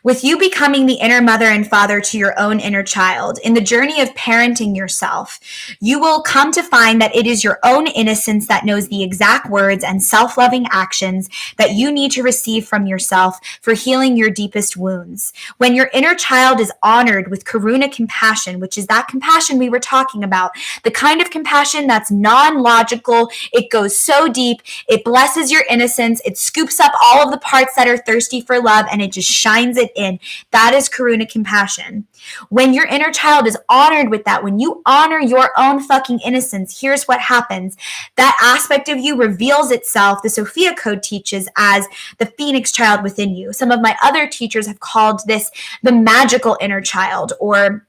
With you becoming the inner mother and father to your own inner child, in the journey of parenting yourself, you will come to find that it is your own innocence that knows the exact words and self-loving actions that you need to receive from yourself for healing your deepest wounds. When your inner child is honored with karuna compassion, which is that compassion we were talking about, the kind of compassion that's non-logical, it goes so deep, it blesses your innocence, it scoops up up all of the parts that are thirsty for love and it just shines it in. That is Karuna compassion. When your inner child is honored with that, when you honor your own fucking innocence, here's what happens. That aspect of you reveals itself, the Sophia Code teaches, as the Phoenix child within you. Some of my other teachers have called this the magical inner child, or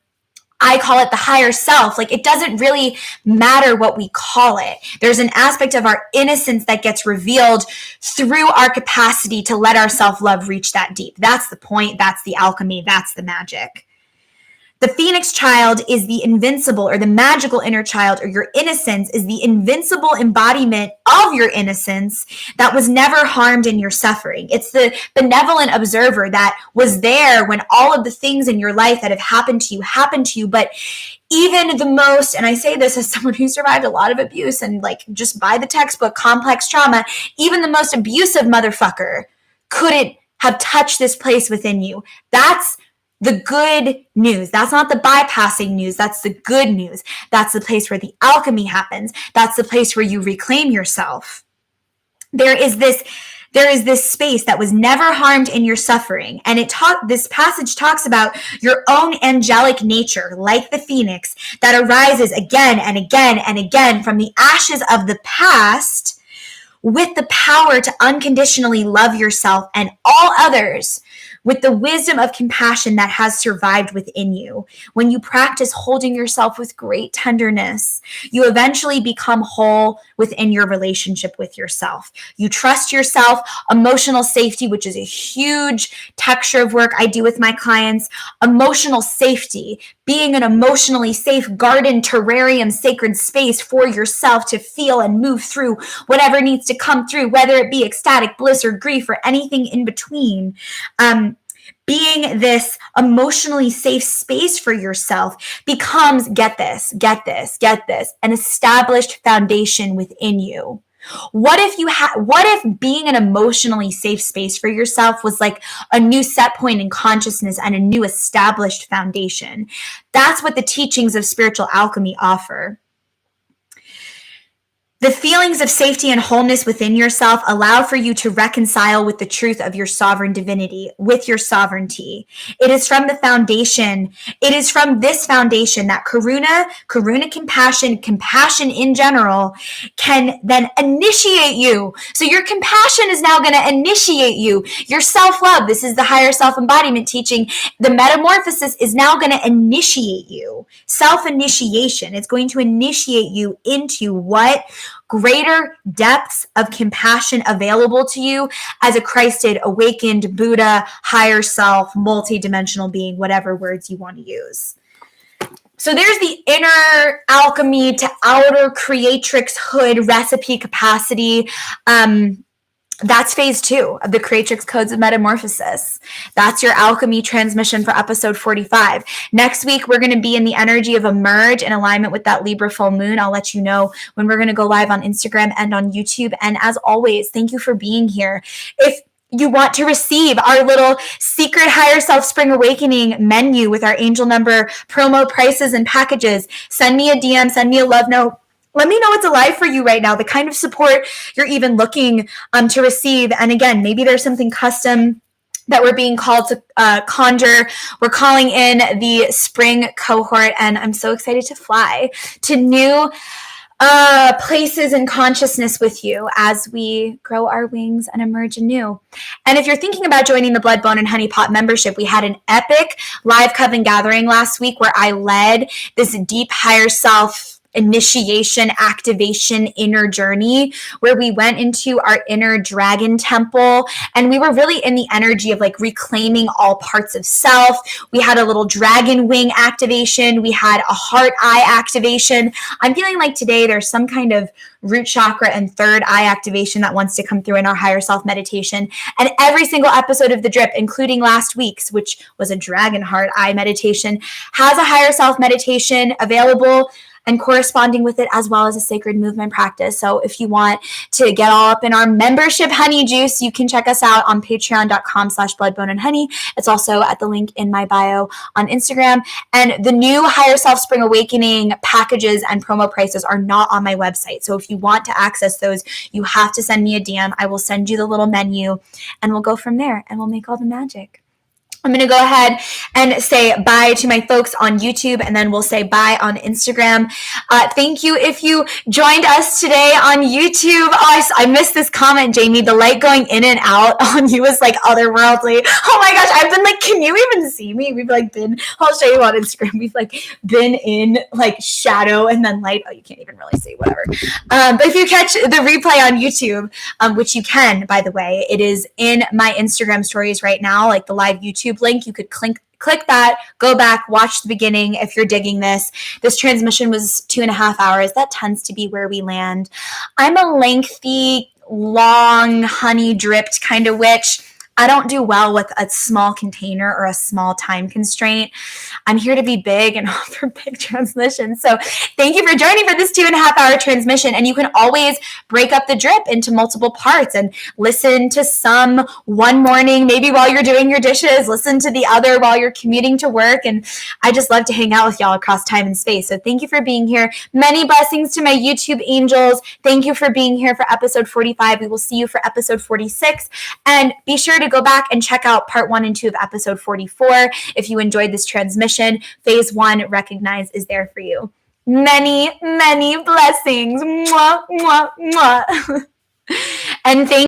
I call it the higher self. Like, it doesn't really matter what we call it. There's an aspect of our innocence that gets revealed through our capacity to let our self-love reach that deep. That's the point. That's the alchemy. That's the magic. The Phoenix child is the invincible or the magical inner child, or your innocence is the invincible embodiment of your innocence that was never harmed in your suffering. It's the benevolent observer that was there when all of the things in your life that have happened to you, but even the most, and I say this as someone who survived a lot of abuse and like just by the textbook, complex trauma, even the most abusive motherfucker couldn't have touched this place within you. That's the good news. That's not the bypassing news. That's the good news. That's the place where the alchemy happens. That's the place where you reclaim yourself. There is this space that was never harmed in your suffering. And this passage talks about your own angelic nature, like the phoenix, that arises again and again and again from the ashes of the past, with the power to unconditionally love yourself and all others, with the wisdom of compassion that has survived within you. When you practice holding yourself with great tenderness, you eventually become whole within your relationship with yourself. You trust yourself, emotional safety, which is a huge texture of work I do with my clients. Emotional safety, being an emotionally safe garden, terrarium, sacred space for yourself to feel and move through whatever needs to come through, whether it be ecstatic bliss or grief or anything in between. Being this emotionally safe space for yourself becomes, get this, an established foundation within you. What if being an emotionally safe space for yourself was like a new set point in consciousness and a new established foundation? That's what the teachings of spiritual alchemy offer. The feelings of safety and wholeness within yourself allow for you to reconcile with the truth of your sovereign divinity, with your sovereignty. It is from this foundation that Karuna compassion in general, can then initiate you. So your compassion is now going to initiate you. Your self-love, this is the higher self-embodiment teaching. The metamorphosis is now going to initiate you. Self-initiation. It's going to initiate you into what? Greater depths of compassion available to you as a Christed, awakened, Buddha, higher self, multidimensional being, whatever words you want to use. So there's the inner alchemy to outer creatrix hood recipe capacity. That's phase 2 of the Creatrix Codes of Metamorphosis. That's your alchemy transmission for episode 45. Next week, we're going to be in the energy of a merge in alignment with that Libra full moon. I'll let you know when we're going to go live on Instagram and on YouTube. And as always, thank you for being here. If you want to receive our little secret higher self spring awakening menu with our angel number promo prices and packages, send me a DM, send me a love note. Let me know what's alive for you right now, the kind of support you're even looking to receive. And again, maybe there's something custom that we're being called to conjure. We're calling in the spring cohort, and I'm so excited to fly to new places in consciousness with you as we grow our wings and emerge anew. And if you're thinking about joining the Blood, Bone, and Honey Pot membership, we had an epic live coven gathering last week where I led this deep higher self initiation, activation, inner journey, where we went into our inner dragon temple, and we were really in the energy of like reclaiming all parts of self. We had a little dragon wing activation. We had a heart eye activation. I'm feeling like today there's some kind of root chakra and third eye activation that wants to come through in our higher self meditation. And every single episode of the drip, including last week's, which was a dragon heart eye meditation, has a higher self meditation available and corresponding with it, as well as a sacred movement practice. So if you want to get all up in our membership honey juice, you can check us out on patreon.com/bloodboneandhoney. It's also at the link in my bio on Instagram. And the new Higher Self Spring Awakening packages and promo prices are not on my website. So if you want to access those, you have to send me a DM. I will send you the little menu and we'll go from there and we'll make all the magic. I'm going to go ahead and say bye to my folks on YouTube, and then we'll say bye on Instagram. Thank you if you joined us today on YouTube. Oh, I missed this comment, Jamie. The light going in and out on you is like otherworldly. Oh my gosh, I've been like, can you even see me? We've like been, I'll show you on Instagram. We've like been in like shadow and then light. Oh, you can't even really see, whatever. But if you catch the replay on YouTube, which you can, by the way, it is in my Instagram stories right now, like the live YouTube link. You could click that, go back, watch the beginning if you're digging this. This transmission was 2.5 hours. That tends to be where we land. I'm a lengthy, long, honey dripped kind of witch. I don't do well with a small container or a small time constraint. I'm here to be big and offer big transmissions. So thank you for joining for this 2.5 hour transmission. And you can always break up the drip into multiple parts and listen to some one morning, maybe while you're doing your dishes, listen to the other while you're commuting to work. And I just love to hang out with y'all across time and space. So thank you for being here. Many blessings to my YouTube angels. Thank you for being here for episode 45. We will see you for episode 46. And be sure to go back and check out part 1 and 2 of episode 44. If you enjoyed this transmission, phase 1, recognize, is there for you. Many, many blessings. Mwah, mwah, mwah. And thank